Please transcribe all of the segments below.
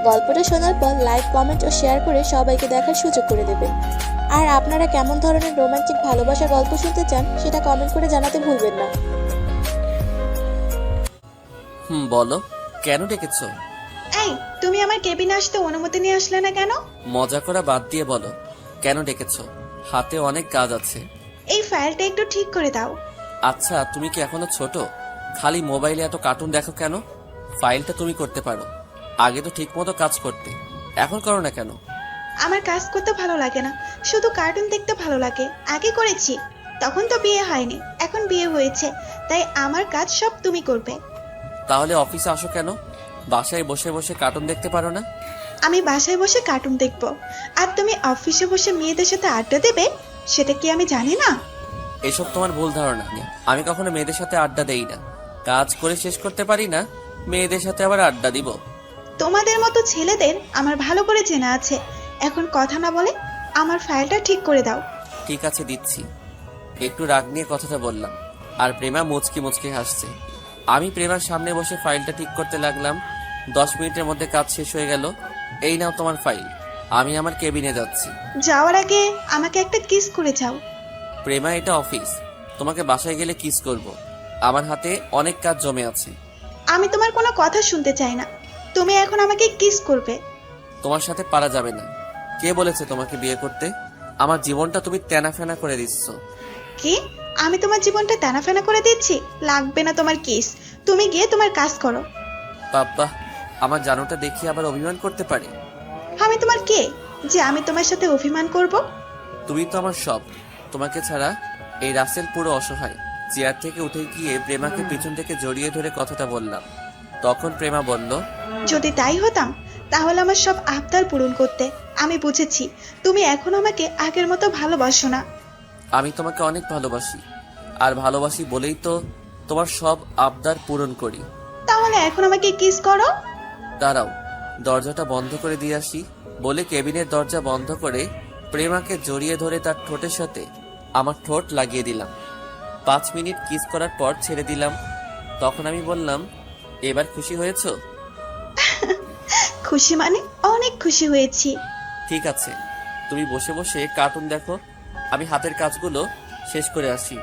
গল্পটা শোনার পর লাইক, কমেন্ট ও শেয়ার করে সবাইকে দেখার সুযোগ করে দেবেন। আর আপনারা কেমন ধরনের রোমান্টিক ভালোবাসার গল্প শুনতে চান সেটা কমেন্ট করে জানাতে ভুলবেন না। বলো, কেন ডেকেছো? এই, তুমি আমার কেবিনে আসতে অনুমতি নিয়ে আসলে না কেন? মজা করা বাদ দিয়ে বলো, কেন ডেকেছো? হাতে অনেক কাজ আছে। এই ফাইলটা একটু ঠিক করে দাও। আচ্ছা, তুমি কি এখনো ছোট? খালি মোবাইলে এত কার্টুন দেখো কেন? ফাইলটা তুমি করতে পারো। আগে তো ঠিক মতো কাজ করতে, এখন করো না কেন? আমার কাজ করতে ভালো লাগে না, শুধু কার্টুন দেখতে ভালো লাগে। আগে করেছি, তখন তো বিয়ে হয়নি, এখন বিয়ে হয়েছে, তাই আমার কাজ সব তুমি করবে। তাহলে অফিসে আসো কেন? বাসায় বসে বসে কার্টুন দেখতে পারো না? আমি বাসায় বসে কার্টুন দেখবো, আর তুমি অফিসে বসে মেয়েদের সাথে আড্ডা দেবে, সেটা কি আমি জানি না? এসব তোমার ভুল ধারণা। আমি কখনো মেয়েদের সাথে আড্ডা দেই না। কাজ করে শেষ করতে পারি না, মেয়েদের সাথে আবার আড্ডা দিব? তোমাদের মতো ছেলেদের আমার ভালো করে চেনা আছে। এখন কথা না বলে আমার ফাইলটা ঠিক করে দাও। ঠিক আছে, দিচ্ছি। একটু রাগ নিয়ে কথাটা বললাম, আর প্রেমা মুচকি মুচকি হাসছে। আমি প্রেমার সামনে বসে ফাইলটা ঠিক করতে লাগলাম। 10 মিনিটের মধ্যে কাজ শেষ হয়ে গেল। এই নাও তোমার ফাইল। আমি আমার কেবিনে যাচ্ছি। যাওয়ার আগে আমাকে একটা কিস করে যাও। প্রেমা, এটা অফিস, তোমাকে বাসায় গেলে কিস করব। আমার হাতে অনেক কাজ জমে আছে। আমি তোমার কোনো কথা শুনতে চাই না, তুমি এখন আমাকে কিস করবে। তোমার সাথে পারা যাবে না। কে বলেছে তোমাকে বিয়ে করতে? আমার জীবনটা তুমি তেনাফেনা করে দিচ্ছ। কি? আমি তোমার জীবনটা টানাফেনা করে দিচ্ছি? লাগবে না তোমার কিস, তুমি গিয়ে তোমার কাজ করো। বাবা, আমার জানোটা দেখি আবার অভিমান করতে পারে। আমি তোমার কে যে আমি তোমার সাথে অভিমান করব? তুমি তো আমার সব। তোমাকে ছাড়া এই রাসেল পুরো অসহায়। চেয়ার থেকে উঠে গিয়ে প্রেমাকে পিছন থেকে জড়িয়ে ধরে কথাটা বললাম। তখন প্রেমা বলল, যদি তাই হতাম তাহলে আমার সব আবদার পূরণ করতে। আমি বুঝেছি তুমি এখন আমাকে আগের মতো ভালোবাসো না। আমি তোমাকে অনেক ভালোবাসি, আর ভালোবাসি বলেই তো তোমার সব আবদার পূরণ করি। তাহলে এখন আমাকে কিস করো। দাঁড়াও, দরজাটা বন্ধ করে দিয়ে আসি। বলে কেবিনের দরজা বন্ধ করে প্রেমাকে জড়িয়ে ধরে তার ঠোঁটের সাথে আমার ঠোঁট লাগিয়ে দিলাম। 5 মিনিট কিস করার পর ছেড়ে দিলাম। তখন আমি বললাম, এবার খুশি হয়েছো? খুশি মানে অনেক খুশি হয়েছি। ঠিক আছে, তুমি বসে বসে কার্টুন দেখো, আমি হাতের কাজগুলো শেষ করে আসি।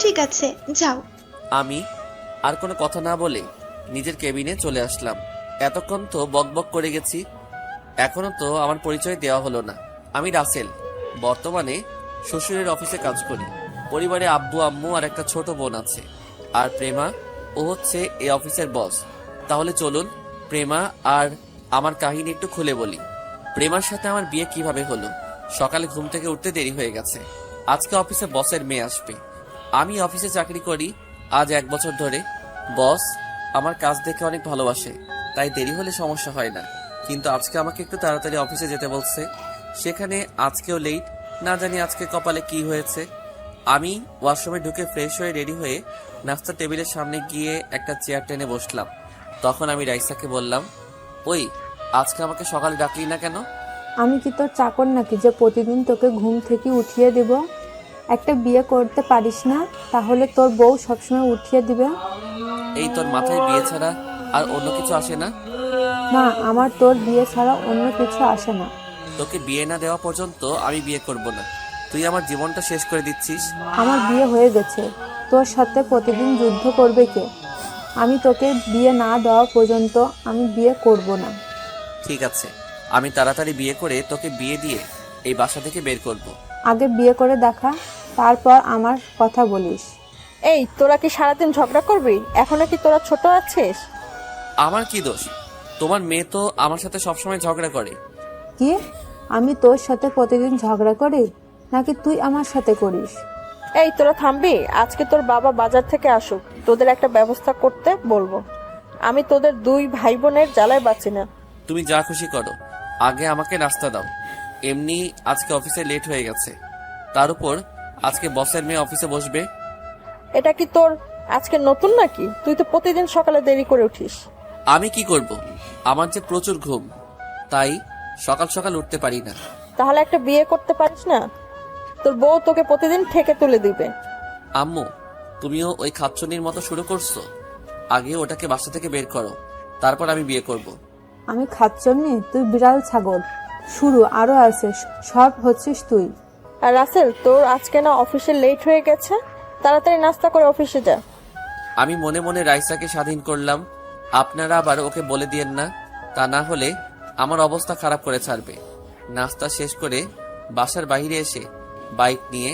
ঠিক আছে, যাও। আমি আর কোনো কথা না বলে নিজের কেবিনে চলে আসলাম। এতক্ষণ তো বকবক করে গেছি, এখনো তো আমার পরিচয় দেওয়া হলো না। আমি রাসেল, বর্তমানে শ্বশুরের অফিসে কাজ করি। পরিবারে আব্বু আম্মু আর একটা ছোট বোন আছে। আর প্রেমা, ও হচ্ছে এই অফিসের বস। তাহলে চলুন প্রেমা আর আমার কাহিনী একটু খুলে বলি। প্রেমার সাথে আমার বিয়ে কিভাবে হলো। সকালে ঘুম থেকে উঠতে দেরি হয়ে গেছে। আজকে অফিসে বসের মেয়ে আসবে। আমি অফিসে চাকরি করি আজ 1 বছর ধরে। বস আমার কাজ দেখে অনেক ভালোবাসে, তাই দেরি হলে সমস্যা হয় না। কিন্তু আজকে আমাকে একটু তাড়াতাড়ি অফিসে যেতে বলছে। সেখানে আজকেও লেট। না জানি আজকে কপালে কি হয়েছে। আমি ওয়াশরুমে ঢুকে ফ্রেশ হয়ে রেডি হয়ে নাস্তার টেবিলের সামনে গিয়ে একটা চেয়ার টেনে বসলাম। তখন আমি রাইসাকে বললাম, ওই, আজকে আমাকে সকালে ডাকলি না কেন? আমি কি তোর চাকর নাকি যে প্রতিদিন তোকে ঘুম থেকে উঠিয়ে দেব? একটা বিয়ে করতে পারিস না, তাহলে তোর বউ সবসময় উঠিয়ে দিবে? এই, তোর মাথায় বিয়ে ছাড়া আর অন্য কিছু আসে না? না, আমার তোর বিয়ে ছাড়া অন্য কিছু আসে না। তোকে বিয়ে না দেওয়া পর্যন্ত আমি বিয়ে করব না। তুই আমার জীবনটা শেষ করে দিচ্ছিস। আমার বিয়ে হয়ে গেছে, তোর সাথে প্রতিদিন যুদ্ধ করবে কে? আমি তোকে বিয়ে না দেওয়া পর্যন্ত আমি বিয়ে করব না। ঠিক আছে, আমি তাড়াতাড়ি বিয়ে করে তোকে বিয়ে দিয়ে এই বাসা থেকে বের করব। আগে বিয়ে করে দেখা, তারপর আমার কথা বলিস। এই, তোরা কি সারাদিন ঝগড়া করবি? এখনো কি তোরা ছোট আছিস? আমার কি দোষ? তোমার মেয়ে তো আমার সাথে সবসময় ঝগড়া করে। কি? আমি তোর সাথে প্রতিদিন ঝগড়া করি নাকি তুই আমার সাথে করিস? এই, তোরা থামবি? আজকে তোর বাবা বাজার থেকে আসুক, তোদের একটা ব্যবস্থা করতে বলবো। আমি তোদের 2 ভাই বোনের জ্বালায় বাঁচি না। তুমি যা খুশি করো, আগে আমাকে নাস্তা দাও। এমনি আজকে অফিসে লেট হয়ে গেছে, তার উপর আজকে বসের মেয়ে অফিসে বসবে। এটা কি তোর আজকে নতুন নাকি? তুই তো প্রতিদিন সকালে দেরি করে উঠিস। আমি কি করব? আমার যে প্রচুর ঘুম, তাই সকাল সকাল উঠতে পারি না। তাহলে একটা বিয়ে করতে পারিস না? তোর বউ তোকে প্রতিদিন ঠেকে তুলে দিবে। আম্মু, তুমিও ওই খাচ্ছনির মতো শুরু করছো। আগে ওটাকে বাসা থেকে বের করো, তারপর আমি বিয়ে করব। আমি খাচ্ছন্নি, তুই বিড়াল ছাগল। শুরু আরো আছে, সব হচ্ছিস তুই। আর রাসেল, তোর আজকে না অফিসে লেট হয়ে গেছে, তাড়াতাড়ি নাস্তা করে অফিসে যা। আমি মনে মনে রাইসাকে স্বাধীন করলাম। আপনারা আবার ওকে বলে দিয়েন না, তা না হলে আমার অবস্থা খারাপ করে ছাড়বে। নাস্তা শেষ করে বাসার বাইরে এসে বাইক নিয়ে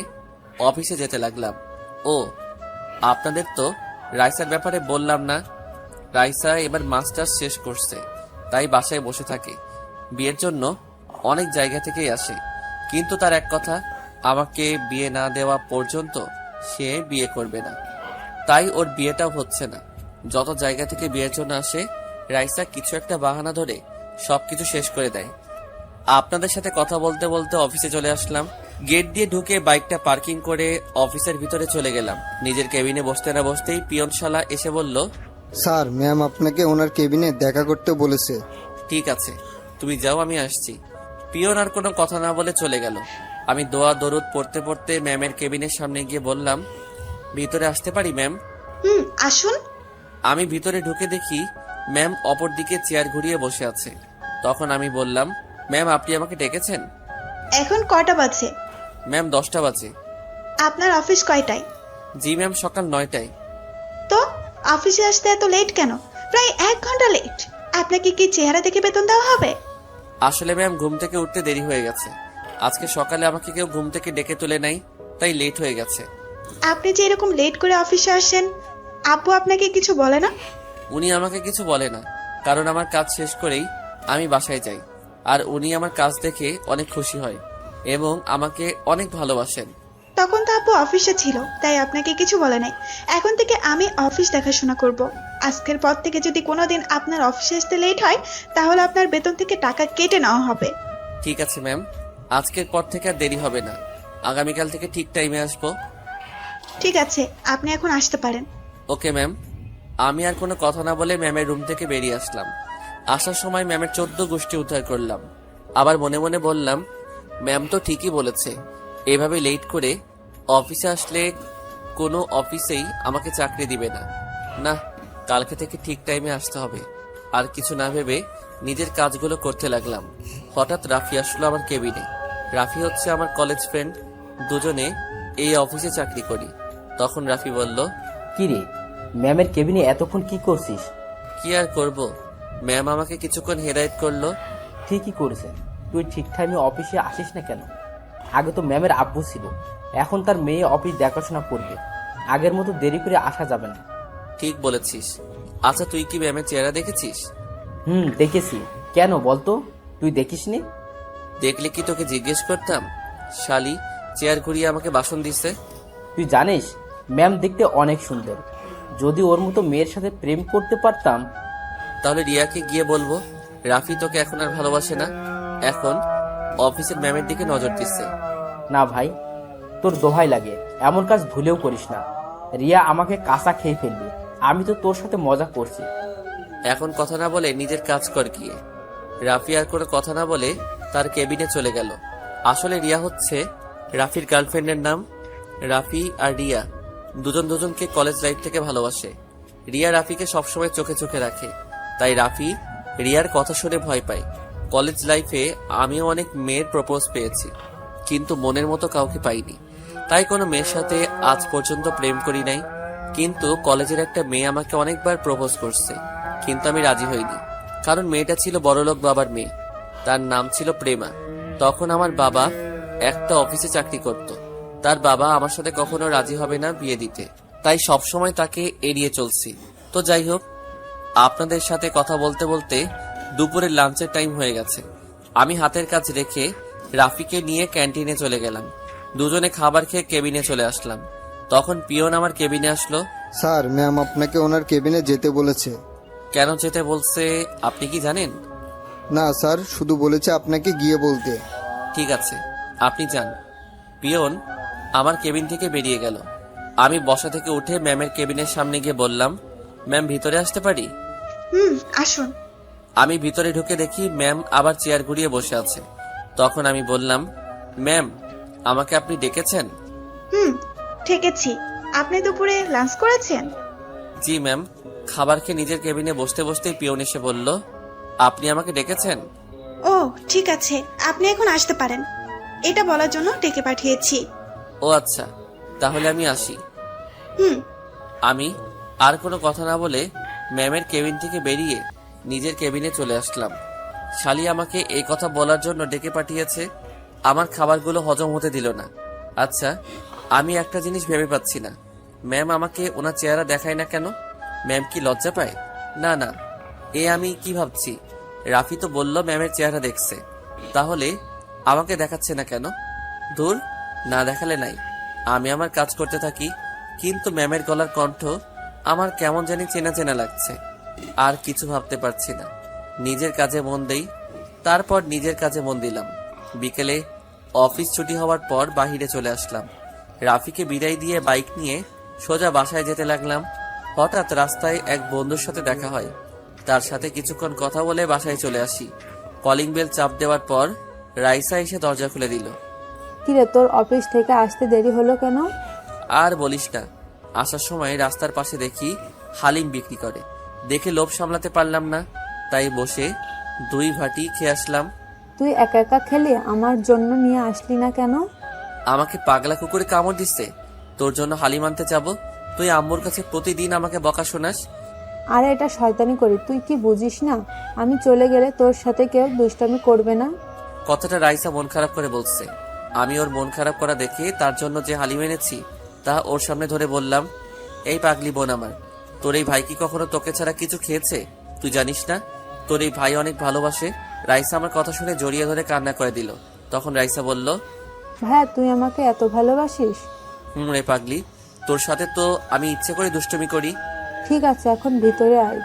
অফিসে যেতে লাগলাম। ও, আপনাদের তো রাইসার ব্যাপারে বললাম না। রাইসা এবার মাস্টার্স শেষ করছে, তাই বাসায় বসে থাকে। বিয়ের জন্য অনেক জায়গা থেকেই আসে, কিন্তু তার এক কথা, আমাকে বিয়ে না দেওয়া পর্যন্ত সে বিয়ে করবে না। তাই ওর বিয়েটাও হচ্ছে না। যত জায়গা থেকে বিয়ের জন্য আসে, রাইসা কিছু একটা বাহানা ধরে সবকিছু শেষ করে দেয়। আপনাদের সাথে কথা বলতে বলতে অফিসে চলে আসলাম। গেট দিয়ে ঢুকে বাইকটা পার্কিং করে অফিসের ভিতরে চলে গেলাম। নিজের কেবিনে বসতে না বসতেই পিয়ন শালা এসে বলল, স্যার, ম্যাম আপনাকে ওনার কেবিনে দেখা করতে বলেছে। ঠিক আছে, তুমি যাও, আমি আসছি। পিয়ন আর কোনো কথা না বলে চলে গেল। আমি দোয়া দরুদ পড়তে পড়তে ম্যামের কেবিনের সামনে গিয়ে বললাম, ভিতরে আসতে পারি ম্যাম? আসুন। আমি ভিতরে ঢুকে দেখি ম্যাম অপর দিকে চেয়ার ঘুরিয়ে বসে আছে। তখন আমি বললাম, ম্যাম আপনি আমাকে ডেকেছেন? এখন কয়টা বাজে? ম্যাম 10টা বাজে। আপনার অফিস কয়টায়? জি ম্যাম, সকাল 9টায়। তো অফিসে আসতে এত লেট কেন? প্রায় 1 ঘন্টা লেট। আপনাকে কি চেহারা দেখে বেতন দেওয়া হবে? আসলে ম্যাম ঘুম থেকে উঠতে দেরি হয়ে গেছে। আজকে সকালে আমাকে কেউ ঘুম থেকে ডেকে তুলে নাই, তাই লেট হয়ে গেছে। আপনি যে এরকম লেট করে অফিসে আসেন, আব্বু আপনাকে কিছু বলে না? উনি আমাকে কিছু বলে না, কারণ আমার কাজ শেষ করেই আমি বাসায় যাই। আর উনি আমার কাজ দেখে অনেক খুশি হয় এবং আমাকে অনেক ভালোবাসেন। তখন তো আব্বু অফিসে ছিল, তাই আপনাকে কিছু বলে নাই। এখন থেকে আমি অফিস দেখাশোনা করব। আজকের পর থেকে যদি কোনোদিন আপনার অফিসে আসতে লেট হয়, তাহলে আপনার বেতন থেকে টাকা কেটে নেওয়া হবে। ঠিক আছে ম্যাম, আজকের পর থেকে আর দেরি হবে না। আগামীকাল থেকে ঠিক টাইমে আসবো। ঠিক আছে, আপনি এখন আসতে পারেন। Okay ma'am. আমি আর কোনো কথা না বলে ম্যামের রুম থেকে বেরিয়ে আসলাম। আসার সময় ম্যামের 14 গোষ্ঠী উদ্ধার করলাম। আবার মনে মনে বললাম, ম্যাম তো ঠিকই বলেছে, এভাবে লেট করে অফিসে আসলে কোনো অফিসেই আমাকে চাকরি দিবে না। না, কালকে থেকে ঠিক টাইমে আসতে হবে। আর কিছু না ভেবে নিজের কাজগুলো করতে লাগলাম। হঠাৎ রাফি আসলো আমার কেবিনে। রাফি হচ্ছে আমার কলেজ ফ্রেন্ড, দুজনে এই অফিসে চাকরি করি। তখন রাফি বলল, কিরে, ম্যামের কেবিনে এতক্ষণ কি করছিস? কি আর করব, ম্যাম আমাকে কিছুক্ষণ হেদায়েত করলো। ঠিকই করেছে, তুই ঠিক টাইমে অফিসে আসিস না কেন? আগে তো ম্যামের আব্বু ছিল, এখন তার মেয়ে অফিস দেখাশোনা করবে, আগের মতো দেরি করে আসা যাবে না। ঠিক বলেছিস। আচ্ছা, তুই কি ম্যামের চেহারা দেখেছিস? দেখেছি। কেন বলতো, তুই দেখিসনি? দেখলে কি তোকে জিজ্ঞেস করতাম? শালি চেয়ার ঘুরিয়ে আমাকে বাসন দিছে। তুই জানিস ম্যাম দেখতে অনেক সুন্দর, যদি ওর মতো মেয়ের সাথে প্রেম করতে পারতাম। তাহলে রিয়াকে গিয়ে বলবো রাফি তোকে এখন আর ভালোবাসে না, এখন অফিসের ম্যামের দিকে নজর দিচ্ছে। না ভাই, তোর দোহাই লাগে, এমন কাজ ভুলেও করিস না। রিয়া আমাকে কাঁচা খেয়ে ফেলবে, আমি তো তোর সাথে মজা করছি। এখন কথা না বলে নিজের কাজ কর গিয়ে। রাফি আর কোনো কথা না বলে তার কেবিনে চলে গেল। আসলে রিয়া হচ্ছে রাফির গার্লফ্রেন্ডের নাম। রাফি আর রিয়া দুজনকে কলেজ লাইফ থেকে ভালোবাসে। রিয়া রাফিকে সবসময় চোখে চোখে রাখে, তাই রাফি রিয়ার কথা শুনে ভয় পায়। কলেজ লাইফে আমিও অনেক মেয়ের প্রপোজ পেয়েছি, কিন্তু মনের মতো কাউকে পাইনি। তাই কোনো মেয়ের সাথে আজ পর্যন্ত প্রেম করি নাই। কিন্তু কলেজের একটা মেয়ে আমাকে অনেকবার প্রপোজ করছে, কিন্তু আমি রাজি হইনি, কারণ মেয়েটা ছিল বড়লোক বাবার মেয়ে। তার নাম ছিল প্রেমা। তখন আমার বাবা একটা অফিসে চাকরি করত। তার বাবা আমার সাথে কখনো রাজি হবে না বিয়ে দিতে, তাই সবসময় তাকে এড়িয়ে চলছি। তো যাই হোক, আপনাদের সাথে কথা বলতে বলতে দুপুরের লাঞ্চের টাইম হয়ে গেছে। আমি হাতের কাজ রেখে রাফিকে নিয়ে ক্যান্টিনে চলে গেলাম। দুজনে খাবার খেয়ে কেবিনে চলে আসলাম। তখন পিয়ন আমার কেবিনে আসলো। স্যার, ম্যাম আপনাকে ওনার কেবিনে যেতে বলেছে। কেন যেতে বলছে আপনি কি জানেন? না স্যার, শুধু বলেছে আপনাকে গিয়ে বলতে। ঠিক আছে, আপনি যান। পিয়ন আমার কেবিন থেকে বেরিয়ে গেল। আমি বসা থেকে উঠে ম্যামের কেবিনের সামনে গিয়ে বললাম, ম্যাম ভিতরে আসতে পারি? আসুন। আমি ভিতরে ঢুকে দেখি ম্যাম আবার চেয়ার ঘুরিয়ে বসে আছে। তখন আমি বললাম, ম্যাম আমাকে আপনি ডেকেছেন? ঠেকেছি। আপনি দুপুরে লাঞ্চ করেছেন? জি ম্যাম। খাবার খেয়ে নিজের কেবিনে বসতে বসতেই পিয়ন এসে বলল, আপনি আমাকে ডেকেছেন? ও ঠিক আছে, আপনি এখন আসতে পারেন, এটা বলার জন্য ডেকে পাঠিয়েছি। ও আচ্ছা, তাহলে আমি আসি। হুম। আমি আর কোনো কথা না বলে ম্যামের কেবিন থেকে বেরিয়ে নিজের কেবিনে চলে আসলাম। শালি আমাকে এই কথা বলার জন্য ডেকে পাঠিয়েছে, আমার খাবারগুলো হজম হতে দিল না। আচ্ছা, আমি একটা জিনিস ভেবে পাচ্ছি না, ম্যাম আমাকে ওনার চেহারা দেখায় না কেন? ম্যাম কি লজ্জা পায়? না না, আমি কি ভাবছি, রাফি তো বলল ম্যামের চেহারা দেখছে, তাহলে আমাকে দেখাচ্ছে না কেন? দূর, না দেখালে নাই, আমি আমার কাজ করতে থাকি। কিন্তু ম্যামের গলার কণ্ঠ আমার কেমন জানি চেনা চেনা লাগছে। আর কিছু ভাবতে পারছি না, নিজের কাজে মন দেই। তারপর নিজের কাজে মন দিলাম। বিকেলে অফিস ছুটি হওয়ার পর বাহিরে চলে আসলাম। রাফিকে বিদায় দিয়ে বাইক নিয়ে সোজা বাসায় যেতে লাগলাম। হঠাৎ রাস্তায় এক বন্ধুর সাথে দেখা হয়, তার সাথে কিছুক্ষণ কথা বলে বাসায় চলে আসি। কলিং বেল চাপ দেওয়ার পর রাইসা এসে দরজা খুলে দিল। কিরে, তোর অফিস থেকে আসতে দেরি হলো কেন? আর বলিস না, আসার সময় রাস্তার পাশে দেখি হালিম বিক্রি করে, দেখে লোভ সামলাতে পারলাম না, তাই বসে 2 ভাটি খেয়ে আসলাম। তুই একা একা খেলি, আমার জন্য নিয়ে আসলি না কেন? আমাকে পাগলা কুকুরে কামড় দিচ্ছে, তোর জন্য হালিম আনতে যাব? তুই আম্মুর কাছে প্রতিদিন আমাকে বকা শোনাস। আরে এটা শয়তানি করি, তুই কি বুঝিস না আমি চলে গেলে তোর সাথে কেউ দুষ্টামি করবে না? কথাটা রাইসা মন খারাপ করে বলছে। আমি ওর মন খারাপ করা দেখে তার জন্য যে হালিম এনেছি তা ওর সামনে ধরে বললাম, এই পাগলি বোন আমার, তোর এই ভাই কি কখনো তোকে ছাড়া কিছু খেয়েছে? তুই জানিস না তোর এই ভাই অনেক ভালোবাসে? রাইসা আমার কথা শুনে জড়িয়ে ধরে কান্না করে দিল। তখন রাইসা বলল, ভাইয়া তুই আমাকে এত ভালোবাসিস? রে পাগলি, তোর সাথে তো আমি ইচ্ছে করে দুষ্টুমি করি। ঠিক আছে, এখন ভিতরে আয়।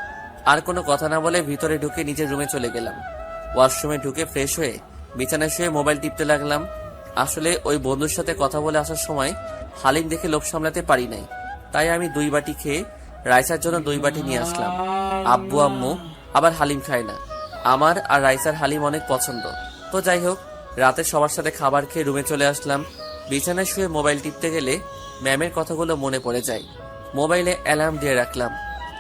আর কোনো কথা না বলে ভিতরে ঢুকে নিজের রুমে চলে গেলাম। ওয়াশরুমে ঢুকে ফ্রেশ হয়ে বিছানায় শুয়ে মোবাইল টিপতে লাগলাম। আসলে ওই বন্ধুর সাথে কথা বলে আসার সময় হালিম দেখে লোভ সামলাতে পারি নাই, তাই আমি 2 বাটি খেয়ে রাইসার জন্য 2 বাটি নিয়ে আসলাম। আব্বু আম্মু আবার হালিম খায় না, আমার আর রাইসার হালিম অনেক পছন্দ। তো যাই হোক, রাতে সবার সাথে খাবার খেয়ে রুমে চলে আসলাম। বিছানায় শুয়ে মোবাইল টিপতে গেলে ম্যামের কথাগুলো মনে পড়ে যায়। মোবাইলে অ্যালার্ম দিয়ে রাখলাম,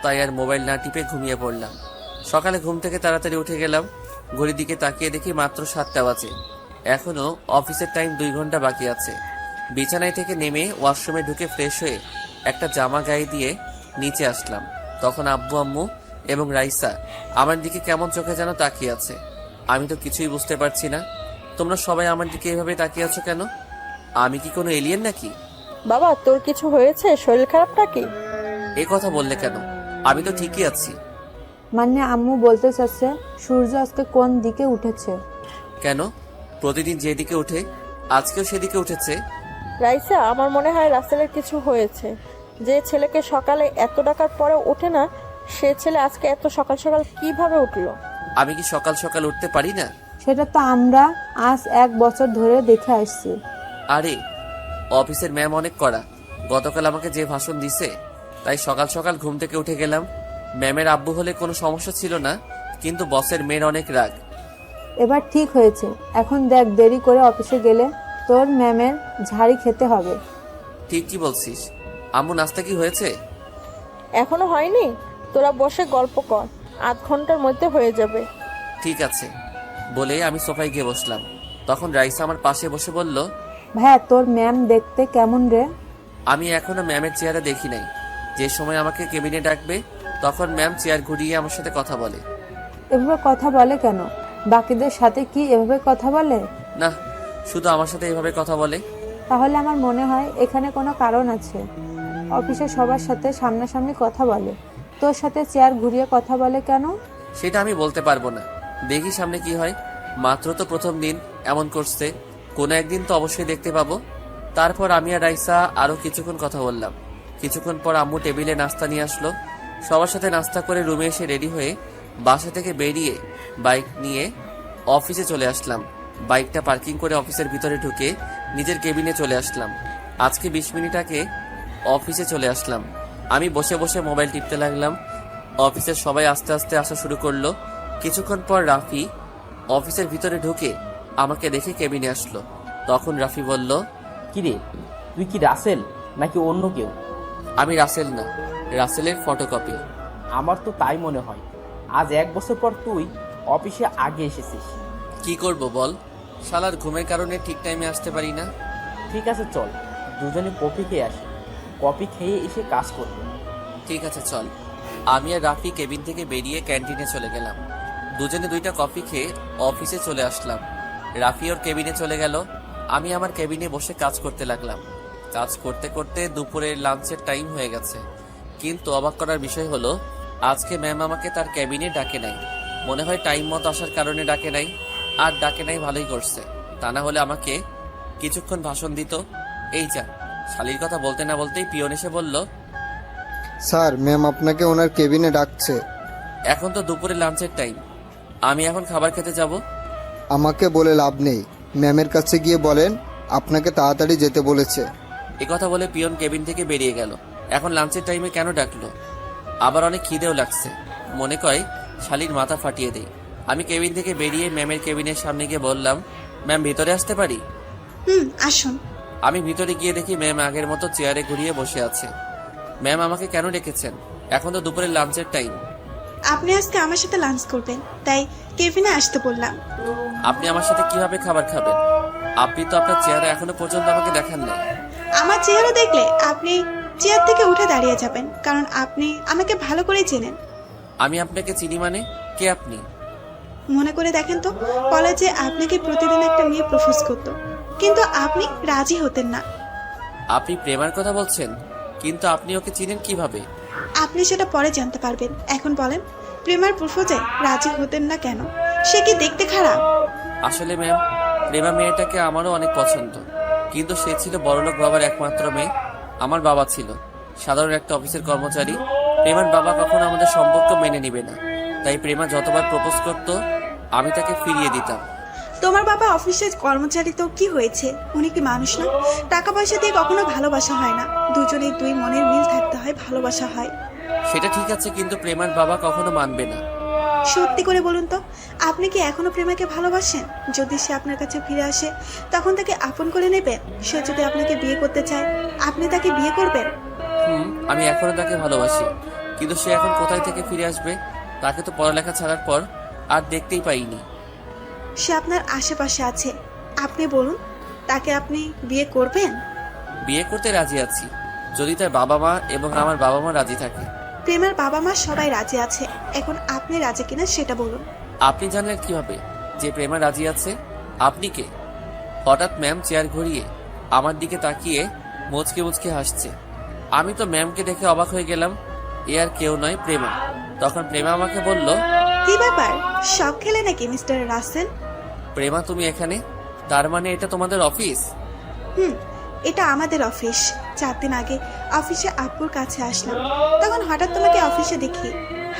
তাই আর মোবাইল না টিপে ঘুমিয়ে পড়লাম। সকালে ঘুম থেকে তাড়াতাড়ি উঠে গেলাম। ঘড়ির দিকে তাকিয়ে দেখি মাত্র 7টা বাজে। এখনো অফিসের টাইম 2 ঘন্টা বাকি আছে। বিছানায় থেকে নেমে ওয়াশরুমে ঢুকে ফ্রেশ হয়ে একটা জামা গায়ে দিয়ে নিচে আসলাম। তখন আব্বু আম্মু এবং রাইসা আমার দিকে কেমন চোখে যেন তাকিয়ে আছে। আমি তো কিছুই বুঝতে পারছি না, তোমরা সবাই আমার দিকে এভাবে তাকিয়ে আছো কেন? আমি কি কোনো এলিয়েন নাকি? বাবা, তোর কিছু হয়েছে? শরীর খারাপ নাকি? এই কথা বললে কেন? আমি তো ঠিকই আছি। মানে আম্মু বলতে চাচ্ছে সূর্য আজকে কোন দিকে উঠেছে। কেন? প্রতিদিন যেদিকে উঠে আজকেও সেদিকে উঠেছে। রাইসা, আমার মনে হয় রাসেলের কিছু হয়েছে। যে ছেলেকে সকালে এত ডাকার পরে ওঠে না, সে ছেলে আজকে এত সকাল সকাল কিভাবে উঠলো? আমি কি সকাল সকাল উঠতে পারি না? সেটা তো আমরা আজ 1 বছর ধরে দেখে আসছি। আরে অফিসের ম্যাম অনেক কড়া, গতকাল আমাকে যে ভাষণ দিছে, তাই সকাল সকাল ঘুম থেকে উঠে গেলাম। ম্যামের আব্বু হলে কোনো সমস্যা ছিল না, কিন্তু বসের মেয়ের অনেক রাগ। এবার ঠিক হয়েছে, এখন দেখ দেরি করে অফিসে গেলে তোর ম্যামের ঝাড়ি খেতে হবে। ঠিক কি বলছিস? আম্মু নাস্তা কি হয়েছে? এখনো হয়নি? তোরা বসে গল্প কর, আধ ঘন্টার মধ্যে হয়ে যাবে। ঠিক আছে বলে আমি সোফায় গিয়ে বসলাম। তখন রাইসা আমার পাশে বসে বলল, ভাইয়া তোর ম্যাম দেখতে কেমন রে? আমি এখনো ম্যামের চেহারা দেখি নাই। যে সময় আমাকে কেবিনে ডাকবে তখন ম্যাম চেয়ার ঘুরিয়ে আমার সাথে কথা বলে। এভাবে কথা বলে কেন? বাকিদের সাথে কি এভাবে কথা বলে? না, শুধু আমার সাথে এভাবে কথা বলে। তাহলে আমার মনে হয় এখানে কোনো কারণ আছে। অফিসে সবার সাথে সামনাসামনি কথা বলে, তোর সাথে চেয়ার ঘুরিয়ে কথা বলে কেন? সেটা আমি বলতে পারবো না, দেখি সামনে কি হয়। মাত্র তো প্রথম দিন এমন করছে, কোনো একদিন তো অবশ্যই দেখতে পাবো। তারপর আমি আর রাইসা আরো কিছুক্ষণ কথা বললাম। কিছুক্ষণ পর আম্মু টেবিলে নাস্তা নিয়ে আসলো। সবার সাথে নাস্তা করে রুমে এসে রেডি হয়ে বাসা থেকে বেরিয়ে বাইক নিয়ে অফিসে চলে আসলাম। বাইকটা পার্কিং করে অফিসের ভিতরে ঢুকে নিজের কেবিনে চলে আসলাম। আজকে 20 মিনিট আগে অফিসে চলে আসলাম। আমি বসে বসে মোবাইল টিপতে লাগলাম। অফিসের সবাই আস্তে আস্তে আসা শুরু করলো। কিছুক্ষণ পর রাফি অফিসের ভিতরে ঢুকে আমাকে দেখে কেবিনে আসলো। তখন রাফি বলল, কিরে, তুই কি রাসেল নাকি অন্য কেউ? আমি রাসেল না, রাসেলের ফটোকপি। আমার তো তাই মনে হয়। আজ 1 বছর পর তুই অফিসে আগে এসেছিস। কি করব বল, শালার ঘুমের কারণে ঠিক টাইমে আসতে পারি না। ঠিক আছে চল, দুজনে কফি খেয়ে আসি। কফি খেয়ে এসে কাজ করবো। ঠিক আছে চল। আমি আর রাফি কেবিন থেকে বেরিয়ে ক্যান্টিনে চলে গেলাম। দুজনে 2টা কফি খেয়ে অফিসে চলে আসলাম। রাফি ওর কেবিনে চলে গেল। আমি আমার কেবিনে বসে কাজ করতে লাগলাম। কাজ করতে করতে দুপুরের লাঞ্চের টাইম হয়ে গেছে। কিন্তু অবাক করার বিষয় হলো, আজকে ম্যাম আমাকে তার কেবিনে ডাকে নাই। মনে হয় টাইম মতো আসার কারণে ডাকে নাই। আর ডাকে নাই ভালোই করছে, তা না হলে আমাকে কিছুক্ষণ ভাষণ দিত। এই যা, শালির কথা বলতে না বলতেই পিয়ন এসে বলল, স্যার, ম্যাম আপনাকে ওনার কেবিনে ডাকছে। এখন তো দুপুরে লাঞ্চের টাইম, আমি এখন খাবার খেতে যাব। আমাকে বলে লাভ নেই, ম্যামের কাছে গিয়ে বলেন আপনাকে তাড়াতাড়ি যেতে বলেছে। কথা বলে পিয়ন কেবিন থেকে বেরিয়ে গেল। এখন লাঞ্চের টাইমে কেন ডাকলো? আবার অনেক খিদেও লাগছে, মনে কয় শালির মাথা ফাটিয়ে দেই। আমি কেবিন থেকে বেরিয়ে ম্যামের কেবিনের সামনে গিয়ে বললাম, ম্যাম ভিতরে আসতে পারি? আসুন। আমি ভিতরে গিয়ে দেখি ম্যাম আগের মতো চেয়ারে ঘুরিয়ে বসে আছে। ম্যাম আমাকে কেন ডেকেছেন? এখন তো দুপুরের লাঞ্চের টাইম। আপনি আজকে আমার সাথে লাঞ্চ করবেন, তাই কেবিনে আসতে বললাম। আপনি আমার সাথে কিভাবে খাবার খাবেন? আপনি তো আপনার চেহারা এখনো পর্যন্ত আমাকে দেখান নাই। আমার চেহারা দেখলে আপনি চেয়ার থেকে উঠে দাঁড়িয়ে যাবেন, কারণ আপনি আমাকে ভালো করে চেনেন। আমি আপনাকে চিনি মানে? কে আপনি? মনে করে দেখেন তো, কলেজে আপনাকে প্রতিদিন একটা মেয়ে প্রপোজ করতো, কিন্তু আপনি রাজি হতেন না। আপনি প্রেমার কথা বলছেন, কিন্তু আপনি ওকে চিনেন কিভাবে? আপনি সেটা পরে জানতে পারবেন। এখন বলেন, প্রেমার প্রপোজে রাজি হতেন না কেন? সে কি দেখতে খারাপ? আসলে ম্যাম, প্রেমা মেয়েটাকে আমারও অনেক পছন্দ, কিন্তু সে ছিল বড়লোক বাবার একমাত্র মেয়ে। আমার বাবা ছিল সাধারণ একটা অফিসের কর্মচারী। প্রেমার বাবা কখনো আমাদের সম্পর্ক মেনে নিবে না, তাই প্রেমা যতবার প্রপোজ করত আমি তাকে ফিরিয়ে দিতাম। তোমার বাবা অফিসের কর্মচারী তো কি হয়েছে? উনি কি মানুষ না? টাকা পয়সা দিয়ে কখনো ভালোবাসা হয় না, দুজনেই দুই মনের মিল থাকতে হয়, ভালোবাসা হয়। সেটা ঠিক আছে, কিন্তু প্রেমার বাবা কখনো মানবে না। সত্যি করে বলুন তো, আপনি কি এখনো প্রেমাকে ভালোবাসেন? যদি সে আপনার কাছে ফিরে আসে, তখন তাকে আপন করে নেবেন? সে যদি আপনাকে বিয়ে করতে চায়, আপনি তাকে বিয়ে করবেন? আমি এখনো তাকে ভালোবাসি, কিন্তু সে এখন কোথায় থেকে ফিরে আসবে? তাকে তো পড়ালেখা ছাড়ার পর আর দেখতেই পাইনি। সে আপনার আশেপাশে আছে, আপনি বলুন, তাকে আপনি বিয়ে করবেন? বিয়ে করতে রাজি আছি, যদি তার বাবা মা এবং আমার বাবা মা রাজি থাকে। প্রেমের বাবা মা সবাই রাজি আছে, এখন আপনি রাজি কিনা সেটা বলুন। আপনি জানলেন কিভাবে যে প্রেমা রাজি আছে? আপনি কে? হঠাৎ ম্যাম চেয়ার ঘুরিয়ে আমার দিকে তাকিয়ে মুচকে মুচকে হাসছে। আমি তো ম্যামকে দেখে অবাক হয়ে গেলাম। এ আর কেউ নয়, প্রেমা। তখন প্রেমা আমাকে বলল, কি ব্যাপার, সব খেলে নাকি মিস্টার রাসেল? প্রেমা তুমি এখানে? তার মানে এটা তোমাদের অফিস? এটা আমাদের অফিস। 4 দিন আগে অফিসে আব্বুর কাছে আসলাম, তখন হঠাৎ তোমাকে অফিসে দেখি।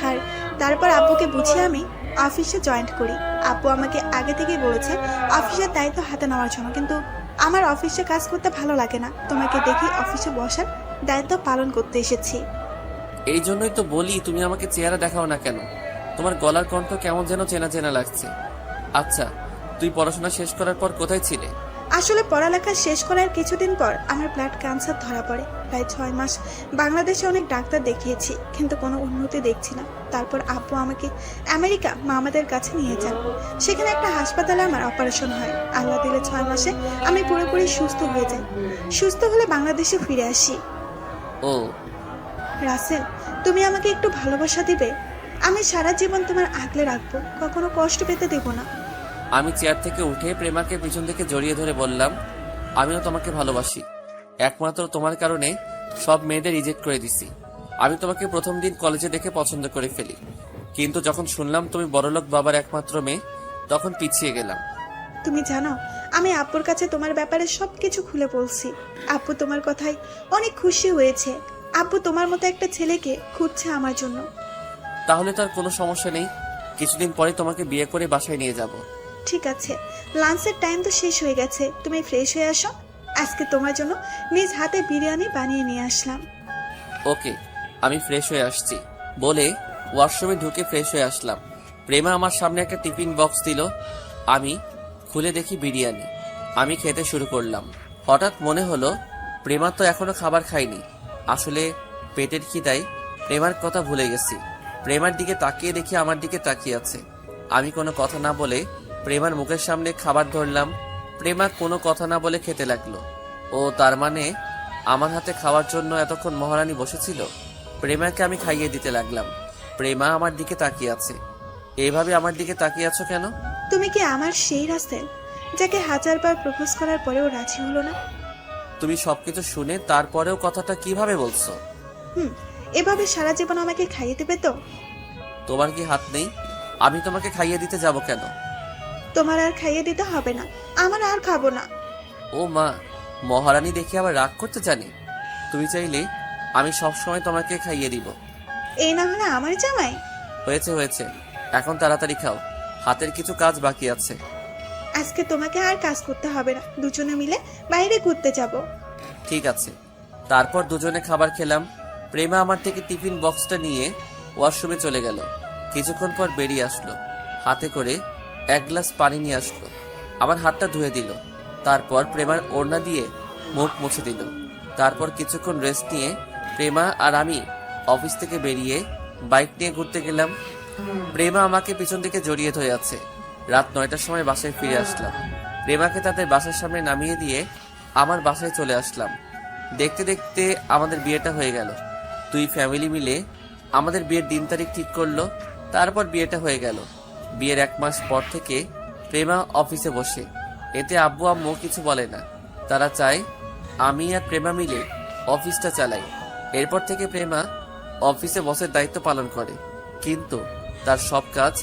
আর তারপর আব্বুকে বুঝিয়ে আমি অফিসে জয়েন্ট করি। আব্বু আমাকে আগে থেকেই বলেছে অফিসের দায়িত্ব হাতে নেওয়ার জন্য, কিন্তু আমার অফিসে কাজ করতে ভালো লাগে না। তোমাকে দেখি অফিসে বসার দায়িত্ব পালন করতে এসেছি। এই জন্যই তো বলি তুমি আমাকে চেহারা দেখাও না কেন। তোমার গলার কণ্ঠ কেমন যেন চেনা চেনা লাগছে। আচ্ছা, তুই পড়াশোনা শেষ করার পর কোথায় ছিলে? আসলে পড়ালেখা শেষ করার কিছুদিন পর আমার ব্লাড ক্যান্সার ধরা পড়ে। প্রায় 6 মাস বাংলাদেশে অনেক ডাক্তার দেখিয়েছি, কিন্তু কোনো উন্নতি দেখছি না। তারপর আব্বু আমাকে আমেরিকা মামাদের কাছে নিয়ে যান। সেখানে একটা হাসপাতালে আমার অপারেশন হয়। আল্লাহ দিলে 6 মাসে আমি পুরোপুরি সুস্থ হয়ে যাই। সুস্থ হলে বাংলাদেশে ফিরে আসি। ও রাসেল, তুমি আমাকে একটু ভালোবাসা দিবে? আমি সারা জীবন তোমার আগলে রাখবো, কখনো কষ্ট পেতে দেব না। আমি চেয়ার থেকে উঠে প্রেমাকে পিছন থেকে জড়িয়ে ধরে বললাম, আমিও তোমাকে ভালোবাসি। একমাত্র তোমার কারণে সব মেয়েদের রিজেক্ট করে দিছি। আমি তোমাকে প্রথম দিন কলেজে দেখে পছন্দ করে ফেলি, কিন্তু যখন শুনলাম তুমি বড়লোক বাবার একমাত্র মেয়ে, তখন পিছিয়ে গেলাম। তুমি জানো, আমি আব্বুর কাছে তোমার ব্যাপারে সবকিছু খুলে বলছি। আব্বু তোমার কথায় অনেক খুশি হয়েছে। আব্বু তোমার মতো একটা ছেলেকে খুঁজছে আমার জন্য। তাহলে তার কোনো সমস্যা নেই, কিছুদিন পরে তোমাকে বিয়ে করে বাসায় নিয়ে যাব। ঠিক আছে, লাঞ্চের টাইম তো শেষ হয়ে গেছে, তুমি ফ্রেশ হয়ে আসো। আজকে তোমার জন্য নিজ হাতে বিরিয়ানি বানিয়ে নিয়ে আসলাম। ওকে, আমি ফ্রেশ হয়ে আসছি বলে ওয়াশরুমে ঢুকে ফ্রেশ হয়ে আসলাম। প্রেমা আমার সামনে একটা টিফিন বক্স দিল। আমি খুলে দেখি বিরিয়ানি। আমি খেতে শুরু করলাম। হঠাৎ মনে হলো প্রেমা তো এখনো খাবার খায়নি। আসলে পেটের খিদায় প্রেমার কথা ভুলে গেছি। প্রেমার দিকে তাকিয়ে দেখি আমার দিকে তাকিয়ে আছে। আমি কোনো কথা না বলে প্রেমার মুখের সামনে খাবার ধরলাম। প্রেমা কোনো কথা না বলে খেতে লাগলো। ও তার মানে আমার হাতে খাওয়ার জন্য এতক্ষণ মহারানী বসেছিল। প্রেমাকে আমি খাইয়ে দিতে লাগলাম। প্রেমা আমার দিকে তাকিয়ে আছে। এইভাবে আমার দিকে তাকিয়ে আছো কেন? তুমি কি আমার সেই রাসেল যাকে হাজারবার প্রপোজ করার পরেও রাজি হলো না? তুমি সবকিছু শুনে তারপরেও কথাটা কিভাবে বলছো? এভাবে সারা জীবন আমাকে খাইয়ে দেবে তো? তোমার কি হাত নেই? আমি তোমাকে খাইয়ে দিতে যাব কেন? তোমার আর খাইয়ে দিতে হবে না, আমার আর খাবো না। ও মা, মহারানী দেখে আবার রাগ করতে জানি। তুমি চাইলে আমি সবসময় তোমাকে খাইয়ে দিব। এই না হলে আমার জামাই। হয়েছে হয়েছে, এখন তাড়াতাড়ি খাও, হাতের কিছু কাজ বাকি আছে। আজকে তোমাকে আর কাজ করতে হবে না, দুজনে মিলে বাইরে ঘুরতে যাব। ঠিক আছে। তারপর দুজনে খাবার খেলাম। প্রেমা আমার থেকে টিফিন বক্সটা নিয়ে ওয়াশরুমে চলে গেল। কিছুক্ষণ পর বেরিয়ে আসলো, হাতে করে এক গ্লাস পানি নিয়ে আসলো। আমার হাতটা ধুয়ে দিল। তারপর প্রেমার ওড়না দিয়ে মুখ মুছে দিল। তারপর কিছুক্ষণ রেস্ট নিয়ে প্রেমা আর আমি অফিস থেকে বেরিয়ে বাইক নিয়ে ঘুরতে গেলাম। প্রেমা আমাকে পিছন থেকে জড়িয়ে ধরে আছে। রাত 9টার সময় বাসায় ফিরে আসলাম। প্রেমাকে তাদের বাসার সামনে নামিয়ে দিয়ে আমার বাসায় চলে আসলাম। দেখতে দেখতে আমাদের বিয়েটা হয়ে গেল। দুই ফ্যামিলি মিলে আমাদের বিয়ের দিন তারিখ ঠিক করলো। তারপর বিয়েটা হয়ে গেল। বিয়ের 1 মাস পর থেকে প্রেমা অফিসে বসে। এতে আব্বু আম্মু কিছু বলে না। তারা চায় আমি আর প্রেমা মিলে অফিসটা চালাই। এরপর থেকে প্রেমা অফিসে বসের দায়িত্ব পালন করে, কিন্তু তার সব কাজ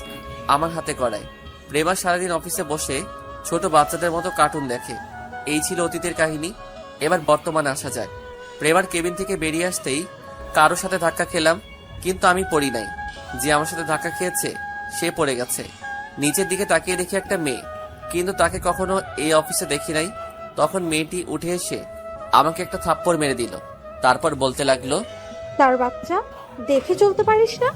আমার হাতে করায়। প্রেমা সারাদিন অফিসে বসে ছোট বাচ্চাদের মতো কার্টুন দেখে। এই ছিল অতীতের কাহিনী। এবার বর্তমানে আসা যায়। প্রেমার কেবিন থেকে বেরিয়ে আসতেই কারোর সাথে ধাক্কা খেলাম, কিন্তু আমি পড়ি নাই। যে আমার সাথে ধাক্কা খেয়েছে সে পড়ে গেছে। নিচের দিকে তাকিয়ে দেখি একটা মেয়ে, কিন্তু তাকে কখনো এই অফিসে দেখি নাই। তখন মেয়েটি উঠে এসে আমাকে একটা থাপ্পড় মেরে দিল। তারপর বলতে লাগলো, তার বাচ্চা, দেখে চলতে পারিস না?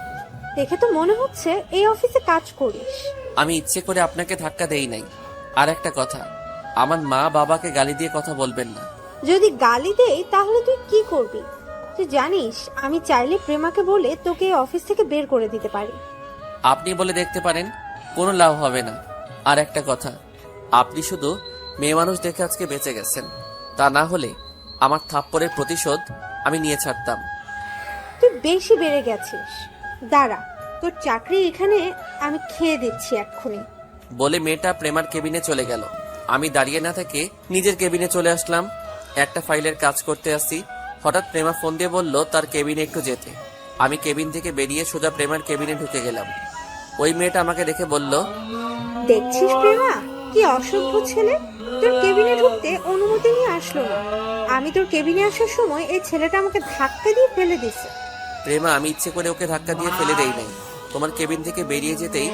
দেখে তো মনে হচ্ছে এই অফিসে কাজ করিস। আমি ইচ্ছে করে আপনাকে ধাক্কা দেই নাই। আর একটা কথা, আমার মা বাবাকে গালি দিয়ে কথা বলবেন না। যদি গালি দেই তাহলে তুই কি করবি? তুই জানিস আমি চাইলে প্রেমাকে বলে তোকে এই অফিস থেকে বের করে দিতে পারি। আপনি বলে দেখতে পারেন, কোনো লাভ হবে না। আর একটা কথা, আপনি শুধু মেয়ে মানুষ দেখে আজকে বেঁচে গেছেন। তা না হলে আমার থাপ্পড়ের প্রতিশোধ আমি নিয়ে ছাড়তাম। তুই বেশি বেড়ে গেছিস। দাঁড়া, তোর চাকরি এখানে আমি খেয়ে দিচ্ছি এক্ষুনি। বলে মেয়েটা প্রেমার কেবিনে চলে গেল। আমি দাঁড়িয়ে না থেকে নিজের কেবিনে চলে আসলাম। একটা ফাইলের কাজ করতে আসি। হঠাৎ প্রেমা ফোন দিয়ে বলল তার কেবিনে একটু যেতে। আমি কেবিন থেকে বেরিয়ে সোজা প্রেমার কেবিনে ঢুকে গেলাম। ওই মেয়েটা আমাকে দেখে বলল, দেখছিস প্রেমা, কি অসভ্য ছেলে, তোর কেবিনে ঢুকতে অনুমতি নিয়ে আসলো না। আমি তোর কেবিনে আসার সময় এই ছেলেটা আমাকে ধাক্কা দিয়ে ফেলে দিছে। প্রেমা, আমি ইচ্ছে করে ওকে ধাক্কা দিয়ে ফেলে দেই নাই। তোমার কেবিন থেকে বেরিয়ে যেতেই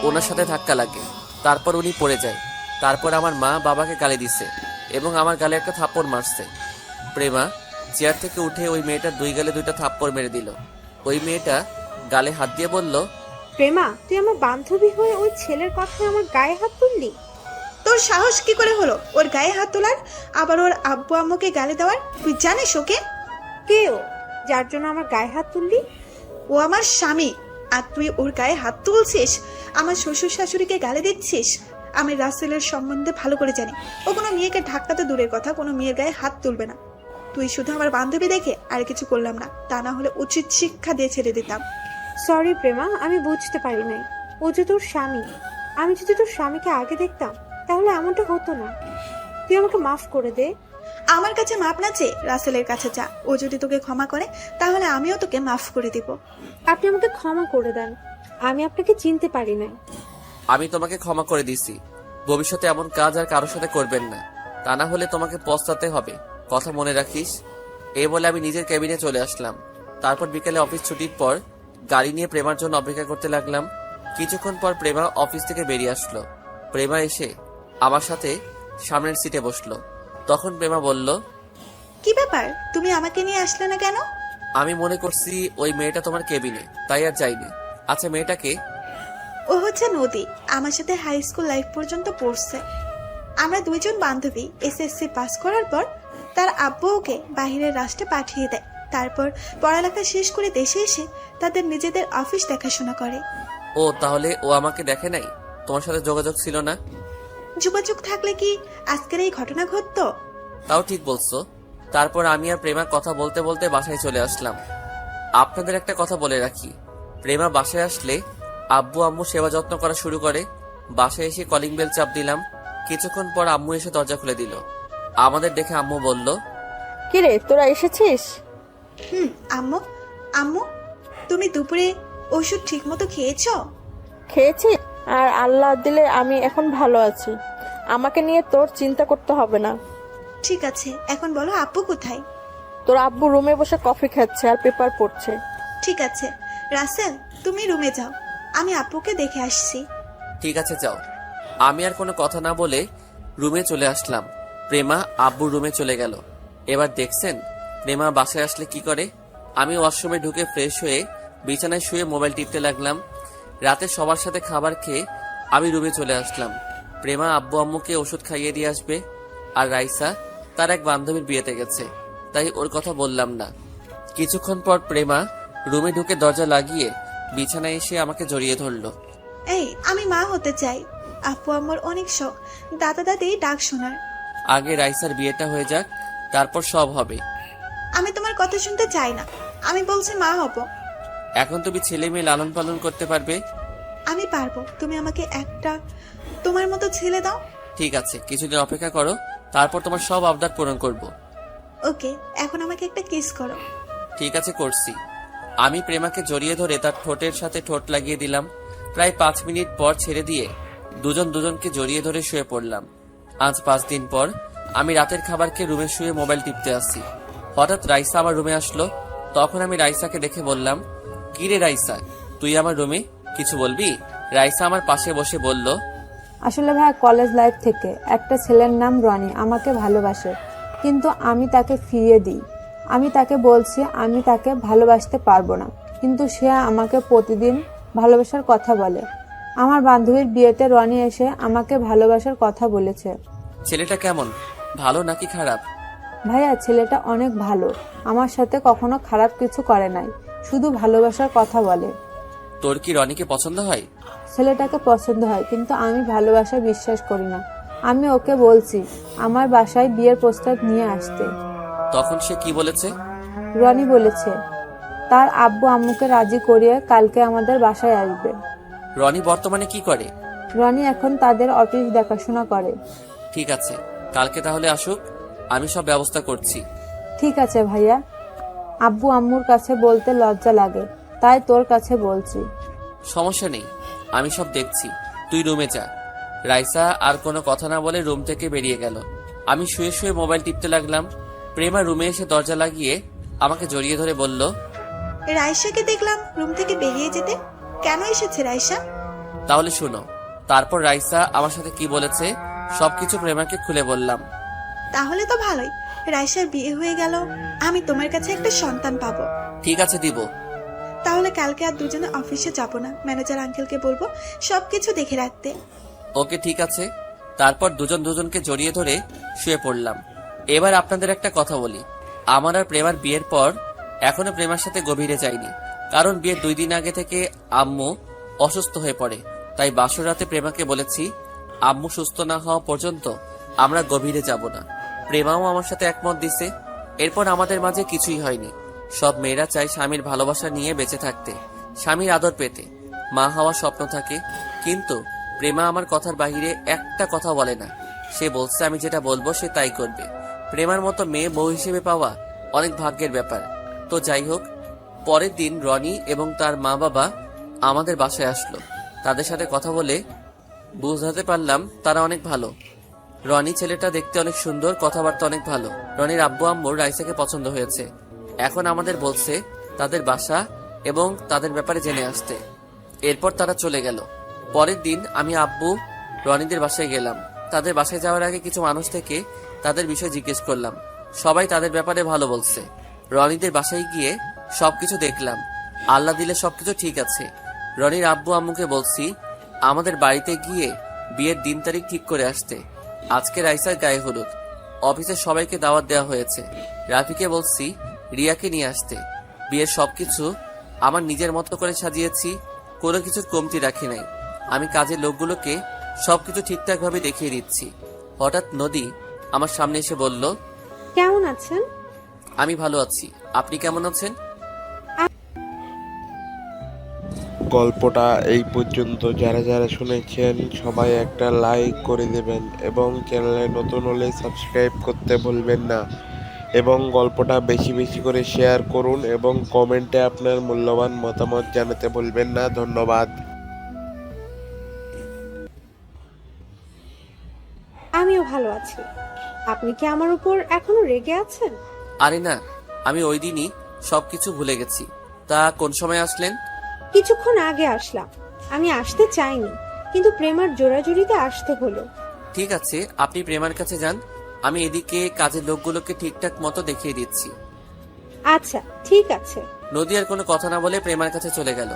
ওনার সাথে ধাক্কা লাগে। তারপর উনি পড়ে যায়। তারপর আমার মা বাবাকে গালি দিছে এবং আমার গালে একটা থাপ্পড় মারছে। প্রেমা চেয়ার থেকে উঠে ওই মেয়েটার 2 গালে 2টা থাপ্পড় মেরে দিল। ওই মেয়েটা গালে হাত দিয়ে বলল, প্রেমা, তুই আমার বান্ধবী হয়ে ওই ছেলের কথায় আমার গায়ে হাত তুললি? তোর সাহস কি করে হলো ওর গায়ে হাত তোলার, আবার ওর আব্বু আম্মুকে গালি দেওয়ার? তুই জানিস ওকে? কে ও, যার জন্য আমার গায়ে হাত তুললি? ও আমার স্বামী, আর তুই ওর গায়ে হাত তুলছিস? আমার শ্বশুর শাশুড়িকে গালি দিচ্ছিস? আমি রাসেলের সম্বন্ধে ভালো করে জানি। ও কোনো মেয়েকে ধাক্কা তো দূরের কথা, কোনো মেয়ের গায়ে হাত তুলবে না। তুই শুধু আমার বান্ধবী দেখে আর কিছু করলাম না, তা না হলে উচিত শিক্ষা দিয়ে ছেড়ে দিতাম। সরি প্রেমা, আমি বুঝতে পারি নাই। ও যে তোর স্বামী। আমি যদি তোর স্বামীকে আগে দেখতাম তাহলে এমনটা হতো না। তুই আমাকে মাফ করে দে। আমার কাছে মাপ না চেয়ে রাসেলের কাছে যা। ও যদি তোকে ক্ষমা করে তাহলে আমিও তোকে মাফ করে দিব। আপনি আমাকে ক্ষমা করে দেন, আমি আপনাকে চিনতে পারি নাই। আমি তোমাকে ক্ষমা করে দিছি। ভবিষ্যতে এমন কাজ আর কারোর সাথে করবেন না, তা না হলে তোমাকে পস্তাতে হবে। কথা মনে রাখিস। এই বলে আমি নিজের কেবিনে চলে আসলাম। তারপর বিকেলে অফিস ছুটির পর গাড়ি নিয়ে প্রেমার জন্য অপেক্ষা করতে লাগলাম। কিছুক্ষণ পর প্রেমা অফিস থেকে বেরিয়ে আসলো। প্রেমা এসে আমার সাথে সামনের সিটে বসলো। তখন প্রেমা বলল, কি ব্যাপার, তুমি আমাকে নিয়ে আসলে না কেন? আমি মনে করছি ওই মেয়েটা তোমার কেবিনে, তাই আর যাইনি। আচ্ছা, মেয়েটাকে? ও হচ্ছে নদী, আমার সাথে হাই স্কুল লাইফ পর্যন্ত পড়ছে। আমরা দুইজন বান্ধবী। এসএসসি পাস করার পর তার আব্বু ওকে বাহিরের রাষ্ট্রে পাঠিয়ে দেয়। তারপর পড়ালেখা শেষ করে দেশে এসে তাদের নিজেদের অফিস দেখাশোনা করে। ও তাহলে ও আমাকে দেখে নাই? তোমার সাথে যোগাযোগ ছিল না? যোগাযোগ থাকলে কি আজকের এই ঘটনা ঘটতো? তাও ঠিক বলছো। তারপর আমি আর প্রেমা কথা বলতে বলতে বাসায় চলে আসলাম। আপনাদের একটা কথা বলে রাখি, প্রেমা বাসায় আসলে আব্বু আম্মু সেবা যত্ন করা শুরু করে। বাসায় এসে কলিং বেল চাপ দিলাম। কিছুক্ষণ পর আম্মু এসে দরজা খুলে দিল। আমাদের দেখে আম্মু বলল, কিরে তোরা এসেছিস? আম্মু, আম্মু তুমি দুপুরে ওষুধ ঠিক মতো খেয়েছো? খেয়েছি, আর আল্লাহ দিলে আমি এখন ভালো আছি। আমাকে নিয়ে তোর চিন্তা করতে হবে না। ঠিক আছে, এখন বলো আব্বু কোথায়? তোর আব্বু রুমে বসে কফি খাচ্ছে আর পেপার পড়ছে। ঠিক আছে রাসেল, তুমি রুমে যাও, আমি আব্বুকে দেখে আসছি। ঠিক আছে যাও। আমি আর কোনো কথা না বলে রুমে চলে আসলাম। প্রেমা আব্বুর রুমে চলে গেল। এবার দেখছেন প্রেমা বাসায় আসলে কি করে। আমি ওয়াশরুমে ঢুকে ফ্রেশ হয়ে বিছানায় শুয়ে মোবাইল টিপতে লাগলাম। রাতে সবার সাথে খাবার খেয়ে আমি রুমে চলে আসলাম। প্রেমা আব্বু আম্মুকে ওষুধ খাইয়ে দিয়ে আসবে, আর রাইসা তার এক বান্ধবীর বিয়েতে গেছে, তাই ওর কথা বললাম না। কিছুক্ষণ পর প্রেমা রুমে ঢুকে দরজা লাগিয়ে বিছানায় এসে আমাকে জড়িয়ে ধরলো। এই আমি মা হতে চাই। আব্বু আম্মুর অনেক শখ দাদা দাদি ডাক শোনার। আগে রাইসার বিয়েটা হয়ে যাক, তারপর সব হবে। আমি তোমার কথা শুনতে চাই না, আমি বলছি মা হব। এখন তুমি ছেলে মেয়ে লালন পালন করতে পারবে? আমি পারবো, তুমি আমাকে একটা তোমার মতো ছেলে দাও। ঠিক আছে, কিছুদিন অপেক্ষা করো, তারপর তোমার সব আবদার পূরণ করব। ওকে, এখন আমাকে একটা কিস করো। ঠিক আছে, করছি। আমি প্রেমাকে জড়িয়ে ধরে তার ঠোঁটের সাথে ঠোঁট লাগিয়ে দিলাম। প্রায় 5 মিনিট পর ছেড়ে দিয়ে দুজন দুজনকে জড়িয়ে ধরে শুয়ে পড়লাম। আজ 5 দিন পর আমি রাতের খাবার খেয়ে রুমে শুয়ে মোবাইল টিপতে আসছি। হঠাৎ রাইসা আমার রুমে আসলো। তখন আমি রাইসাকে দেখে বললাম, কি রে রাইসা, তুই আমার রুমে, কিছু বলবি? রাইসা আমার পাশে বসে বলল, আসলে ভাই কলেজ লাইফ থেকে একটা ছেলের নাম রনি আমাকে ভালোবাসে, কিন্তু আমি তাকে ফিরিয়ে দিই। আমি তাকে বলছি আমি তাকে ভালোবাসতে পারবো না, কিন্তু সে আমাকে প্রতিদিন ভালোবাসার কথা বলে। আমার বান্ধবীর বিয়েতে রনি এসে আমাকে ভালোবাসার কথা বলেছে। ছেলেটা কেমন, ভালো নাকি খারাপ? ভাইয়া ছেলেটা অনেক ভালো, আমার সাথে কখনো খারাপ কিছু করে নাই, শুধু ভালোবাসার কথা বলে। তোর কি রনিকে পছন্দ হয়? ছেলেটাকে পছন্দ হয়, কিন্তু আমি ভালোবাসা বিশ্বাস করি না। আমি ওকে বলছি আমার বাসায় বিয়ের প্রস্তাব নিয়ে আসতে। তখন সে কি বলেছে? রনি বলেছে তার আব্বু আম্মুকে রাজি করিয়ে কালকে আমাদের বাসায় আসবে। রনি বর্তমানে কি করে? রনি এখন তাদের অফিস দেখাশোনা করে। ঠিক আছে, কালকে তাহলে আসুক, আমি সব ব্যবস্থা করছি। ঠিক আছে ভাইয়া, আব্বু আম্মুর কাছে বলতে লজ্জা লাগে, তাই তোর কাছে বলছি। সমস্যা নেই, আমি সব দেখছি, তুই রুমে যা। রাইসা আর কোনো কথা না বলে রুম থেকে বেরিয়ে গেল। আমি শুয়ে শুয়ে মোবাইল টিপতে লাগলাম। প্রেমা রুমে এসে দরজা লাগিয়ে আমাকে জড়িয়ে ধরে বলল, রাইসাকে দেখলাম রুম থেকে বেরিয়ে যেতে, কেন এসেছে রাইসা? তাহলে শোনো। তারপর রাইসা আমার সাথে কি বলেছে সবকিছু প্রেমাকে খুলে বললাম। তাহলে তো ভালোই, রাইসার বিয়ে হয়ে গেল, আমি তোমার কাছে একটা সন্তান পাবো। ঠিক আছে, দিব। তাহলে কালকে আর দুজনে অফিসে যাব না, ম্যানেজার আঙ্কেলকে বলবো সবকিছু দেখে রাখতে। ওকে, ঠিক আছে। তারপর দুজন দুজনকে জড়িয়ে ধরে শুয়ে পড়লাম। এবার আপনাদের একটা কথা বলি, আমার আর প্রেমার বিয়ের পর এখনো প্রেমার সাথে গভীরে যাইনি, কারণ বিয়ের 2 দিন আগে থেকে আম্মু অসুস্থ হয়ে পড়ে। তাই বাসর রাতে প্রেমাকে বলেছি আম্মু সুস্থ না হওয়া পর্যন্ত আমরা গভীরে যাব না। প্রেমাও আমার সাথে একমত দিছে। এরপর আমাদের মাঝে কিছুই হয়নি। সব মেয়েরা চায় স্বামীর ভালোবাসা নিয়ে বেঁচে থাকতে, স্বামীর আদর পেতে, মা হওয়ার স্বপ্ন থাকে। কিন্তু প্রেমা আমার কথার বাহিরে একটা কথা বলে না। সে বলছে আমি যেটা বলবো সে তাই করবে। প্রেমার মতো মেয়ে বউ হিসেবে পাওয়া অনেক ভাগ্যের ব্যাপার। তো যাই হোক, পরের দিন রনি এবং তার মা বাবা আমাদের বাসায় আসলো। তাদের সাথে কথা বলে বুঝাতে পারলাম তারা অনেক ভালো। রনি ছেলেটা দেখতে অনেক সুন্দর, কথাবার্তা অনেক ভালো। রনির আব্বু আম্মুর রাইসাকে পছন্দ হয়েছে। এখন আমাদের বলছে তাদের বাসা এবং তাদের ব্যাপারে জেনে আসতে। এরপর তারা চলে গেল। পরের দিন আমি আব্বু রনিদের বাসায় গেলাম। তাদের বাসায় যাওয়ার আগে কিছু মানুষ থেকে তাদের বিষয় জিজ্ঞেস করলাম। সবাই তাদের ব্যাপারে ভালো বলছে। রনিদের বাসায় গিয়ে সবকিছু দেখলাম। আল্লাহ দিলে সবকিছু ঠিক আছে। রনির আব্বু আম্মুকে বলছি আমাদের বাড়িতে গিয়ে বিয়ের দিন তারিখ ঠিক করে আসতে। আজকে রাইসার গায়ে হলুদ, অফিসের সবাইকে দাওয়াত দেওয়া হয়েছে। রাফিকে বলছি রিয়াকে নিয়ে আসতে। বিয়ের সবকিছু আমার নিজের মতো করে সাজিয়েছি, কোনো কিছুর কমতি রাখি নাই। আমি কাজের লোকগুলোকে সবকিছু ঠিকঠাকভাবে দেখিয়ে দিচ্ছি। হঠাৎ নদী আমার সামনে এসে বলল, কেমন আছেন? আমি ভালো আছি, আপনি কেমন আছেন? গল্পটা এই পর্যন্ত। যারা যারা শুনেছেন সবাই একটা লাইক করে দেবেন এবং চ্যানেলে নতুন হলে সাবস্ক্রাইব করতে ভুলবেন না এবং গল্পটা বেশি বেশি করে শেয়ার করুন এবং কমেন্টে আপনার মূল্যবান মতামত জানাতে ভুলবেন না। ধন্যবাদ। আমিও ভালো আছি। আপনি কি আমার উপর এখনো রেগে আছেন? আরে না, আমি ওই দিনই সবকিছু ভুলে গেছি। তা কোন সময় আসলেন? কিছুক্ষণ আগে আসলাম। আমি আসতে চাইনি, কিন্তু প্রেমার জোরাজুরিতে আসতে হলো। ঠিক আছে, আপনি প্রেমার কাছে যান, আমি এদিকে কাজের লোকগুলোকে ঠিকঠাক মতো দেখিয়ে দিচ্ছি। আচ্ছা ঠিক আছে। নদী আর কোনো কথা না বলে প্রেমার কাছে চলে গেল।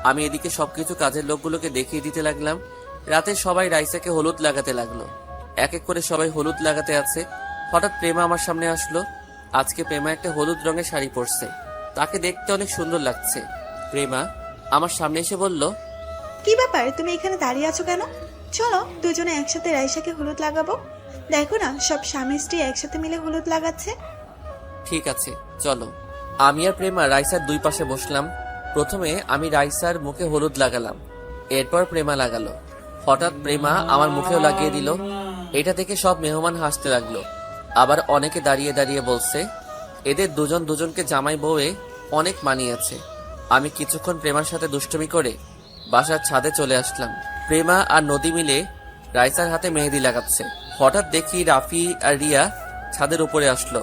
আমি এদিকে সবকিছু কাজের লোকগুলোকে দেখিয়ে দিতে লাগলাম। রাতে সবাই রাইসাকে হলুদ লাগাতে লাগলো। এক এক করে সবাই হলুদ লাগাতে আছে। হঠাৎ প্রেমা আমার সামনে আসলো। আজকে প্রেমা একটা হলুদ রঙের শাড়ি পরছে, তাকে দেখতে অনেক সুন্দর লাগছে। প্রেমা আমার সামনে এসে বলল, কি ব্যাপার, তুমি এখানে দাঁড়িয়ে আছো কেন? চলো দুজনে একসাথে রাইসাকে হলুদ লাগাবো। দেখো না, সব স্বামী স্ত্রী একসাথে মিলে হলুদ লাগাচ্ছে। ঠিক আছে চলো। আমি আর প্রেমা রাইসার দুই পাশে বসলাম। প্রথমে আমি রাইসার মুখে হলুদ লাগালাম, এরপর প্রেমা লাগালো। হঠাৎ প্রেমা আমার মুখেও লাগিয়ে দিল। এটা দেখে সব মেহমান হাসতে লাগলো। আবার অনেকে দাঁড়িয়ে দাঁড়িয়ে বলছে, এদের দুজন দুজনকে জামাই বউয়ে অনেক মানিয়েছে। আমি কিছুক্ষণ প্রেমার সাথে দুষ্টুমি করে বাসার ছাদে চলে আসলাম। প্রেমা আর নদী মিলে রাইসার হাতে মেহেদি লাগাচ্ছে। হঠাৎ দেখি রাফি আর রিয়া ছাদের উপরে আসলো।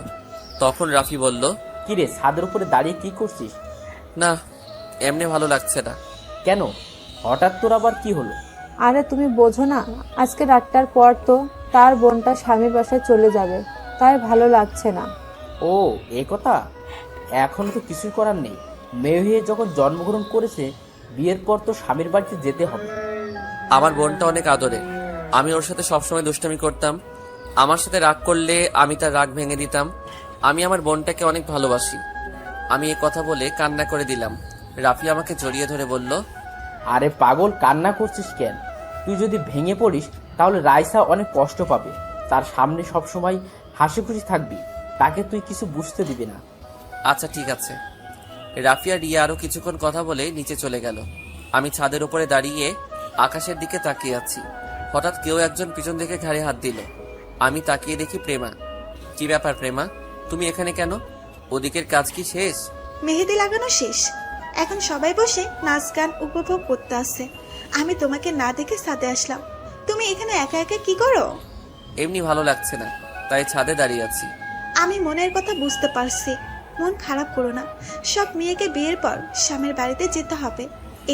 তখন রাফি বলল, কিরে, ছাদের উপরে দাঁড়িয়ে কি করছিস? না, এমনি ভালো লাগছে না। কেন, হঠাৎ তোর আবার কি হলো? আরে তুমি বোঝো না, আজকে রাতটার পর তো তার বোনটা স্বামীর বাসায় চলে যাবে, তাই ভালো লাগছে না। ও এই কথা। এখন তো কিছুই করার নেই। মেয়ে হয়ে যখন জন্মগ্রহণ করেছে, বিয়ের পর তো স্বামীর বাড়িতে যেতে হবে। আমার বোনটা অনেক আদরে, আমি ওর সাথে সবসময় দুষ্টামি করতাম। আমার সাথে রাগ করলে আমি তার রাগ ভেঙে দিতাম। আমি আমার বোনটাকে অনেক ভালোবাসি। আমি এ কথা বলে কান্না করে দিলাম। রাফি আমাকে জড়িয়ে ধরে বলল, আরে পাগল, কান্না করছিস কেন? তুই যদি ভেঙে পড়িস তাহলে রাইসা অনেক কষ্ট পাবে। তার সামনে সবসময় হাসি খুশি থাকবি, তাকে তুই কিছু বুঝতে দিবি না। আচ্ছা ঠিক আছে। রাফি আর রিয়া আরো কিছুক্ষণ কথা বলে নিচে চলে গেল। আমি ছাদের উপরে দাঁড়িয়ে আকাশের দিকে তাকিয়ে আছি। হঠাৎ কেউ একজন পিছন থেকে ঘাড়ে হাত দিল। আমি তাকিয়ে দেখি প্রেমা। কি ব্যাপার প্রেমা, তুমি এখানে কেন? ওদিকের কাজ কি শেষ? মেহেদি লাগানো শেষ, এখন সবাই বসে নাচ গান উপভোগ করতে আসছে। আমি তোমাকে না দেখে ছাদে আসলাম। তুমি এখানে একা একা কি করো? এমনি ভালো লাগছে না, তাই ছাদে দাঁড়িয়ে আছি। আমি মনের কথা বুঝতে পারছি, মন খারাপ করো না। সব মেয়েকে বিয়ের পর স্বামীর বাড়িতে যেতে হবে,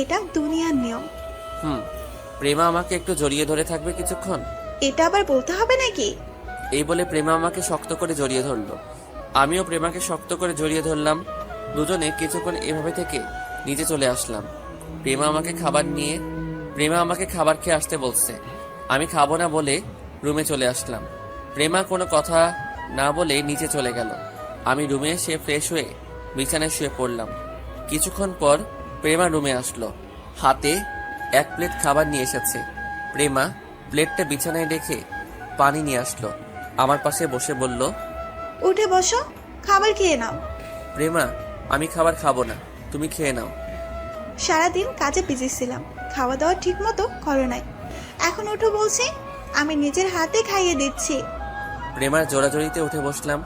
এটা দুনিয়ার নিয়ম। প্রেমা আমাকে একটু জড়িয়ে ধরে থাকবে কিছুক্ষণ? এটা আবার বলতে হবে নাকি? এই বলে প্রেমা আমাকে শক্ত করে জড়িয়ে ধরলো। আমিও প্রেমাকে শক্ত করে জড়িয়ে ধরলাম। দুজনে কিছুক্ষণ এভাবে থেকে নিচে চলে আসলাম। প্রেমা আমাকে খাবার খেয়ে আসতে বলছে। আমি খাবো না বলে রুমে চলে আসলাম। প্রেমা কোনো কথা না বলে নিচে চলে গেল। আমি রুমে এসে ফ্রেশ হয়ে বিছানায় শুয়ে পড়লাম। কিছুক্ষণ পর প্রেমা রুমে আসলো, হাতে এক প্লেট খাবার নিয়ে এসেছে। প্রেমা প্লেটটা বিছানায় রেখে পানি নিয়ে আসলো, আমার পাশে বসে বলল, উঠে বসো, খাবার খেয়ে নাও। প্রেমা, আমি খাবার খাবো না, তুমি খেয়ে নাও। সারাদিন কাজে বিজি ছিলাম, খাওয়া দাওয়া ঠিক মতো করো নাই। এখন উঠো বলছি, আমি নিজের হাতে খাইয়ে দিচ্ছি। প্রেমার জোড়াজড়িতে উঠে বসলাম।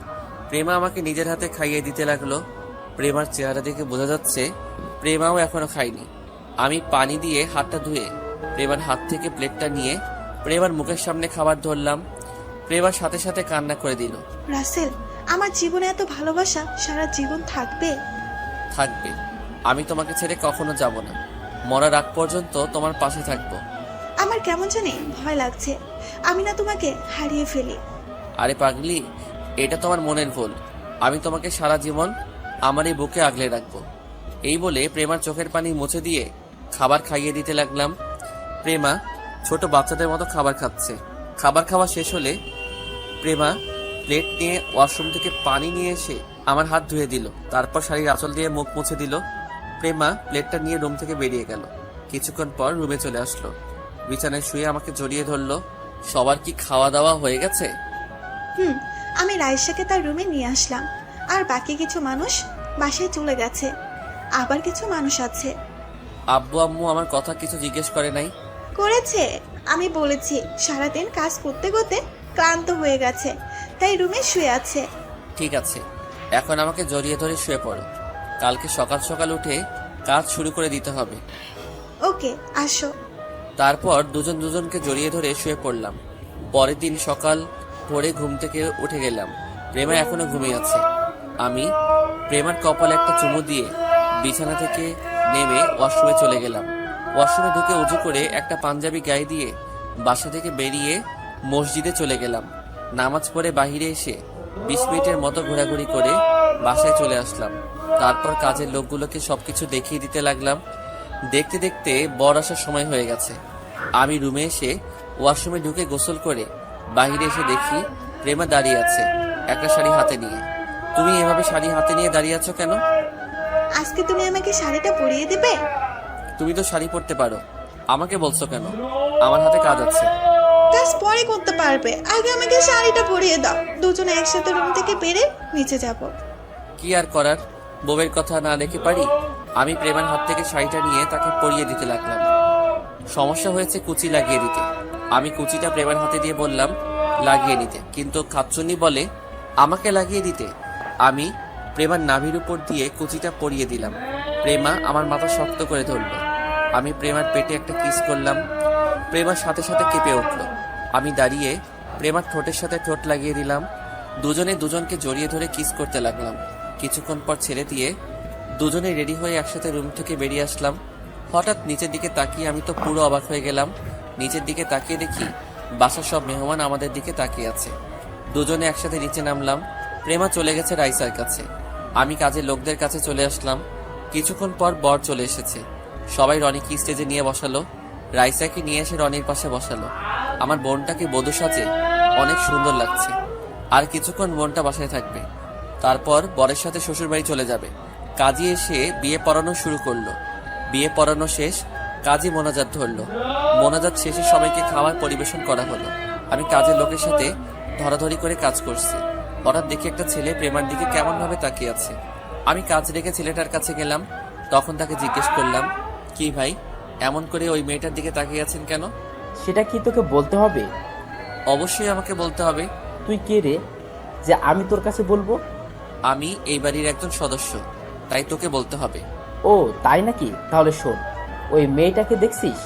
প্রেমা আমাকে নিজের হাতে খাইয়ে দিতে লাগলো। প্রেমার চেহারা দেখে বোঝা যাচ্ছে প্রেমাও এখনো খায়নি। আমি পানি দিয়ে হাতটা ধুয়ে প্রেমার হাত থেকে প্লেটটা নিয়ে প্রেমার মুখের সামনে খাবার ধরলাম। প্রেমার সাথে সাথে কান্না করে দিল। রাসেল, আমার জীবনে এত ভালোবাসা সারা জীবন থাকবে? থাকবে। আমি তোমাকে ছেড়ে কখনো যাব না, মরার আগ পর্যন্ত তোমার পাশে থাকবো। আমার কেমন জানি ভয় লাগছে, আমি না তোমাকে হারিয়ে ফেলি। আরে পাগলি, এটা তোমার মনের ভুল। আমি তোমাকে সারা জীবন আমার এই বুকে আগলে রাখবো। এই বলে প্রেমার চোখের পানি মুছে দিয়ে খাবার খাইয়ে দিতে লাগলাম। প্রেমা ছোট বাচ্চাদের মতো খাবার খাচ্ছে। খাবার খাওয়া শেষ হলে প্রেমা প্লেট নিয়ে ওয়াশরুম থেকে পানি নিয়ে এসে আমার হাত ধুয়ে দিল, তারপর শাড়ির আঁচল দিয়ে মুখ মুছে দিল। প্রেমা প্লেটটা নিয়ে রুম থেকে বেরিয়ে গেল। কিছুক্ষণ পর রুমে চলে আসলো। বিছানায় শুয়ে আমাকে জড়িয়ে ধরলো। সবার কি খাওয়া দাওয়া হয়ে গেছে? আমি রাইসাকে তার রুমে নিয়ে আসলাম, আর বাকি কিছু মানুষ বাসায় চলে গেছে, আবার কিছু মানুষ আছে। আব্বু আম্মু আমার কথা কিছু জিজ্ঞেস করে নাই? করেছে, আমি বলেছি সারাদিন কাজ করতে করতে ক্লান্ত হয়ে গেছে, তাই রুমে শুয়ে আছে। ঠিক আছে, এখন আমাকে জড়িয়ে ধরে শুয়ে পড়ো। কালকে সকাল সকাল উঠে কাজ শুরু করে দিতে হবে। ওকে, আসো। তারপর দুজন দুজনকে জড়িয়ে ধরে শুয়ে পড়লাম। পরের দিন সকাল ভোরে ঘুম থেকে উঠে গেলাম। প্রেমা এখনো ঘুমিয়ে আছে। আমি প্রেমার কপালে একটা চুমু দিয়ে বিছানা থেকে নেমে ওয়াশরুমে চলে গেলাম। ওয়াশরুমে ঢুকে উজু করে একটা পাঞ্জাবি গায়ে দিয়ে বাসা থেকে বেরিয়ে মসজিদে চলে গেলাম। নামাজ পড়ে বাহিরে এসে 20 মিনিটের মতো ঘোরাঘুরি করে বাসায় চলে আসলাম। তারপর কাজের লোকগুলোকে সবকিছু দেখিয়ে দিতে লাগলাম। দেখতে দেখতে বর আসার সময় হয়ে গেছে। আমি রুমে এসে ওয়াশরুমে ঢুকে গোসল করে বাহিরে এসে দেখি প্রেমা দাঁড়িয়ে আছে একটা শাড়ি হাতে নিয়ে। তুমি এভাবে শাড়ি হাতে নিয়ে দাঁড়িয়ে আছো কেন? আজকে তুমি আমাকে শাড়িটা পরিয়ে দেবে? তুমি তো শাড়ি পরতে পারো, আমাকে বলছো কেন? আমার হাতে কাজ আছে। কাজ পরে করতে পারবে, আগে আমাকে শাড়িটা পরিয়ে দাও। দুজনে একসাথে রুম থেকে বেরে নিচে যাব। কি আর করার, বউয়ের কথা না রেখে পারি। আমি প্রেমার হাত থেকে শাড়িটা নিয়ে তাকে পরিয়ে দিতে লাগলাম। সমস্যা হয়েছে কুচি লাগিয়ে দিতে। আমি কুচিটা প্রেমার হাতে দিয়ে বললাম লাগিয়ে নিতে, কিন্তু খাচ্চুনি বলে আমাকে লাগিয়ে দিতে। আমি প্রেমার নাভির উপর দিয়ে কুচিটা পরিয়ে দিলাম। প্রেমা আমার মাথা শক্ত করে ধরল। আমি প্রেমার পেটে একটা কিস করলাম। প্রেমার সাথে সাথে কেঁপে উঠল। আমি দাঁড়িয়ে প্রেমার ঠোঁটের সাথে ঠোঁট লাগিয়ে দিলাম। দুজনে দুজনকে জড়িয়ে ধরে কিস করতে লাগলাম। কিছুক্ষণ পর ছেড়ে দিয়ে দুজনে রেডি হয়ে একসাথে রুম থেকে বেরিয়ে আসলাম। হঠাৎ নিচের দিকে তাকিয়ে আমি তো পুরো অবাক হয়ে গেলাম। নিচের দিকে তাকিয়ে দেখি বাসার সব মেহমান আমাদের দিকে তাকিয়ে আছে। দুজনে একসাথে নিচে নামলাম। প্রেমা চলে গেছে রাইসার কাছে। আমি কাজের লোকদের কাছে চলে আসলাম। কিছুক্ষণ পর বর চলে এসেছে। সবাই রনিকে স্টেজে নিয়ে বসালো। রাইসাকে নিয়ে এসে রনির পাশে বসালো। আমার বোনটাকে বধূ সাজে অনেক সুন্দর লাগছে। আর কিছুক্ষণ বোনটা বাসায় থাকবে, তারপর বরের সাথে শ্বশুর বাড়ি চলে যাবে। কাজী এসে বিয়ে পড়ানো শুরু করলো। বিয়ে পড়ানো শেষ, কাজী মোনাজাত ধরলো। মোনাজাত শেষে সবাইকে খাবার পরিবেশন করা হলো। আমি কাজের লোকের সাথে ধরাধরি করে কাজ করছি। হঠাৎ দেখি একটা ছেলে প্রেমার দিকে কেমন ভাবে তাকিয়ে আছে। আমি কাজ রেখে ছেলেটার কাছে গেলাম। তখন তাকে জিজ্ঞেস করলাম, কি ভাই, এমন করে ওই মেয়েটার দিকে তাকিয়ে আছেন কেন? সেটা কি তোকে বলতে হবে? অবশ্যই আমাকে বলতে হবে। তুই কে রে যে আমি তোর কাছে বলবো? আমি এই বাড়ির একজন সদস্য, তাই তোকে বলতে হবে। ও তাই নাকি? তাহলে শোন, ওই মেয়েটাকে দেখছিস?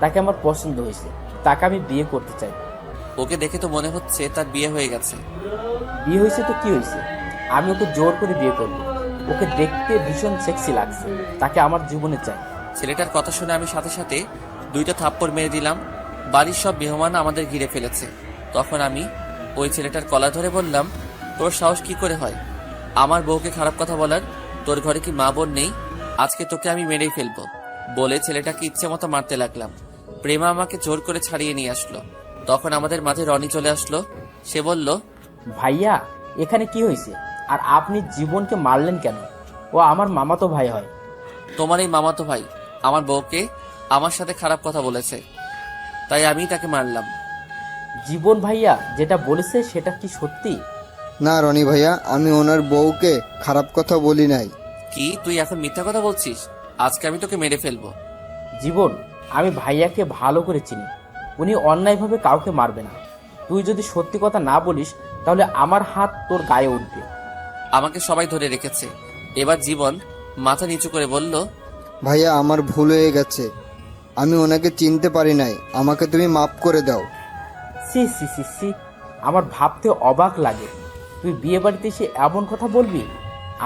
তাকে আমার পছন্দ হয়েছে, তাকে আমি বিয়ে করতে চাই। ওকে দেখে তো মনে হচ্ছে তার বিয়ে হয়ে গেছে। বিয়ে হয়েছে তো কি হয়েছে, আমি ওকে জোর করে বিয়ে করব। ওকে দেখতে ভীষণ সেক্সি লাগছে, তাকে আমার জীবনে চাই। ছেলেটার কথা শুনে আমি সাথে সাথে 2টা থাপ্পড় মেরে দিলাম। বাড়ির সব মেহমান আমাদের ঘিরে ফেলেছে। তখন আমি ওই ছেলেটার কলা ধরে বললাম, তোর সাহস কি করে হয় আমার বউকে খারাপ কথা বলার? তোর ঘরে কি মা বোন নেই? আজকে তোকে আমি মেরেই ফেলবো। বলে ছেলেটাকে ইচ্ছে মতো মারতে লাগলাম। প্রেমা আমাকে জোর করে ছাড়িয়ে নিয়ে আসলো। তখন আমাদের মাঝে রনি চলে আসলো। সে বলল, ভাইয়া এখানে কি হয়েছে, আর আপনি জীবনকে মারলেন কেন? ও আমার মামাতো ভাই হয়। তোমার এই মামাতো ভাই আমার বউকে আমার সাথে খারাপ কথা বলেছে, তাই আমি তাকে মারলাম। জীবন ভাইয়া যেটা বলেছে সেটা কি সত্যি? না রনি ভাইয়া, আমি ওনার বউকে খারাপ কথা বলি নাই। কি তুই এখন মিথ্যা কথা বলছিস? আজকে আমি তোকে মেরে ফেলবো। জীবন, আমি ভাইয়াকে ভালো করে চিনি, উনি অন্যায়ভাবে কাউকে মারবে না। তুই যদি সত্যি কথা না বলিস তাহলে আমার হাত তোর গায়ে উঠবে। আমাকে সবাই ধরে রেখেছে। এবার জীবন মাথা নিচু করে বলল, ভাইয়া আমার ভুল হয়ে গেছে, আমি ওনাকে চিনতে পারি নাই, আমাকে তুমি মাফ করে দাও। সি সি সি সি, আমার ভাবতে অবাক লাগে তুই বিয়ে বাড়িতে এসে এমন কথা বলবি।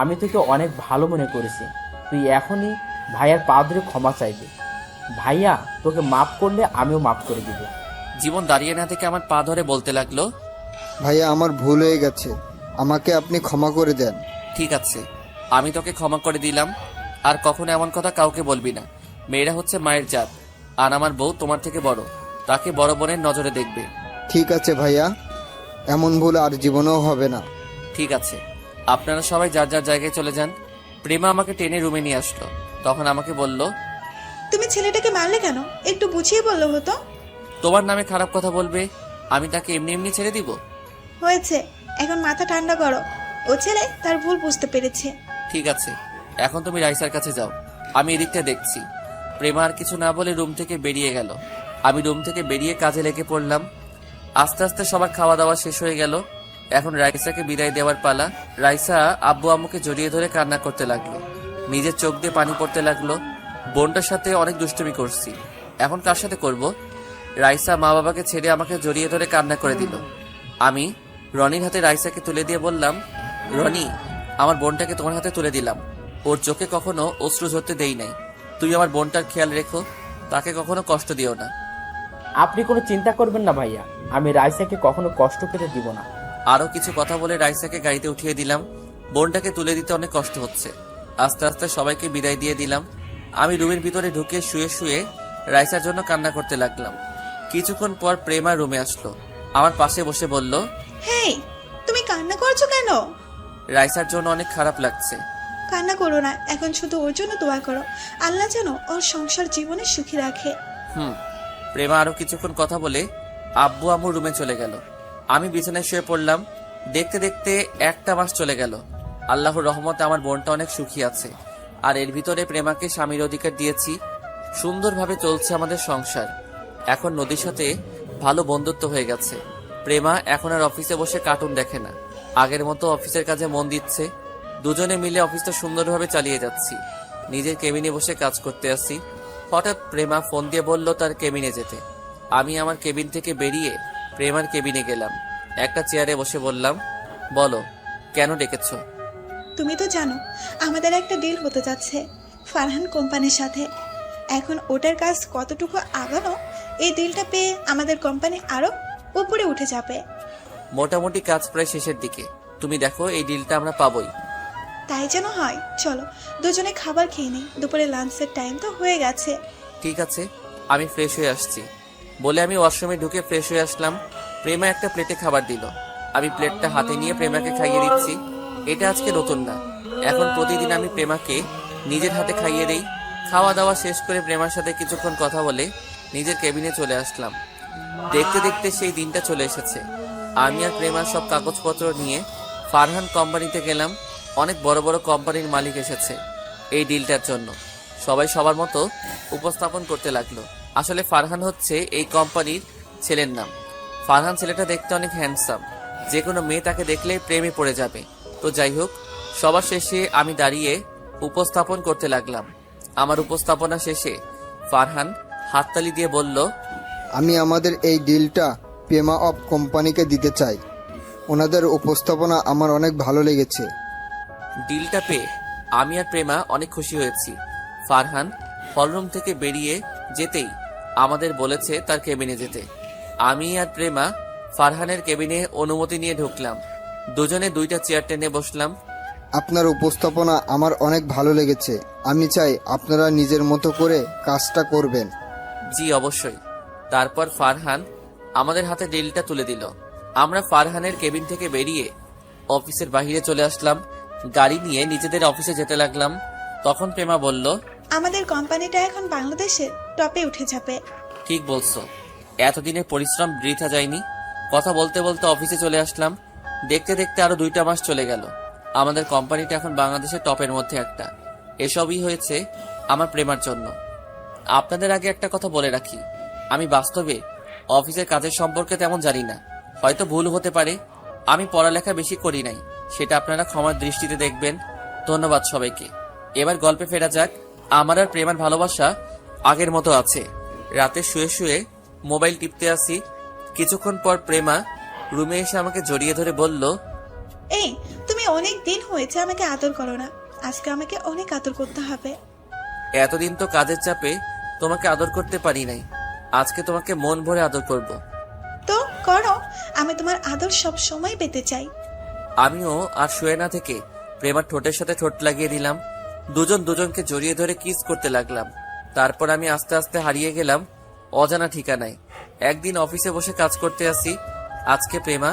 আমি তোকে অনেক ভালো মনে করেছি, তুই এখনই ভাইয়ার পা ধরে ক্ষমা চাইবি। ভাইয়া তোকে মাফ করলে আমিও মাফ করে দিব। জীবন দাঁড়িয়ে না থেকে আমার পা ধরে বলতে লাগলো, ভাইয়া আমার ভুল হয়ে গেছে, আমাকে আপনি ক্ষমা করে দেন। ঠিক আছে, আমি তোকে ক্ষমা করে দিলাম। আর কখনো এমন কথা কাউকে বলবি না। মেয়েরা হচ্ছে মায়ের জাত, আর আমার বউ তোমার থেকে বড়, তাকে বড় বোনের নজরে দেখবে। ঠিক আছে ভাইয়া, এমন ভুল আর জীবনেও হবে না। ঠিক আছে, আপনারা সবাই যার যার জায়গায় চলে যান। প্রেমা আমাকে টেনে রুমে নিয়ে আসলো। তখন আমাকে বলল, তুমি ছেলেটাকে মারলে কেন? একটু বুঝিয়ে বললে হতো। তোমার নামে খারাপ কথা বলবে, আমি তাকে এমনি এমনি ছেড়ে দিব? হয়েছে, এখন মাথা ঠান্ডা করো। ও ছেলে তার ভুল বুঝতে পেরেছে। ঠিক আছে, এখন তুমি রাইসার কাছে যাও, আমি এদিকটা দেখছি। প্রেমা আর কিছু না বলে রুম থেকে বেরিয়ে গেল। আমি রুম থেকে বেরিয়ে কাজে লেগে পড়লাম। আস্তে আস্তে সবার খাওয়া দাওয়া শেষ হয়ে গেল। এখন রাইসাকে বিদায় দেওয়ার পালা। রাইসা আব্বু আম্মুকে জড়িয়ে ধরে কান্না করতে লাগলো। নিজের চোখ দিয়ে পানি পড়তে লাগলো। বোনটার সাথে অনেক দুষ্টুমি করছি, এখন কার সাথে করব? রাইসা মা বাবাকে ছেড়ে আমাকে জড়িয়ে ধরে কান্না করে দিল। আমি রনির হাতে রাইসাকে তুলে দিয়ে বললাম, রনি, আমার বোনটাকে তোমার হাতে তুলে দিলাম। ওর চোখে কখনো অশ্রু ঝরতে দেই নাই। তুই আমার বোনটার খেয়াল রেখো, তাকে কখনো কষ্ট দিও না। আপনি কোনো চিন্তা করবেন না ভাইয়া, আমি রাইসাকে কখনো কষ্ট পেতে দিব না। আরো কিছু কথা বলে রাইসাকে গাড়িতে উঠিয়ে দিলাম। বোনটাকে তুলে দিতে অনেক কষ্ট হচ্ছে। আস্তে আস্তে সবাইকে বিদায় দিয়ে দিলাম। আমি রুমের ভিতরে ঢুকে শুয়ে শুয়ে রাইসার জন্য কান্না করতে লাগলাম। কিছুক্ষণ পর প্রেমা রুমে আসলো, আমার পাশে বসে বলল, হেই, তুমি কান্না করছো কেন? রাইসার জন্য অনেক খারাপ লাগছে। কান্না করো না, এখন শুধু ওর জন্য দোয়া করো, আল্লাহ যেন ওর সংসার জীবনে সুখী রাখে। প্রেমা আরো কিছুক্ষণ কথা বলে আব্বু আম্মু রুমে চলে গেল। আমি বিছানায় শুয়ে পড়লাম। দেখতে দেখতে একটা মাস চলে গেল। আল্লাহর রহমতে আমার বোনটা অনেক সুখী আছে। আর এর ভিতরে প্রেমাকে স্বামীর অধিকার দিয়েছি। সুন্দরভাবে চলছে আমাদের সংসার। এখন নদীর সাথে ভালো বন্ধুত্ব হয়ে গেছে। প্রেমা এখন আর অফিসে বসে কার্টুন দেখে না, আগের মতো অফিসের কাজে মন দিচ্ছে। দুজনে মিলে অফিসটা সুন্দরভাবে চালিয়ে যাচ্ছি। নিজের কেবিনে বসে কাজ করতে আসি। হঠাৎ প্রেমা ফোন দিয়ে বলল তার কেবিনে যেতে। আমি আমার কেবিন থেকে বেরিয়ে প্রেমার কেবিনে গেলাম। একটা চেয়ারে বসে বললাম, বলো, কেন ডেকেছো? তুমি তো জানো আমাদের একটা ডিল হতে যাচ্ছে ফারহান কোম্পানির সাথে। এখন ওটার কাজ কতটুকু আগানো, এই ডিলটা পেয়ে আমাদের কোম্পানি আরো উপরে উঠে যাবে। মোটামুটি কাজ প্রায় শেষের দিকে। তুমি দেখো, এই ডিলটা আমরা পাবোই। তাই যেন হয়। চলো দুজনে খাবার খেয়ে নিই, দুপুরে লাঞ্চের টাইম তো হয়ে গেছে। ঠিক আছে, আমি ফ্রেশ হয়ে আসছি বলে আমি ওয়াশরুমে ঢুকে ফ্রেশ হয়ে আসলাম। প্রেমা একটা প্লেটে খাবার দিল। আমি প্লেটটা হাতে নিয়ে প্রেমাকে খাইয়ে দিচ্ছি। এটা আজকে নতুন না, এখন প্রতিদিন আমি প্রেমাকে নিজের হাতে খাইয়ে দেই। খাওয়া দাওয়া শেষ করে প্রেমার সাথে কিছুক্ষণ কথা বলে নিজের কেবিনে চলে আসলাম। দেখতে দেখতে সেই দিনটা চলে এসেছে। আমি আর প্রেমার সব কাগজপত্র নিয়ে ফারহান কোম্পানিতে গেলাম। অনেক বড় বড় কোম্পানির মালিক এসেছে এই ডিলটার জন্য। সবাই সবার মতো উপস্থাপন করতে লাগলো। আসলে ফারহান হচ্ছে এই কোম্পানির ছেলের নাম। ফারহান ছেলেটা দেখতে অনেক হ্যান্ডসাম, যে কোনো মেয়ে তাকে দেখলে প্রেমে পড়ে যাবে। তো যাই হোক, সবার শেষে আমি দাঁড়িয়ে উপস্থাপন করতে লাগলাম। আমার উপস্থাপনা শেষে ফারহান হাততালি দিয়ে বলল, আমি আমাদের এই ডিলটা প্রেমা অফ কোম্পানিকে দিতে চাই। ওনাদের উপস্থাপনা আমার অনেক ভালো লেগেছে। ডিলটা পেয়ে আমি আর প্রেমা অনেক খুশি হয়েছি। ফারহান হলরুম থেকে বেরিয়ে যেতেই আমাদের বলেছে তার কেবিনে যেতে। আমি আর প্রেমা ফারহানের কেবিনে অনুমতি নিয়ে ঢুকলাম। দুজনে দুইটা চেয়ার টেনে বসলাম। আপনার উপস্থাপনা আমার অনেক ভালো লেগেছে। আমি চাই আপনারা নিজের মতো করে কাজটা করবেন। জি অবশ্যই। তারপর ফারহান আমাদের হাতে ডিলটা তুলে দিল। আমরা ফারহানের কেবিন থেকে বেরিয়ে অফিসের বাইরে চলে আসলাম। গাড়ি নিয়ে নিজেদের অফিসে যেতে লাগলাম। তখন প্রেমা বলল, আমাদের কোম্পানিটা এখন বাংলাদেশের টপে উঠে যাবে। ঠিক বলছো, এতদিনের পরিশ্রম বৃথা যায়নি। কথা বলতে বলতে অফিসে চলে আসলাম। দেখতে দেখতে আরো 2টা মাস চলে গেল। আমাদের কোম্পানিটা এখন বাংলাদেশের টপের মধ্যে একটা। এসবই হয়েছে আমার প্রেমার জন্য। আপনাদের আগে একটা কথা বলে রাখি, আমি বাস্তবে অফিসের কাজের সম্পর্কে তেমন জানি না, হয়তো ভুল হতে পারে। আমি পড়ালেখা বেশি করি নাই, সেটা আপনারা ক্ষমার দৃষ্টিতে দেখবেন। ধন্যবাদ সবাইকে। এবার গল্পে ফেরা যাক। আমার আর প্রেমার ভালোবাসা আগের মতো আছে। রাতে শুয়ে শুয়ে মোবাইল টিপতে আসি। কিছুক্ষণ পর প্রেমা রুমে এসে আমাকে জড়িয়ে ধরে বলল, এই, তুমি অনেক দিন হয়েছে আমাকে আদর করো না, আজকে আমাকে অনেক আদর করতে হবে। এতদিন তো কাজের চাপে তোমাকে আদর করতে পারি নাই, আজকে তোমাকে মন ভরে আদর করব। তো করো, আমি তোমার আদর সব সময় পেতে চাই। আমিও আর শুয়ে না থেকে প্রেমার ঠোঁটের সাথে ঠোঁট লাগিয়ে দিলাম। দুজন দুজনকে জড়িয়ে ধরে কিস করতে লাগলাম। তারপর আমি আস্তে আস্তে হারিয়ে গেলাম অজানা ঠিকানায়। একদিন অফিসে বসে কাজ করতে আসি। আজকে প্রেমা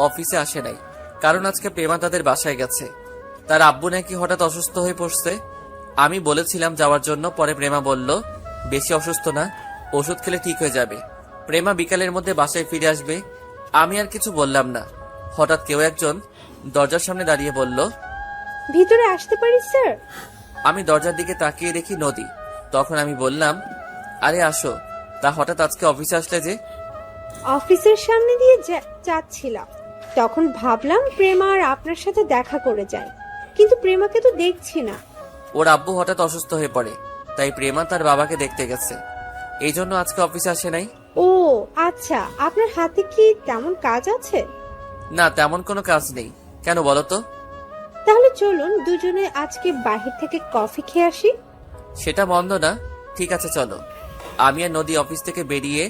অফিসে আসে নাই। কারণ আজকে প্রেমা তাদের বাসায় গেছে। তার আব্বু নাকি হঠাৎ অসুস্থ হয়ে পড়ছে। আমি বলেছিলাম যাওয়ার জন্য, পরে প্রেমা বলল বেশি অসুস্থ না, ওষুধ খেলে ঠিক হয়ে যাবে। প্রেমা বিকালের মধ্যে বাসায় ফিরে আসবে। আমি আর কিছু বললাম না। হঠাৎ কেউ একজন দরজার সামনে দাঁড়িয়ে বলল, ভিতরে আসতে পারি স্যার? আমি দরজার দিকে তাকিয়ে দেখি নদী। তখন আমি বললাম, আরে আসো। তা হঠাৎ আজকে অফিসে আসলে যে? অফিসের সামনে দিয়ে যাচ্ছিলাম, তখন ভাবলাম প্রেমা আর আপনার সাথে দেখা করে যায়, কিন্তু প্রেমাকে তো দেখছি না। ওর আব্বু হঠাৎ অসুস্থ হয়ে পড়ে, তাই প্রেমা তার বাবাকে দেখতে গেছে। এই জন্য আজকে অফিসে আসে নাই। ও আচ্ছা, আপনার হাতে কি তেমন কাজ আছে? না, তেমন কোনো কাজ নেই। কেন বলো তো? তাহলে চলুন দুজনে আজকে বাহির থেকে কফি খেয়ে আসি। সেটা মন্দ না, ঠিক আছে চলো। আমি আর নদী অফিস থেকে বেরিয়ে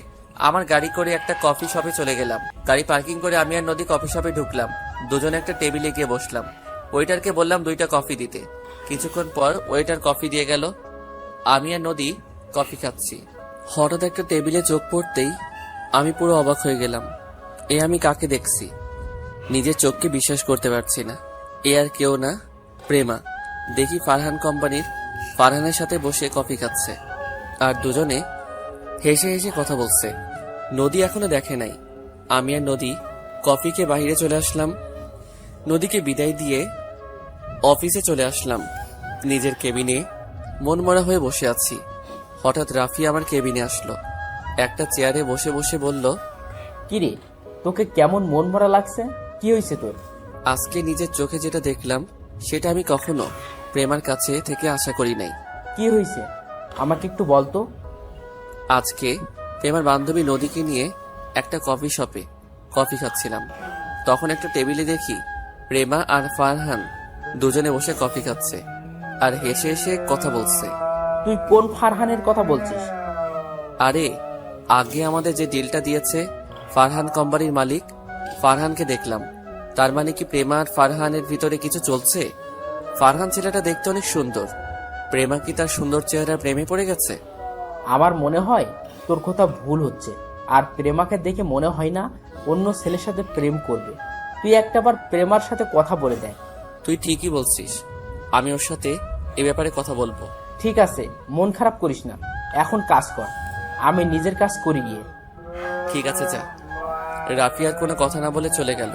আমার গাড়ি করে একটা কফি শপে চলে গেলাম। গাড়ি পার্কিং করে আমি আর নদী কফি শপে ঢুকলাম। দুজনে একটা টেবিলে গিয়ে বসলাম। ওয়েটারকে বললাম 2টা কফি দিতে। কিছুক্ষণ পর ওয়েটার কফি দিয়ে গেল। আমি আর নদী কফি খাচ্ছি। হঠাৎ একটা টেবিলে চোখ পড়তেই আমি পুরো অবাক হয়ে গেলাম। এ আমি কাকে দেখছি? নিজের চোখকে বিশ্বাস করতে পারছি না। এ আর কেউ না, প্রেমা। দেখি ফারহান কোম্পানির ফারহানের সাথে বসে কফি খাচ্ছে, আর দুজনে হেসে হেসে কথা বলছে। নদী এখনো দেখে নাই। আমি আর নদী কফি খেয়ে বাহিরে চলে আসলাম। নদীকে বিদায় দিয়ে অফিসে চলে আসলাম। নিজের কেবিনে মনমরা হয়ে বসে আছি। হঠাৎ রাফি আমার কেবিনে আসলো। একটা চেয়ারে বসে বসে বলল, কিরে, তোকে কেমন মন ভরা লাগছে? কি হয়েছে তোর? আজকে নিজের চোখে যেটা দেখলাম সেটা আমি কখনো প্রেমার কাছে থেকে আশা করি নাই। কি হয়েছে আমাকে একটু বলতো। আজকে প্রেমার বান্ধবী নদীকে নিয়ে একটা কফি শপে কফি খাচ্ছিলাম। তখন একটা টেবিলে দেখি প্রেমা আর ফারহান দুজনে বসে কফি খাচ্ছে আর হেসে হেসে কথা বলছে। তুই কোন ফারহানের কথা বলছিস? আরে, আগে আমাদের যে ডিলটা দিয়েছে ফারহান কোম্পানির মালিক, ফারহানকে দেখলাম। তার মানে কি প্রেমা আর ফারহানের ভিতরে কিছু চলছে? ফারহান ছেলেটা দেখতে অনেক সুন্দর। প্রেমা কি তার সুন্দর চেহারার প্রেমে পড়ে গেছে? আমার মনে হয় তোর কথা ভুল হচ্ছে। আর প্রেমাকে দেখে মনে হয় না অন্য ছেলের সাথে প্রেম করবে। তুই একটাবার প্রেমার সাথে কথা বলে দেখ। তুই ঠিকই বলছিস, আমি ওর সাথে এ ব্যাপারে কথা বলবো। ঠিক আছে, মন খারাপ করিস না, এখন কাজ কর। আমি নিজের কাজ করি গিয়ে। ঠিক আছে, যা। রাফি আর কোনো কথা না বলে চলে গেল।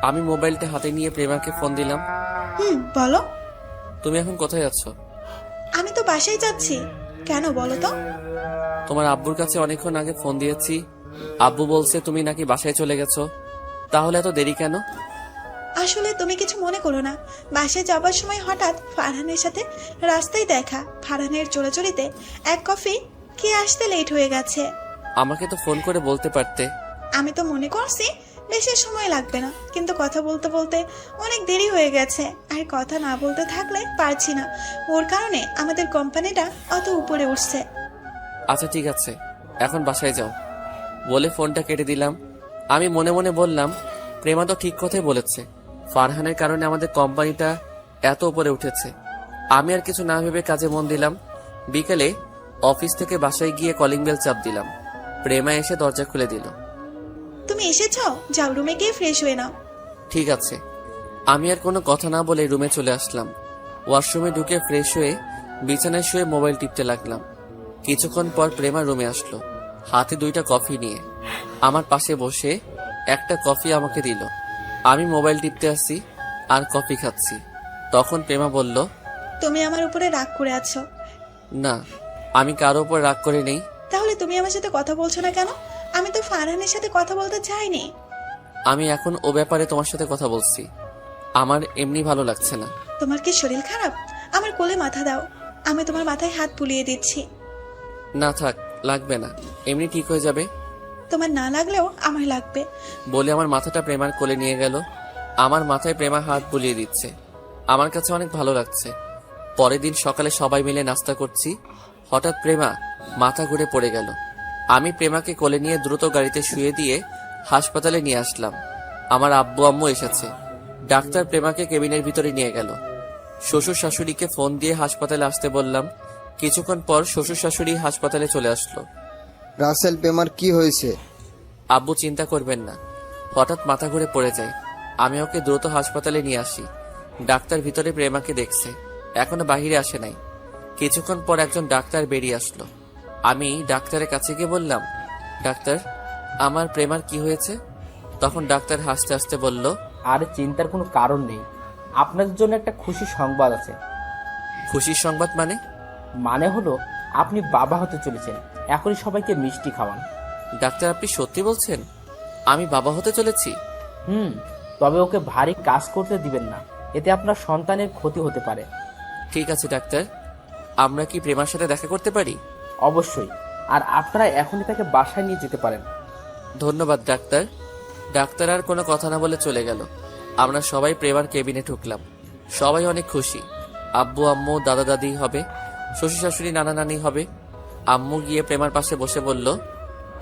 আমি মোবাইলটা হাতে নিয়ে প্রেমাকে ফোন দিলাম। বলো। তুমি এখন কোথায় আছো? আমি তো বাসায় যাচ্ছি। কেন বলো তো? তোমার আব্বুর কাছে অনেকক্ষণ আগে ফোন দিয়েছি। আব্বু বলছে তুমি নাকি বাসায় চলে গেছো। তাহলে এত দেরি কেন? আসলে তুমি কিছু মনে করো না, বাসায় যাবার সময় হঠাৎ ফারহানের সাথে রাস্তায় দেখা। ফারহানের চোরাচুরিতে এক কফি খেয়ে আসতে লেট হয়ে গেছে। আমাকে তো ফোন করে বলতে পারতে। আমি তো মনে করছি বেশি সময় লাগবে না, কিন্তু কথা বলতে বলতে অনেক দেরি হয়ে গেছে। আর কথা না বলতে থাকলে পারছি না, ওর কারণে আমাদের কোম্পানিটা অত উপরে উঠছে। আচ্ছা ঠিক আছে, এখন বাসায় যাও বলে ফোনটা কেটে দিলাম। আমি মনে মনে বললাম, প্রেমা তো ঠিক কথাই বলেছে। ফারহানের কারণে আমাদের কোম্পানিটা এত উপরে উঠেছে। আমি আর কিছু না ভেবে কাজে মন দিলাম। বিকেলে অফিস থেকে বাসায় গিয়ে কলিং বেল চাপ দিলাম। প্রেমা এসে দরজা খুলে দিল। তুমি এসেছ, যাও রুমে গিয়ে ফ্রেশ হয়ে নাও। ঠিক আছে। আমি আর কোনো কথা না বলে রুমে চলে আসলাম। ওয়াশরুমে ঢুকে ফ্রেশ হয়ে বিছানায় শুয়ে মোবাইল টিপতে লাগলাম। কিছুক্ষণ পর প্রেমা রুমে আসলো, হাতে 2টা কফি নিয়ে। আমার পাশে বসে একটা কফি আমাকে দিল। আমি মোবাইল টিপতে আসছি আর কফি খাচ্ছি। তখন প্রেমা বলল, তুমি আমার উপরে রাগ করে আছো? না, আমি কারো উপর রাগ করে নেই। তাহলে তুমি আমার সাথে কথা বলছো না কেন? আমি তো ফারহানের সাথে কথা বলতে চাইনি। আমি এখন ও ব্যাপারে তোমার সাথে কথা বলছি। আমার এমনি ভালো লাগছে না। তোমার কি শরীর খারাপ? আমার কোলে মাথা দাও, আমি তোমার মাথায় হাত বুলিয়ে দিচ্ছি। না থাক, লাগবে না, এমনি ঠিক হয়ে যাবে। তোমার না লাগলেও আমার লাগবে। বলে আমার মাথাটা প্রেমার কোলে নিয়ে গেল। আমার মাথায় প্রেমা হাত বুলিয়ে দিচ্ছে। আমার কাছে অনেক ভালো লাগছে। পরের দিন সকালে সবাই মিলে নাস্তা করছি। হঠাৎ প্রেমা মাথা ঘুরে পড়ে গেল। আমি প্রেমাকে কোলে নিয়ে দ্রুত গাড়িতে শুয়ে দিয়ে হাসপাতালে নিয়ে আসলাম। আমার আব্বু আম্মু এসেছে। ডাক্তার প্রেমাকে কেবিনের ভিতরে নিয়ে গেল। শ্বশুর শাশুড়িকে ফোন দিয়ে হাসপাতালে আসতে বললাম। কিছুক্ষণ পর শ্বশুর শাশুড়ি হাসপাতালে চলে আসলো। রাসেল, প্রেমার কি হয়েছে? আব্বু চিন্তা করবেন না, হঠাৎ মাথা ঘুরে পড়ে যায়। আমি ওকে দ্রুত হাসপাতালে নিয়ে আসি। ডাক্তার ভিতরে প্রেমাকে দেখছে, এখনো বাহিরে আসে নাই। কিছুক্ষণ পর একজন ডাক্তার বেরিয়ে আসলো। আমি ডাক্তারের কাছে গিয়ে বললাম, ডাক্তার, আমার প্রেমার কি হয়েছে? তখন ডাক্তার হাসতে হাসতে বলল, আর চিন্তার কোনো কারণ নেই, আপনাদের জন্য একটা খুশি সংবাদ আছে। খুশির সংবাদ মানে? মানে হলো আপনি বাবা হতে চলেছেন। এখনই সবাইকে মিষ্টি খাওয়ান। ডাক্তার, আপনি সত্যি বলছেন আমি বাবা হতে চলেছি? তবে ওকে ভারী কাজ করতে দিবেন না, এতে আপনার সন্তানের ক্ষতি হতে পারে। ঠিক আছে ডাক্তার, আমরা কি প্রেমার সাথে দেখা করতে পারি? অবশ্যই, আর আপনারা এখনই তাকে বাসায় নিয়ে যেতে পারেন। ধন্যবাদ ডাক্তার। ডাক্তার আর কোনো কথা না বলে চলে গেল। আমরা সবাই প্রেমার কেবিনে ঢুকলাম। সবাই অনেক খুশি। আব্বু আম্মু দাদা দাদি হবে, শ্বশুর শাশুড়ি নানা নানি হবে। আম্মু গিয়ে প্রেমার পাশে বসে বলল,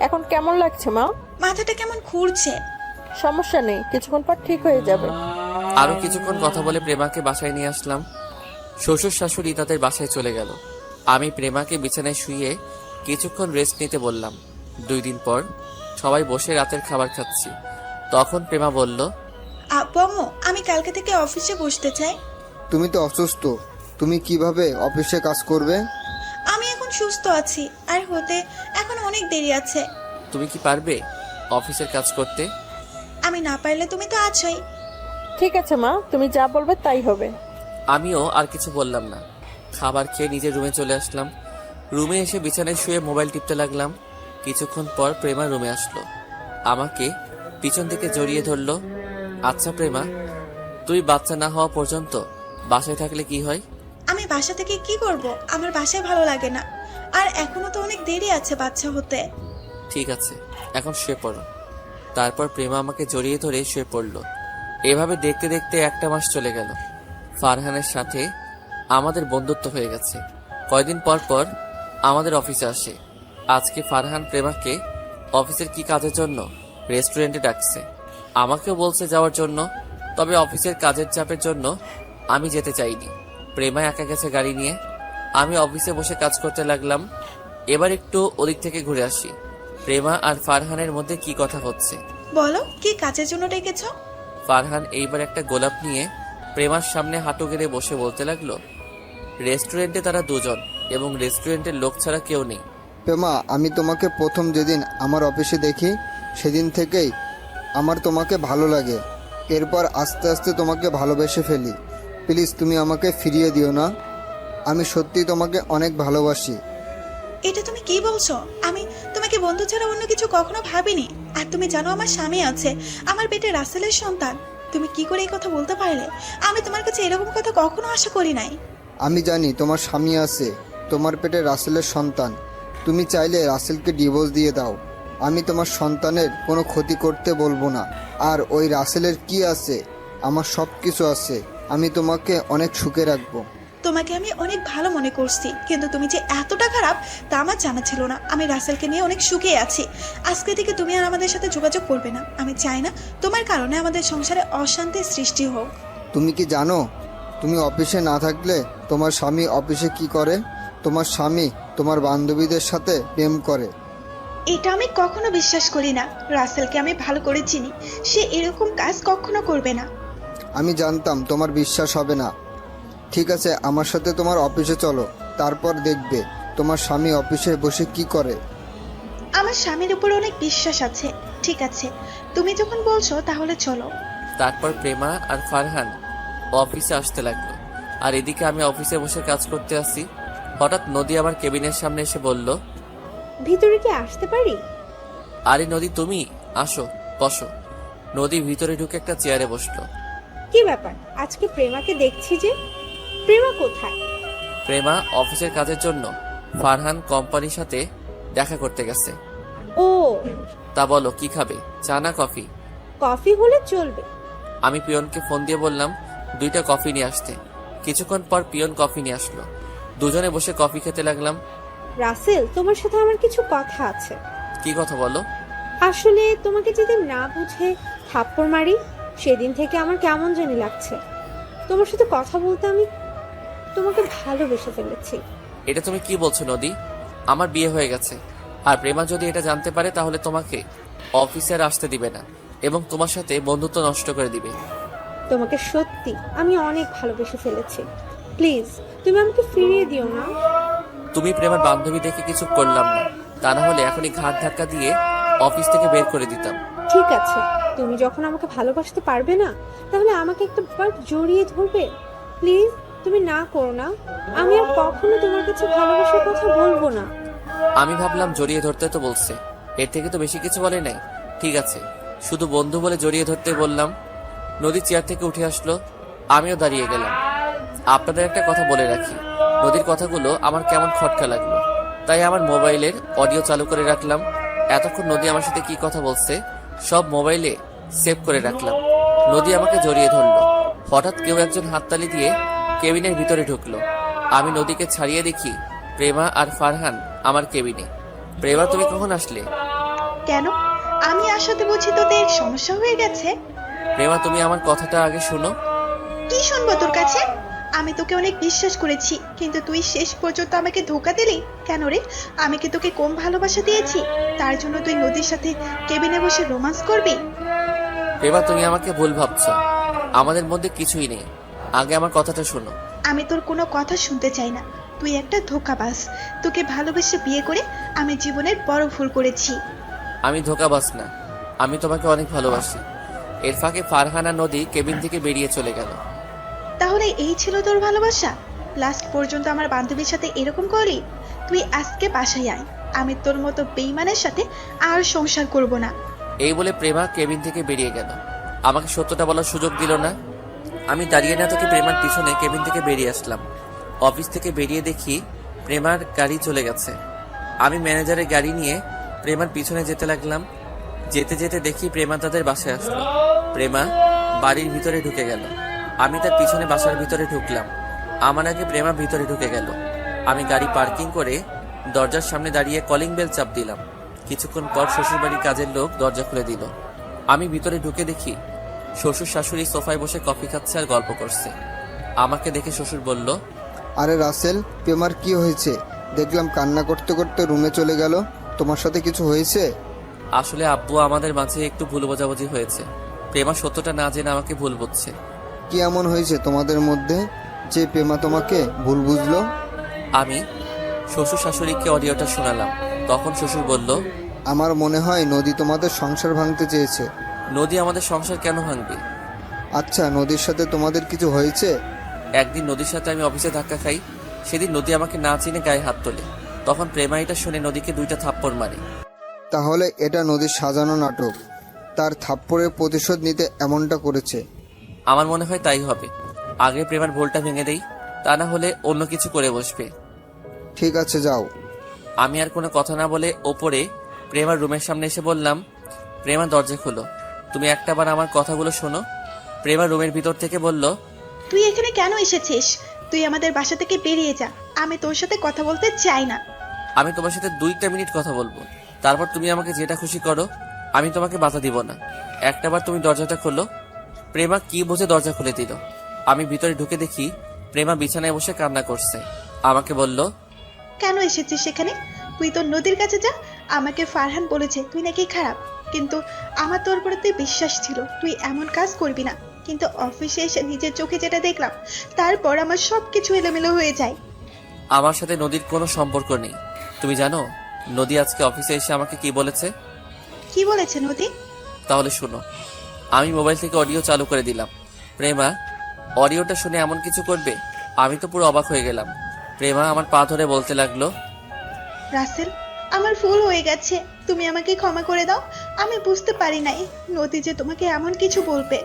এখন কেমন লাগছে মা? মাথাটা কেমন ঘুরছে। সমস্যা নেই, কিছুক্ষণ পর ঠিক হয়ে যাবে। আরো কিছুক্ষণ কথা বলে প্রেমাকে বাসায় নিয়ে আসলাম। শ্বশুর শাশুড়ি তাদের বাসায় চলে গেল। আমি প্রেমাকে বিছানায় শুইয়ে কিছুক্ষণ রেস্ট নিতে বললাম। 2 দিন পর সবাই বসে রাতের খাবার খাচ্ছি। তখন প্রেমা বলল, আব্বু আম্মু, আমি কালকে থেকে অফিসে বসতে চাই। তুমি তো অসুস্থ, তুমি কিভাবে অফিসে কাজ করবে? আমি এখন সুস্থ আছি, আর হতে এখন অনেক দেরি আছে। তুমি কি পারবে অফিসের কাজ করতে? আমি না পারলে তুমি তো আছোই। ঠিক আছে মা, তুমি যা বলবে তাই হবে। আমিও আর কিছু বললাম না। খাবার খেয়ে নিজের রুমে চলে আসলাম। রুমে এসে বিছানায় শুয়ে মোবাইল টিপতে লাগলাম। কিছুক্ষণ পর প্রেমা রুমে আসলো, আমাকে পিছন থেকে জড়িয়ে ধরলো। আচ্ছা প্রেমা, তুই বাচ্চা না হওয়া পর্যন্ত বাসায় থাকলে কি হয়? আমি বাসা থেকে কি করব? আমার বাসায় ভালো লাগে না, আর এখনো তো অনেক দেরি আছে বাচ্চা হতে। ঠিক আছে, এখন শুয়ে পড়ো। তারপর প্রেমা আমাকে জড়িয়ে ধরে শুয়ে পড়লো। এভাবে দেখতে দেখতে 1 মাস চলে গেল। ফারহানের সাথে আমাদের বন্ধুত্ব হয়ে গেছে। কয়দিন পর পর আমাদের অফিসে আসে। আজকে ফারহান প্রেমাকে অফিসের কি কাজের জন্য রেস্টুরেন্টে ডাকছে। আমাকেও বলছে যাওয়ার জন্য, তবে অফিসের কাজের চাপের জন্য আমি যেতে চাইনি। প্রেমা একা গেছে গাড়ি নিয়ে। আমি অফিসে বসে কাজ করতে লাগলাম। এবার একটু ওদিক থেকে ঘুরে আসি। প্রেমা আর ফারহানের মধ্যে কি কথা হচ্ছে। বলো, কি কাজের জন্য ডেকেছো? ফারহান এইবার একটা গোলাপ নিয়ে প্রেমার সামনে হাঁটু গেড়ে বসে বলতে লাগলো, রেস্টুরেন্টে তারা 2 জন এবং রেস্টুরেন্টের লোক ছাড়া কেউ নেই। প্রেমা, আমি তোমাকে প্রথম যেদিন আমার অফিসে দেখি সেদিন থেকেই আমার তোমাকে ভালো লাগে। এরপর আস্তে আস্তে তোমাকে ভালোবেসে ফেলি। প্লিজ তুমি আমাকে ফিরিয়ে দিও না। আমি সত্যি তোমাকে অনেক ভালোবাসি। এটা তুমি কি বলছো? আমি তোমাকে বন্ধু ছাড়া অন্য কিছু কখনো ভাবিনি। আর তুমি জানো আমার স্বামী আছে, আমার পেটে রাসেলের সন্তান। তুমি কি করে এই কথা বলতে পারলে? আমি তোমার কাছে এরকম কথা কখনো আশা করি নাই। আমি জানি তোমার স্বামী আছে, তোমার পেটে রাসেলের সন্তান। তুমি চাইলে রাসেলকে ডিভোর্স দিয়ে দাও, আমি তোমার সন্তানের কোনো ক্ষতি করতে বলবো না। আর ওই রাসেলের কি আছে? আমার সব কিছু আছে। আমি তোমাকে অনেক সুখে রাখবো। তোমাকে আমি অনেক ভালো মনে করছি, কিন্তু তুমি যে এতটা খারাপ তা আমার জানা ছিল না। আমি রাসেলকে নিয়ে অনেক সুখে আছি। আজকে থেকে তুমি আর আমাদের সাথে যোগাযোগ করবে না। আমি চাই না তোমার কারণে আমাদের সংসারে অশান্তির সৃষ্টি হোক। তুমি কি জানো তুমি অফিসে না থাকলে তোমার স্বামী অফিসে কি করে? তোমার স্বামী তোমার বান্ধবীদের সাথে প্রেম করে। এটা আমি কখনো বিশ্বাস করি না। রাসেলকে আমি ভালো করে চিনি, সে এরকম কাজ কখনো করবে না। আমি জানতাম তোমার বিশ্বাস হবে না। ঠিক আছে, আমার সাথে তোমার অফিসে চলো, তারপর দেখবে তোমার স্বামী অফিসে বসে কি করে। আমার স্বামীর উপর অনেক বিশ্বাস আছে। ঠিক আছে, তুমি যখন বলছো তাহলে চলো। তারপর প্রেমা আর ফারহান অফিসে আসতে লাগলো, আর এদিকে আমি অফিসে বসে কাজ করতে আসি। হঠাৎ নদী আমার কেবিনের সামনে এসে বলল, ভিতরে কি আসতে পারি? আরে নদী, তুমি আসো, বসো। নদী ভিতরে ঢুকে একটা চেয়ারে বসলো। কি ব্যাপার, আজকে প্রেমাকে দেখছি যে? প্রেমা কোথায়? প্রেমা অফিসের কাজের জন্য ফারহান কোম্পানির সাথে দেখা করতে গেছে। ও, তা বলো কি খাবে, চা না কফি? কফি হলে চলবে। আমি পিয়নকে ফোন দিয়ে বললাম 2টা কফি নিয়ে আসতে। কিছুক্ষণ পর পিয়ন কফি নিয়ে আসলো। দুজনে বসে কফি খেতে লাগলাম। রাসেল, তোমার সাথে আমার কিছু কথা আছে। কি কথা বলো? আসলে তোমাকে যেদিন না বুঝে থাপ্পড় মারি, সেদিন থেকে আমার কেমন জানি লাগছে। তোমার সাথে কথা বলতে আমি তোমাকে ভালোবেসে ফেলেছি। এটা তুমি কি বলছো নদী? আমার বিয়ে হয়ে গেছে, আর প্রেমা যদি এটা জানতে পারে তাহলে তোমাকে অফিসে আর আসতে দিবে না। এবং তোমার সাথে বন্ধুত্ব নষ্ট করে দিবে। তোমাকে সত্যি আমি অনেক ভালোবেসে ফেলেছি। প্লিজ তুমি আমাকে ফিরিয়ে দিও না। তুমি প্রেমার বান্ধবী দেখে কিছু করলাম না, তা না হলে এখনই ঘাট ধাক্কা দিয়ে অফিস থেকে বের করে দিতাম। ঠিক আছে, তুমি যখন আমাকে ভালোবাসতে পারবে না তাহলে আমাকে একটা বার জড়িয়ে ধরবে। প্লিজ তুমি না করো না, আমি আর কখনো তোমার কাছে ভালোবাসার কথা বলবো না। আমি ভাবলাম জড়িয়ে ধরতে তো বলছে, এর থেকে তো বেশি কিছু বলে নাই। ঠিক আছে, শুধু বন্ধু বলে জড়িয়ে ধরতে বললাম। নদী চেয়ার থেকে উঠে আসলো, আমিও দাঁড়িয়ে গেলাম। আপনাদের একটা কথা বলে রাখি, নদীর কথাগুলো আমার কেমন খটকা লাগলো, তাই আমার মোবাইলের অডিও চালু করে রাখলাম। এতক্ষণ নদী আমার সাথে কি কথা বলছে সব মোবাইলে সেভ করে রাখলাম। নদী আমাকে জড়িয়ে ধরলো। হঠাৎ কেউ একজন হাততালি দিয়ে কেবিনের ভিতরে ঢুকলো। আমি নদীকে ছাড়িয়ে দেখি প্রেমা আর ফারহান আমার কেবিনে। প্রেমা, তুমি কখন আসলে? কেন? আমি আসাতে বুঝি তোদের সমস্যা হয়ে গেছে? প্রেমা, তুমি আমার কথাটা আগে শোনো। কি শুনবো তোর কাছে? আমি তোকে অনেক বিশ্বাস করেছি, কিন্তু তুই শেষ পর্যন্ত আমাকে ধোকা দিলি কেন রে? আমি কি তোকে কম ভালোবাসা দিয়েছি তার জন্য তুই নদীর সাথে কেবিনে বসে রোমান্স করবি? প্রেমা, তুমি আমাকে ভুল ভাবছো, আমাদের মধ্যে কিছুই নেই। আগে আমার কথাটা শোনো। আমি তোর কোনো কথা শুনতে চাই না। তুই একটা ধোঁকাবাজ। তোকে ভালোবেসে বিয়ে করে আমি জীবনের বড় ভুল করেছি। আমি ধোঁকাবাজ না, আমি তোমাকে অনেক ভালোবাসি। এর ফাঁকে ফারহান আর নদী কেবিন থেকে বেরিয়ে চলে গেল। তাহলে এই ছিল তোর ভালোবাসা? লাস্ট পর্যন্ত আমার বান্ধবীর সাথে এরকম করলি? তুই আজকে বাসায় আয়, আমি তোর মতো বেইমানের সাথে আর সংসার করব না। এই বলে প্রেমা কেবিন থেকে বেরিয়ে গেল। আমাকে সত্যটা বলার সুযোগ দিল না। আমি দাঁড়িয়ে না থেকে প্রেমার পিছনে কেবিন থেকে বেরিয়ে আসলাম। অফিস থেকে বেরিয়ে দেখি প্রেমার গাড়ি চলে গেছে। আমি ম্যানেজারের গাড়ি নিয়ে প্রেমার পিছনে যেতে লাগলাম। যেতে যেতে দেখি প্রেমা তাদের বাসায় আসলো। প্রেমা বাড়ির ভিতরে ঢুকে গেল। আমি তার পিছনে বাসার ভিতরে ঢুকলাম। আমার আগে প্রেমা ভিতরে ঢুকে গেল। আমি গাড়ি পার্কিং করে দরজার সামনে দাঁড়িয়ে কলিং বেল চাপ দিলাম। কিছুক্ষণ পর শ্বশুরবাড়ির কাজের লোক দরজা খুলে দিল। আমি ভিতরে ঢুকে দেখি শ্বশুর শাশুড়ি সোফায় বসে কফি খাচ্ছে আর গল্প করছে। আমাকে দেখে শ্বশুর বলল, আরে রাসেল, প্রেমার কি হয়েছে? দেখলাম কান্না করতে করতে রুমে চলে গেল। তোমার সাথে কিছু হয়েছে? আসলে আব্বু, আমাদের মাঝে একটু ভুল বোঝাবুঝি হয়েছে। প্রেমা সত্যটা না জেনে আমাকে ভুল বুঝছে। কি এমন হয়েছে তোমাদের মধ্যে যে প্রেমা তোমাকে ভুল বুঝলো? আমি শ্বশুর শাশুড়িকে অডিওটা শোনালাম। তখন শ্বশুর বলল, আমার মনে হয় নদী তোমাদের সংসার ভাঙতে চেয়েছে। নদী আমাদের সংসার কেন ভাঙবে? আচ্ছা, নদীর সাথে তোমাদের কিছু হয়েছে? একদিন নদীর সাথে আমি অফিসে ধাক্কা খাই। সেদিন নদী আমাকে না চিনে গায়ে হাত তোলে। তখন প্রেমা এটা শুনে নদীকে 2টা থাপ্পড় মারে। তাহলে এটা নদীর সাজানো নাটক। তার থাপ্পড়ের প্রতিশোধ নিতে এমনটা করেছে। আমার মনে হয় তাই হবে। আগে প্রেমার ভুলটা ভেঙে দেই, তা না হলে অন্য কিছু করে বসবে। ঠিক আছে, যাও। আমি আর কোনো কথা না বলে ওপরে প্রেমার রুমের সামনে এসে বললাম, প্রেমা দরজা খোলো, তুমি একটাবার আমার কথাগুলো শোনো। প্রেমা রুমের ভিতর থেকে বলল, তুই এখানে কেন এসেছিস? তুই আমাদের বাসা থেকে বেরিয়ে যা। আমি তোর সাথে কথা বলতে চাই না। আমি তোমার সাথে 2টা মিনিট কথা বলবো, তারপর তুমি আমাকে যেটা খুশি করো, আমি তোমাকে বাধা দিব না। একটাবার তুমি দরজাটা খোলো। প্রেমা কি বুঝে দরজা খুলে দিল। আমি ভিতরে ঢুকে দেখি প্রেমা বিছানায় বসে কান্না করছে। আমাকে বলল, কেন এসেছিস সেখানে? তুই তোর নদীর কাছে যা। আমাকে ফারহান বলেছে তুই নাকি খারাপ, কিন্তু আমার তোর প্রতি বিশ্বাস ছিল তুই এমন কাজ করবি না। কিন্তু অফিসে এসে নিজের চোখে যেটা দেখলাম, তারপর আমার সবকিছু এলোমেলো হয়ে যায়। আমার সাথে নদীর কোনো সম্পর্ক নেই। তুমি জানো নদী আজকে অফিসে এসে আমাকে কি বলেছে? কি বলেছে নদী? তাহলে শোনো। আমি মোবাইল থেকে অডিও চালু করে দিলাম। প্রেমা অডিওটা শুনে এমন কিছু করবে, আমি তো পুরো অবাক হয়ে গেলাম। প্রেমা আমার পা ধরে বলতে লাগলো, রাসেল, আমার ভুল হয়ে গেছে, তুমি আমাকে ক্ষমা করে দাও। আমি বুঝতে পারি নাই নদী যে তোমাকে এমন কিছু বলবে।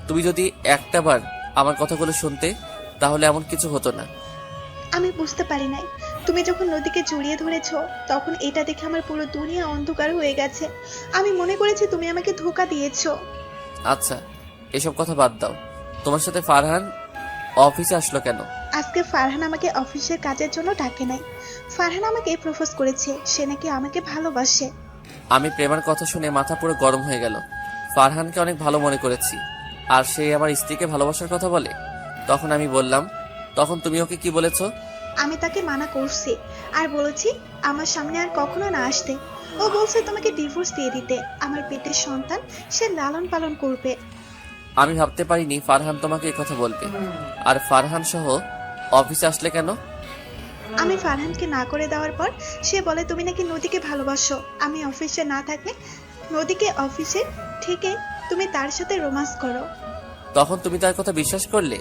তুমি যদি একটাবার আমার কথাগুলো শুনতে, তাহলে এমন কিছু হতো না। আমি বুঝতে পারি নাই। তুমি যখন নদীকে জড়িয়ে ধরেছো, তখন এটা দেখে আমার পুরো দুনিয়া অন্ধকার হয়ে গেছে। আমি মনে করেছি তুমি আমাকে ধোঁকা দিয়েছো। আচ্ছা, এসব কথা বাদ দাও। তোমার সাথে ফারহান অফিসে আসলো কেন? আজকে ফারহান আমাকে অফিসের কাজের জন্য ডাকে নাই। ফারহান আমাকে প্রপোজ করেছে, সে নাকি আমাকে ভালোবাসে। আমি প্রেমার কথা শুনে মাথা পুরো গরম হয়ে গেল। ফারহানকে অনেক ভালো মনে করেছি, আর সে আমার স্ত্রীকে ভালোবাসার কথা বলে। তখন আমি বললাম, তখন তুমি ওকে কি বলেছো? আমি তাকে মানা করছি আর বলেছি আমার সামনে আর কখনো না আসতে। ও বলছে তোমাকে ডিভোর্স দিয়ে দিতে। আমার পেটের সন্তান সে লালন পালন করবে। আমি ভাবতে পারিনি ফারহান তোমাকে এই কথা বলবে। আর ফারহান সহ অফিসে আসলে কেন? আমি ফারহানকে না করে দেওয়ার পর সে বলে তুমি নাকি নদীকে ভালোবাসো। আমি অফিসে না থাকলে নদীকে অফিসে থেকে তুমি তার সাথে রোমান্স করো। তখন তুমি তার কথা বিশ্বাস করলে?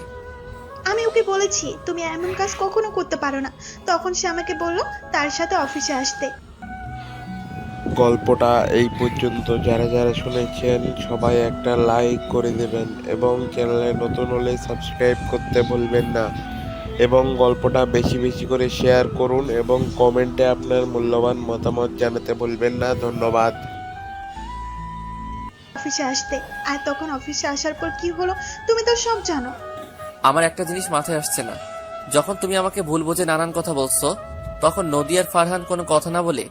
আমি ওকে বলেছি তুমি এমন কাজ কখনো করতে পারো না। তখন সে আমাকে বলল তার সাথে অফিসে আসতে। গল্পটা এই পর্যন্ত যারা যারা শুনেছেন সবাই একটা লাইক করে দেবেন এবং চ্যানেলে নতুন হলে সাবস্ক্রাইব করতে ভুলবেন না এবং গল্পটা বেশি বেশি করে শেয়ার করুন এবং কমেন্টে আপনার মূল্যবান মতামত জানাতে ভুলবেন না। ধন্যবাদ। অফিসে আসতে। আর তখন অফিসে আসার পর কি হলো তুমি তো সব জানো। আমার একটা জিনিস মাথায় আসছে না, যখন তুমি আমাকে ভুল বুঝে নানান কথা বলছো, তখন নদী আর ফারহান কোনো কথা না বলে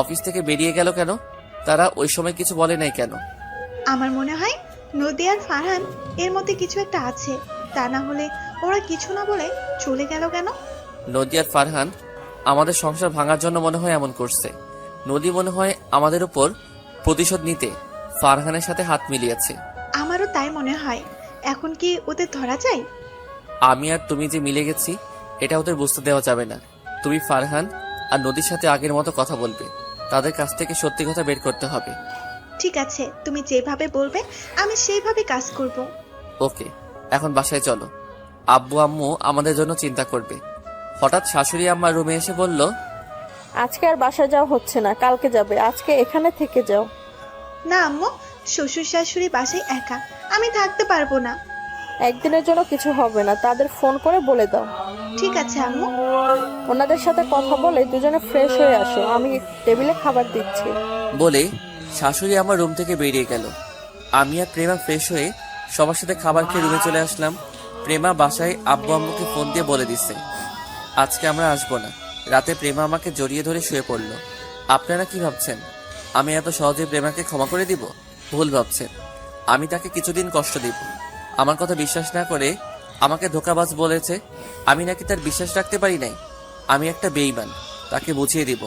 অফিস থেকে বেরিয়ে গেল কেন? তারা ওই সময় কিছু বলে নাই কেন? আমার মনে হয় নদী আর ফারহান এর মধ্যে কিছু একটা আছে। তা না হলে ওরা কিছু না বলে চলে গেল কেন? নদী আর ফারহান আমাদের সংসার ভাঙার জন্য মনে হয় এমন করছে। নদী মনে হয় আমাদের উপর প্রতিশোধ নিতে ফারহানের সাথে হাত মিলিয়েছে। আমারও তাই মনে হয়। এখন কি ওদের ধরা যায়? আমি আর তুমি যে মিলে গেছি এটা ওদের বুঝতে দেওয়া যাবে না। তুমি ফারহান আর নদীর সাথে আগের মতো কথা বলবে, তাদের কাছ থেকে সত্যি কথা বের করতে হবে। ঠিক আছে, তুমি যেভাবে বলবে আমি সেইভাবে কাজ করব। ওকে, এখন বাসায় চলো। আব্বু আম্মু আমাদের জন্য চিন্তা করবে। হঠাৎ শাশুড়ি আম্মার রুমে এসে বলল, আজকে আর বাসায় যাওয়া হচ্ছে না, কালকে যাবে, আজকে এখানে থেকে যাও। না আম্মু, শ্বশুর শাশুড়ি বাসায় একা, আমি থাকতে পারবো না। একদিনের জন্য কিছু হবে না, তাদের ফোন করে বলে দাও। ঠিক আছে আম্মু। ওনাদের সাথে কথা বলে দুজনে ফ্রেশ হয়ে আসো, আমি টেবিলে খাবার দিচ্ছি। বলে শাশুড়ি আমার রুম থেকে বেরিয়ে গেল। আমি আর প্রেমা ফ্রেশ হয়ে সবার সাথে খাবার খেয়ে রুমে চলে আসলাম। প্রেমা বাসায় আব্বু আম্মুকে ফোন দিয়ে বলে দিছে আজকে আমরা আসবো না। রাতে প্রেমা আমাকে জড়িয়ে ধরে শুয়ে পড়ল। আপনারা কি ভাবছেন আমি এত সহজে প্রেমাকে ক্ষমা করে দিব? ভুল ভাবছেন। আমি তাকে কিছুদিন কষ্ট দিব। আমার কথা বিশ্বাস না করে আমাকে ধোঁকাবাজ বলেছে। আমি নাকি তার বিশ্বাস রাখতে পারি নাই? আমি একটা বেঈমান। তাকে বুঝিয়ে দিব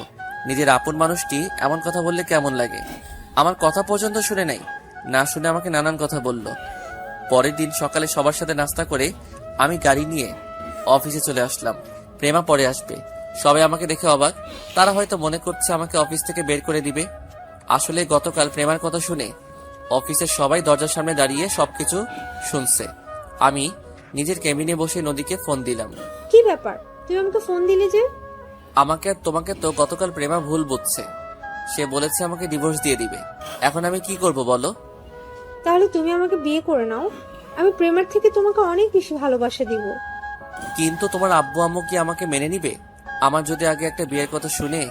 নিজের আপন মানুষটি এমন কথা বললে কেমন লাগে। আমার কথা পর্যন্ত শুনে নাই, না শুনে আমাকে নানান কথা বলল। পরের দিন সকালে সবার সাথে নাস্তা করে আমি গাড়ি নিয়ে অফিসে চলে আসলাম। প্রেমা পরে আসবে। সবাই আমাকে দেখে অবাক। তারা হয়তো মনে করছে আমাকে অফিস থেকে বের করে দিবে। আসলে গতকাল প্রেমার কথা শুনে অফিসের সবাই দরজার সামনে দাঁড়িয়ে সবকিছু শুনছে। আমি নিজের কেবিনে বসে নদীকে ফোন দিলাম। কি ব্যাপার, তুমি আমাকে ফোন দিলি যে? আমাকে আর তোমাকে তো গতকাল প্রেমা ভুল বুঝছে। সে বলেছে আমাকে ডিভোর্স দিয়ে দিবে। এখন আমি কি করব বলো? তাহলে তুমি আমাকে বিয়ে করে নাও, আমি প্রেমের থেকে তোমাকে অনেক বেশি ভালোবাসা দিব। কিন্তু তোমার আব্বু আম্মু কি আমাকে মেনে নিবে? আমার যদি আগে একটা বিয়ের কথা শুনে।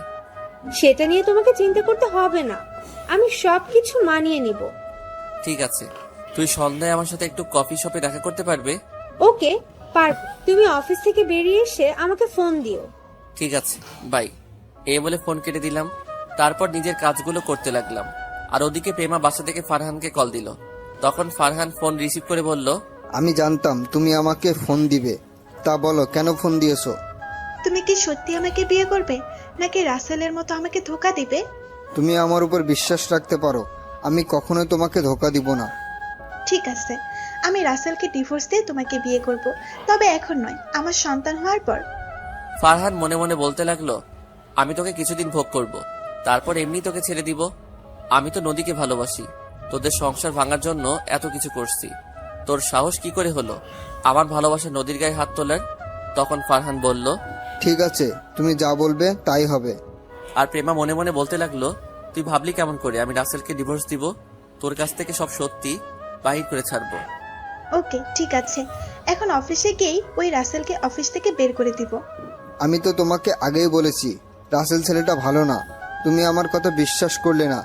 সেটা নিয়ে তোমাকে চিন্তা করতে হবে না, আমি সবকিছু মানিয়ে নিব। ঠিক আছে, তুই সন্ধ্যায় আমার সাথে একটু কফি শপে দেখা করতে পারবে? ওকে, পারব। তুমি অফিস থেকে বেরিয়ে এসে আমাকে ফোন দিও। ঠিক আছে, বাই। এই বলে ফোন কেটে দিলাম। তারপর নিজের কাজগুলো করতে লাগলাম। আর ওদিকে প্রেমা বাসা থেকে ফারহানকে কল দিল। তখন ফারহান ফোন রিসিভ করে বলল, আমি জানতাম তুমি আমাকে ফোন দিবে। তা বলো, কেন ফোন দিয়েছো? তুমি কি সত্যি আমাকে বিয়ে করবে নাকি রাসেলের মতো আমাকে ধোকা দিবে? তুমি আমার উপর বিশ্বাস রাখতে পারো, আমি কখনোই তোমাকে ধোকা দিব না। ঠিক আছে, আমি রাসেলকে ডিভোর্স দিয়ে তোমাকে বিয়ে করব, তবে এখন নয়, আমার সন্তান হওয়ার পর। ফারহান মনে মনে বলতে লাগলো, আমি তোকে কিছুদিন ভোগ করব, তারপর এমনি তোকে ছেড়ে দিব। আমি তো নদীকে ভালোবাসি, তোদের সংসার ভাঙার জন্য এত কিছু করছি। তোর সাহস কি করে হলো আমার ভালোবাসা নদীর গায়ে হাত তোলার? তখন ফারহান বলল, ঠিক আছে, তুমি যা বলবে তাই হবে। আর প্রেমা মনে মনে বলতে লাগলো, তুই ভাবলি কেমন করে আমি রাসেলকে ডিভোর্স দিব? তোর কাছ থেকে সব সত্যি বাহির করে ছাড়বো। ওকে, ঠিক আছে, এখন অফিসে গিয়েই ওই রাসেলকে অফিস থেকে বের করে দিব। আমি তো তোমাকে আগেই বলেছি রাসেল ছেলেটা ভালো না। তুমি আমার কথা বিশ্বাস করলে না।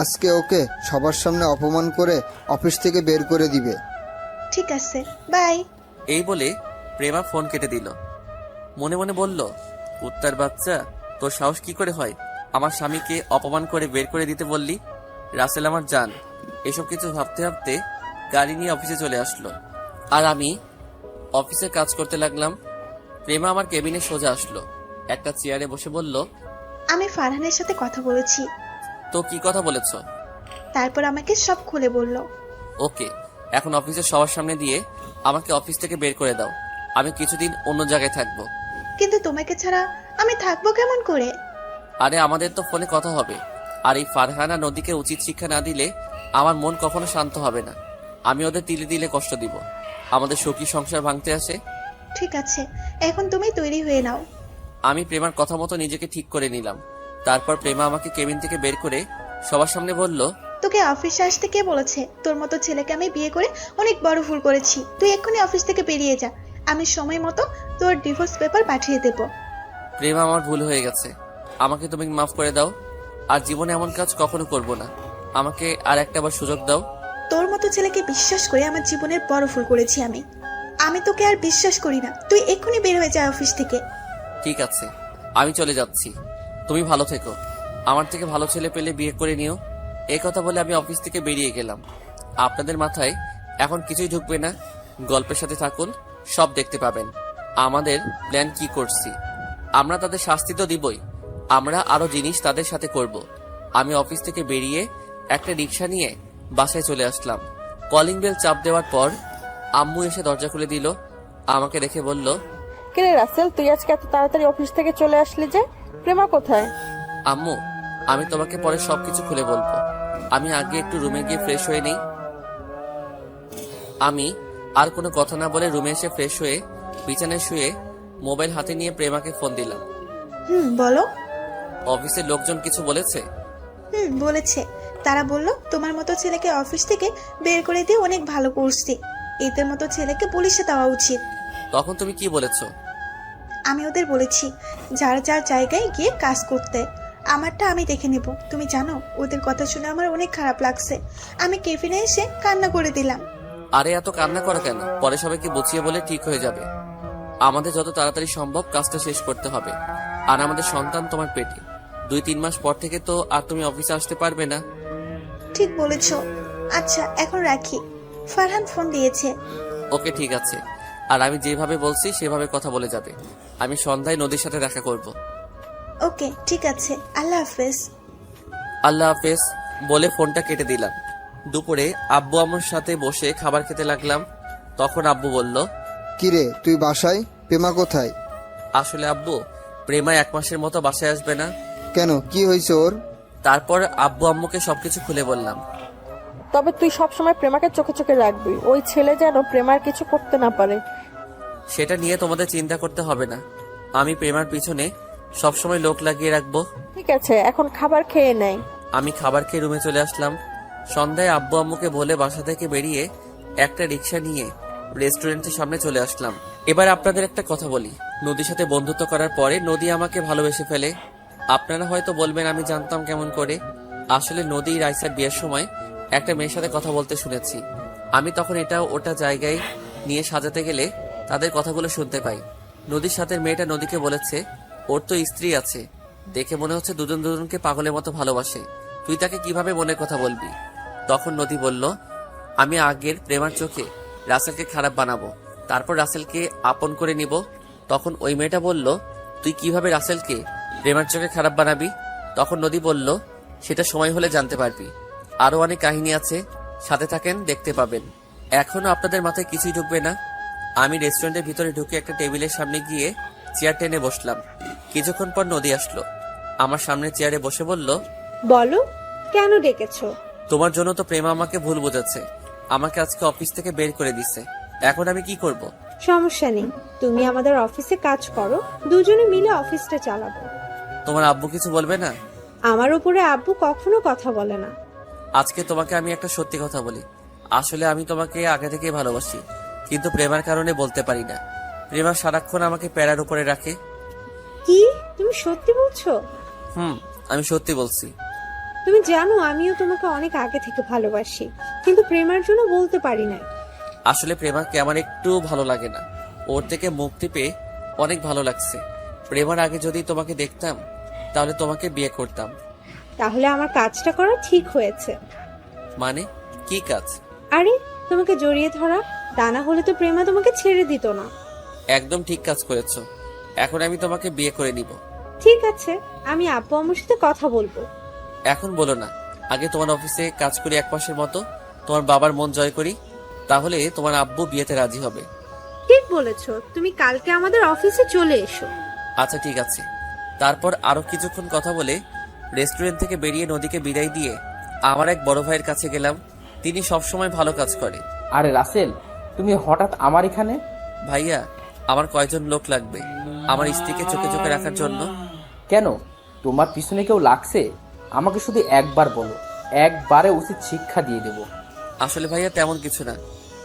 আজকে ওকে সবার সামনে অপমান করে অফিস থেকে বের করে দিবে। ঠিক আছে, বাই। এই বলে প্রেমা ফোন কেটে দিল। মনে মনে বলল, কুত্তার বাচ্চা, তোর সাহস কি করে হয় আমার স্বামীকে অপমান করে বের করে দিতে বললি? রাসেল আমার জান। এসব কিছু ভাবতে ভাবতে গাড়ি নিয়ে অফিসে চলে আসলো। আর আমি অফিসে কাজ করতে লাগলাম। প্রেমা আমার কেবিনে সোজা আসলো, একটা চেয়ারে বসে বলল, আমি ফারহানের সাথে কথা বলেছি। তো কি কথা বলেছো? তারপর আমাকে সব খুলে বলল। ওকে, এখন অফিসের সবার সামনে দিয়ে আমাকে অফিস থেকে বের করে দাও। আমি কিছুদিন অন্য জায়গায় থাকবো। কিন্তু তোমাকে ছাড়া আমি থাকবো কেমন করে? আরে আমাদের তো ফোনে কথা হবে। আর এই ফারহানা নদীকে উচিত শিক্ষা না দিলে আমার মন কখনো শান্ত হবে না। আমি ওদের তিলে তিলে কষ্ট দিব। আমাদের সুখী সংসার ভাঙতে আসে। ঠিক আছে, এখন তুমি তৈরি হয়ে নাও। আমি প্রেমার কথা মতো নিজেকে ঠিক করে নিলাম। তারপর প্রেমা আমাকে কেবিন থেকে বের করে সবার সামনে বলল, তোকে অফিসে আসতে কে বলেছে? তোর মতো ছেলেকে আমি বিয়ে করে অনেক বড় ভুল করেছি। তুই এক্ষুনি অফিস থেকে বেরিয়ে যা। আমি সময় মতো তোর ডিভোর্স পেপার পাঠিয়ে দেব। প্রেমা আমার ভুল হয়ে গেছে, আমাকে তুমি মাফ করে দাও। আর জীবনে এমন কাজ কখনো করব না। আমাকে আর একটা বার সুযোগ দাও। তোর মতো ছেলেকে বিশ্বাস করে আমার জীবনের বড় ভুল করেছি আমি। আমি তোকে আর বিশ্বাস করি না। তুই এক্ষুনি বের হয়ে যা অফিস থেকে। ঠিক আছে, আমি চলে যাচ্ছি। তুমি ভালো থেকো। আমার থেকে ভালো ছেলে পেলে বিয়ে করে নিও। এই কথা বলে আমি অফিস থেকে বেরিয়ে গেলাম। আপনাদের মাথায় এখন কিছুই ঢুকবে না। গল্পের সাথে থাকুন, সব দেখতে পাবেন আমাদের প্ল্যান কি করছি। আমরা তাদের শাস্তি তো দিবই, আমরা আরো জিনিস তাদের সাথে করব। আমি অফিস থেকে বেরিয়ে একটা রিক্সা নিয়ে বাসায় চলে আসলাম। কলিং বেল চাপ দেওয়ার পর আম্মু এসে দরজা খুলে দিল। আমাকে দেখে বলল, কিরে রাসেল, তুই আজকে এত তাড়াতাড়ি অফিস থেকে চলে আসলি যে? প্রেমা কোথায়? আম্মু, আমি তোমাকে পরে সবকিছু খুলে বলবো। আমি আগে একটু রুমে গিয়ে ফ্রেশ হয়ে নেই। আমি আর কোনো কথা না বলে রুমে এসে ফ্রেশ হয়ে বিছানায় শুয়ে মোবাইল হাতে নিয়ে প্রেমাকে ফোন দিলাম। বলো। অফিসের লোকজন কিছু বলেছে? বলেছে। তারা বলল তোমার মতো ছেলেকে অফিস থেকে বের করে দিয়ে অনেক ভালো করছি। এদের মতো ছেলেকে পুলিশে দেওয়া উচিত। তখন তুমি কি বলেছো? আমি ওদের বলেছি যার যার জায়গায় গিয়ে কাজ করতে। আমারটা আমি দেখে নেব। তুমি জানো, ওদের কথা শুনে আমার অনেক খারাপ লাগছে। আমি কেবিনে এসে কান্না করে দিলাম। আরে এত কান্না করা কেন? পরে সবাইকে বুঝিয়ে বলে ঠিক হয়ে যাবে। আমাদের যত তাড়াতাড়ি সম্ভব কাজটা শেষ করতে হবে। আর আমাদের সন্তান তোমার পেটে। 2-3 মাস পর থেকে তো আর তুমি অফিসে আসতে পারবে না। ঠিক বলেছো। আচ্ছা, এখন রাখি। ফারহান ফোন দিয়েছে। ওকে, ঠিক আছে। আর আমি যেভাবে বলছি সেভাবে কথা বলে যাবে। আমি সন্ধ্যায় নদীর সাথে দেখা করব। ওকে, ঠিক আছে। আল্লাহ হাফেজ। আল্লাহ হাফেজ বলে ফোনটা কেটে দিলাম। দুপুরে আব্বু আমার সাথে বসে খাবার খেতে লাগলাম। তখন আব্বু বলল, কিরে তুই বাসায়? প্রেমা কোথায়? আসলে আব্বু, প্রেমা 1 মাসের মতো বাসায় আসবে না। কেন, কি হয়েছে ওর? তারপর আব্বু আম্মুকে সবকিছু খুলে বললাম। তবে তুই সবসময় প্রেমাকে চোখে চোখে রাখবি। ওই ছেলে যেন প্রেমার কিছু করতে না পারে। সেটা নিয়ে তোমাদের চিন্তা করতে হবে না। আমি প্রেমার পিছনে সবসময় লোক লাগিয়ে রাখবো। ঠিক আছে, এখন খাবার খেয়ে নেয়। আমি খাবার খেয়ে রুমে চলে আসলাম। সন্ধ্যায় আব্বু আম্মুকে বলে বাসা থেকে বেরিয়ে একটা রিক্সা নিয়ে রেস্টুরেন্টের সামনে চলে আসলাম। এবার আপনাদের একটা কথা বলি। নদীর সাথে বন্ধুত্ব করার পরে নদী আমাকে ভালোবেসে ফেলে। আপনারা হয়তো বলবেন আমি জানতাম কেমন করে। আসলে নদী রাইসার বিয়ের সময় একটা মেয়ের সাথে কথা বলতে শুনেছি। আমি তখন এটা ওটা জায়গায় নিয়ে সাজাতে গেলে তাদের কথাগুলো শুনতে পাই। নদীর সাথে মেয়েটা নদীকে বলেছে ওর তো স্ত্রী আছে, দেখে মনে হচ্ছে দুজন দুজনকে পাগলের মতো ভালোবাসে, তুই তাকে কিভাবে মনের কথা বলবি? তখন নদী বলল, আমি আগের প্রেমার চোখে রাসেলকে খারাপ বানাবো, তারপর রাসেলকে আপন করে নিব। তখন ওই মেয়েটা বলল, তুই কিভাবে রাসেলকে প্রেমার চোখে খারাপ বানাবি? তখন নদী বলল, সেটা সময় হলে জানতে পারবি। আরো অনেক কাহিনী আছে, সাথে থাকেন, দেখতে পাবেন। এখনো আপনাদের মাথায় কিছুই ঢুকবে না। আমি রেস্টুরেন্টের ভিতরে ঢুকে একটা টেবিলের সামনে গিয়ে চেয়ার টেনে বসলাম। কিছুক্ষণ পর নদী আসলো, আমার সামনে চেয়ারে বসে বলল, বলো, কেন ডেকেছো? তোমার জন্য তো প্রেমা আমাকে ভুল বোঝাচ্ছে, আমাকে আজকে অফিস থেকে বের করে দিছে। এখন আমি কি করব? সমস্যা নেই, তুমি আমাদের অফিসে কাজ করো, দুজনে মিলে অফিসটা চালাবো। তোমার আব্বু কিছু বলবে না? আমার উপরে আব্বু কখনো কথা বলে না। আজকে তোমাকে আমি একটা সত্যি কথা বলি। আসলে আমি তোমাকে আগে থেকেই ভালোবাসি, কিন্তু প্রেমার কারণে বলতে পারি না। প্রেমা সারাক্ষণ আমাকে প্যারার উপরে রাখে। কি, তুমি সত্যি বলছো? আমি সত্যি বলছি। তুমি জানো আমিও তোমাকে অনেক আগে থেকে ভালোবাসি, কিন্তু প্রেমার জন্য বলতে পারি না। আসলে প্রেমাকে আমার একটু ভালো লাগে না, ওর থেকে মুক্তি পেয়ে অনেক ভালো লাগছে। প্রেমার আগে যদি তোমাকে দেখতাম তাহলে তোমাকে বিয়ে করতাম। তাহলে আমার কাজটা করা ঠিক হয়েছে। মানে কি কাজ? আরে, তোমাকে জড়িয়ে ধরা, তা না হলে তো প্রেমা তোমাকে ছেড়ে দিত না। একদম ঠিক কাজ করেছো। এখন আমি তোমাকে বিয়ে করে নিব। ঠিক আছে, আমি আব্বু আম্মুর সাথে কথা বলবো। এখন বলো না, আগে তোমার অফিসে কাজ করি এক মাসের মতো, তোমার বাবার মন জয় করি, তাহলে তোমার আব্বু বিয়েতে রাজি হবে। ঠিক বলেছো, তুমি কালকে আমাদের অফিসে চলে এসো। আচ্ছা ঠিক আছে। তারপর আরো কিছুক্ষণ কথা বলে রেস্টুরেন্ট থেকে বেরিয়ে নদীকে বিদায় দিয়ে আমার এক বড় ভাইয়ের কাছে গেলাম। তিনি সবসময় ভালো কাজ করে। আরে রাসেল, তুমি হঠাৎ আমার এখানে? ভাইয়া, আমার কয়জন লোক লাগবে আমার স্ত্রীকে চোখে চোখে রাখার জন্য। কেন, তোমার পিছনে কেউ লাগছে? আমাকে শুধু একবার বলো, একবারে উচিত শিক্ষা দিয়ে দেব। আসলে ভাইয়া তেমন কিছু না।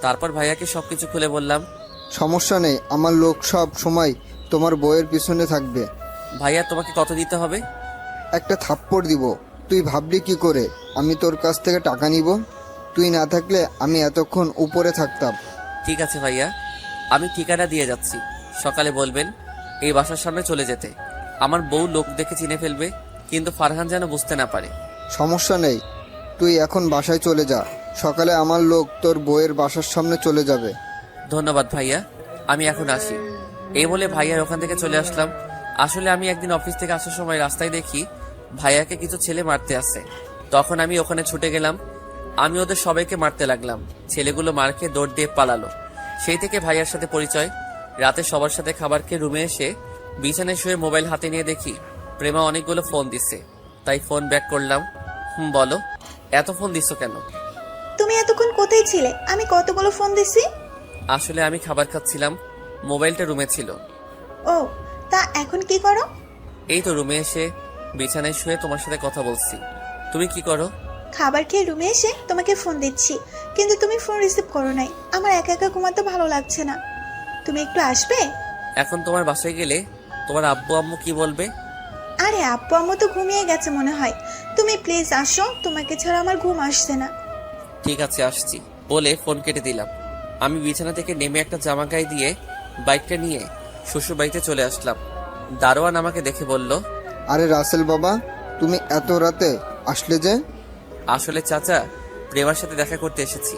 তারপর ভাইয়াকে সবকিছু খুলে বললাম। সমস্যা নেই, আমার লোক সব সময় তোমার বইয়ের পিছনে থাকবে। ভাইয়া, তোমাকে কত দিতে হবে? একটা থাপ্পড় দিব। তুই ভাবলি কি করে আমি তোর কাছ থেকে টাকা নিব? তুই না থাকলে আমি এতক্ষণ উপরে থাকতাম। ঠিক আছে ভাইয়া, আমি ঠিকানা দিয়ে যাচ্ছি, সকালে বলবেন এই বাসার সামনে চলে যেতে। আমার বউ লোক দেখে চিনে ফেলবে, কিন্তু ফারহান যেন বুঝতে না পারে। সমস্যা নেই, তুই এখন বাসায় চলে যা। সকালে আমার লোক তোর বইয়ের বাসার সামনে চলে যাবে। ধন্যবাদ ভাইয়া, আমি এখন আসি। এই বলে ভাইয়ার ওখান থেকে চলে আসলাম। আসলে আমি একদিন অফিস থেকে আসার সময় রাস্তায় দেখি ভাইয়াকে কিছু ছেলে মারতে আসছে। তখন আমি ওখানে ছুটে গেলাম। আমি ওদের সবাইকে মারতে লাগলাম। ছেলেগুলো মার খেয়ে দৌড় দিয়ে পালালো। সেই থেকে ভাইয়ার সাথে পরিচয়। রাতে সবার সাথে খাবার খেয়ে রুমে এসে বিছানায় শুয়ে মোবাইল হাতে নিয়ে দেখি প্রেমা অনেকগুলো ফোন দিচ্ছে। তাই ফোন ব্যাক করলাম। বলো, এত ফোন দিচ্ছ কেন? তুমি এতক্ষণ কোথায় ছিলে? আমি কতগুলো ফোন দিছি। আসলে আমি খাবার খাচ্ছিলাম, মোবাইলটা রুমে ছিল। ও, তা এখন কি করো? এই তো রুমে এসে বিছানায় শুয়ে তোমার সাথে কথা বলছি। তুমি কি করো? খাবার খেয়ে রুমে এসে তোমাকে ফোন দিচ্ছি, কিন্তু তুমি ফোন রিসিভ করো নাই। আমার একা একা ঘুমাতে ভালো লাগছে না, তুমি একটু আসবে? এখন তোমার বাসায় গেলে তোমার আব্বু আম্মু কি বলবে? আরে আব্বু আম্মু তো ঘুমিয়ে গেছে মনে হয়। তুমি প্লিজ আসো, তোমাকে ছাড়া আমার ঘুম আসছে না। ঠিক আছে, আসছি বলে ফোন কেটে দিলাম। আমি বিছানা থেকে নেমে একটা জামা গায়ে দিয়ে বাইকটা নিয়ে শ্বশুর বাড়িতে চলে আসলাম। দারোয়ান আমাকে দেখে বলল, আরে রাসেল বাবা, তুমি এত রাতে আসলে যে? আসলে চাচা, প্রেমার সাথে দেখা করতে এসেছি,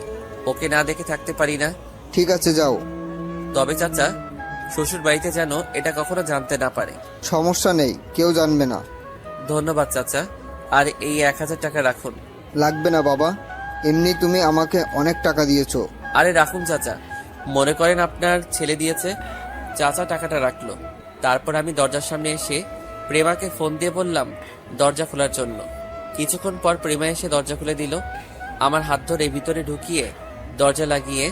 ওকে না দেখে থাকতে পারি না। ঠিক আছে, যাও। তবে চাচা, শ্বশুর বাড়িতে যেন এটা কখনো জানতে না পারে। সমস্যা নেই, কেউ জানবে না। ধন্যবাদ চাচা, আর এই 1000 টাকা রাখুন। লাগবে না বাবা, এমনি তুমি আমাকে অনেক টাকা দিয়েছো। আরে রাখুন চাচা, মনে করেন আপনার ছেলে দিয়েছে। চাচা টাকাটা রাখলো। তারপর আমি দরজার সামনে এসে প্রেমাকে ফোন দিয়ে বললাম দরজা খোলার জন্য। কিছুক্ষণ পর প্রেমা এসে দরজা খুলে দিল। আমার হাত ধরে ভিতরে ঢুকিয়ে দরজা লাগিয়ে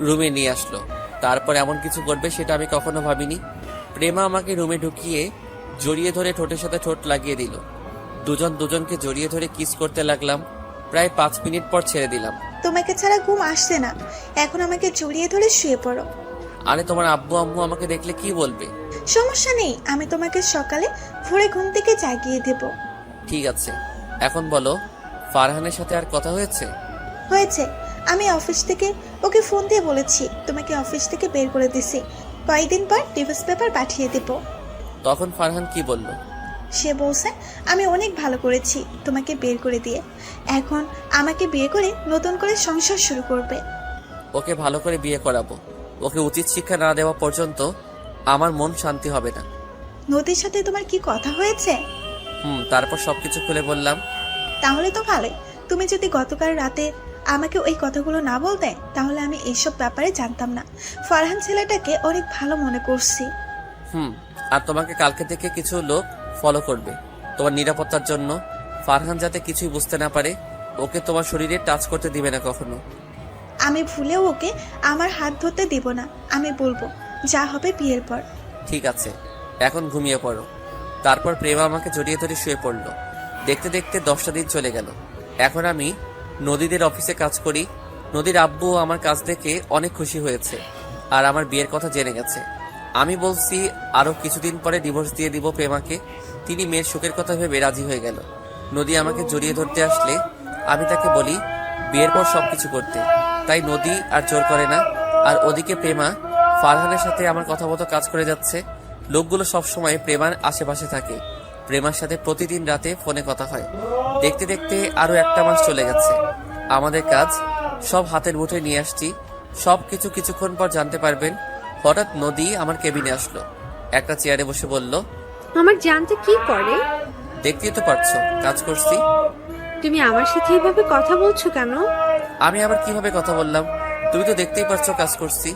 রুমে নিয়ে আসলো। তারপর এমন কিছু করবে সেটা আমি কখনো ভাবিনি। প্রেমা আমাকে রুমে ঢুকিয়ে জড়িয়ে ধরে ঠোঁটের সাথে ঠোঁট লাগিয়ে দিল। দুজন দুজনকে জড়িয়ে ধরে কিস করতে লাগলাম। প্রায় 5 মিনিট পর ছেড়ে দিলাম। তোমাকে ছাড়া ঘুম আসছে না, এখন আমাকে জড়িয়ে ধরে শুয়ে পড়ো। আরে তোমার আব্বু আম্মু আমাকে দেখলে কি বলবে? সমস্যা নেই, আমি তোমাকে সকালে ভোরে ঘুম থেকে জাগিয়ে দেব। ঠিক আছে, এখন বলো, ফারহানের সাথে আর কথা হয়েছে? হয়েছে, আমি অফিস থেকে ওকে ফোন দিয়ে বলেছি তোমাকে অফিস থেকে বের করে দিছি, কয়েকদিন পর ডিভোর্স পেপার পাঠিয়ে দেব। তখন ফারহান কি বলল? সে বলছে আমি অনেক ভালো করেছি তোমাকে বের করে দিয়ে, এখন আমাকে বিয়ে করে নতুন করে সংসার শুরু করবে। ওকে ভালো করে বিয়ে করাবো। ওকে উচিত শিক্ষা না দেওয়া পর্যন্ত আমার মন শান্তি হবে না। নদীর সাথে তোমার কি কথা হয়েছে? তারপর সবকিছু খুলে বললাম। তাহলে তো ভালোই। তুমি যদি গতকাল রাতে আমাকে ওই কথাগুলো না বলতে, তাহলে আমি এইসব ব্যাপারে জানতাম না। ফারহান ছেলেটাকে অনেক ভালো মনে করছি। আর তোমাকে কালকে থেকে কিছু লোক ফলো করবে তোমার নিরাপত্তার জন্য। ফারহান যাতে কিছুই বুঝতে না পারে। ওকে তোমার শরীরে টাচ করতে দিবে না কখনো। আমি ভুলেও ওকে আমার হাত ধরতে দিব না। আমি বলবো যা হবে বিয়ের পর। ঠিক আছে, এখন ঘুমিয়ে পড়ো। তারপর প্রেমা আমাকে জড়িয়ে ধরে শুয়ে পড়লো। দেখতে দেখতে 10টা দিন চলে গেল। এখন আমি নদীদের অফিসে কাজ করি। নদীর আব্বু আমার কাজ দেখে অনেক খুশি হয়েছে আর আমার বিয়ের কথা জেনে গেছে। আমি বলছি আরো কিছুদিন পরে ডিভোর্স দিয়ে দিব প্রেমাকে। তিনি মেয়ের সুখের কথা ভেবে রাজি হয়ে গেল। নদী আমাকে জড়িয়ে ধরতে আসলে আমি তাকে বলি বিয়ের পর সবকিছু করতে। তাই নদী আর জোর করে না। আর ওদিকে প্রেমা ফারহানের সাথে আমার কথা মতো কাজ করে যাচ্ছে। লোকগুলো সবসময় প্রেমার আশেপাশে থাকে। প্রেমার সাথে প্রতিদিন রাতে ফোনে কথা হয়। দেখতে দেখতে আরো 1 মাস চলে গেছে। আমাদের কাজ সব হাতের মুঠোয় নিয়ে আসছি। সবকিছু কিছুক্ষণ পর জানতে পারবেন। হঠাৎ নদী আমার কেবিনে আসলো, একটা চেয়ারে বসে বলল, আমার জানতে কি করে? দেখতেই তো পারছো কাজ করছি। তুমি আমার সাথে এভাবে কথা বলছো কেন? আমি আবার কিভাবে কথা বললাম? তুমি তো দেখতেই পারছো কাজ করছি।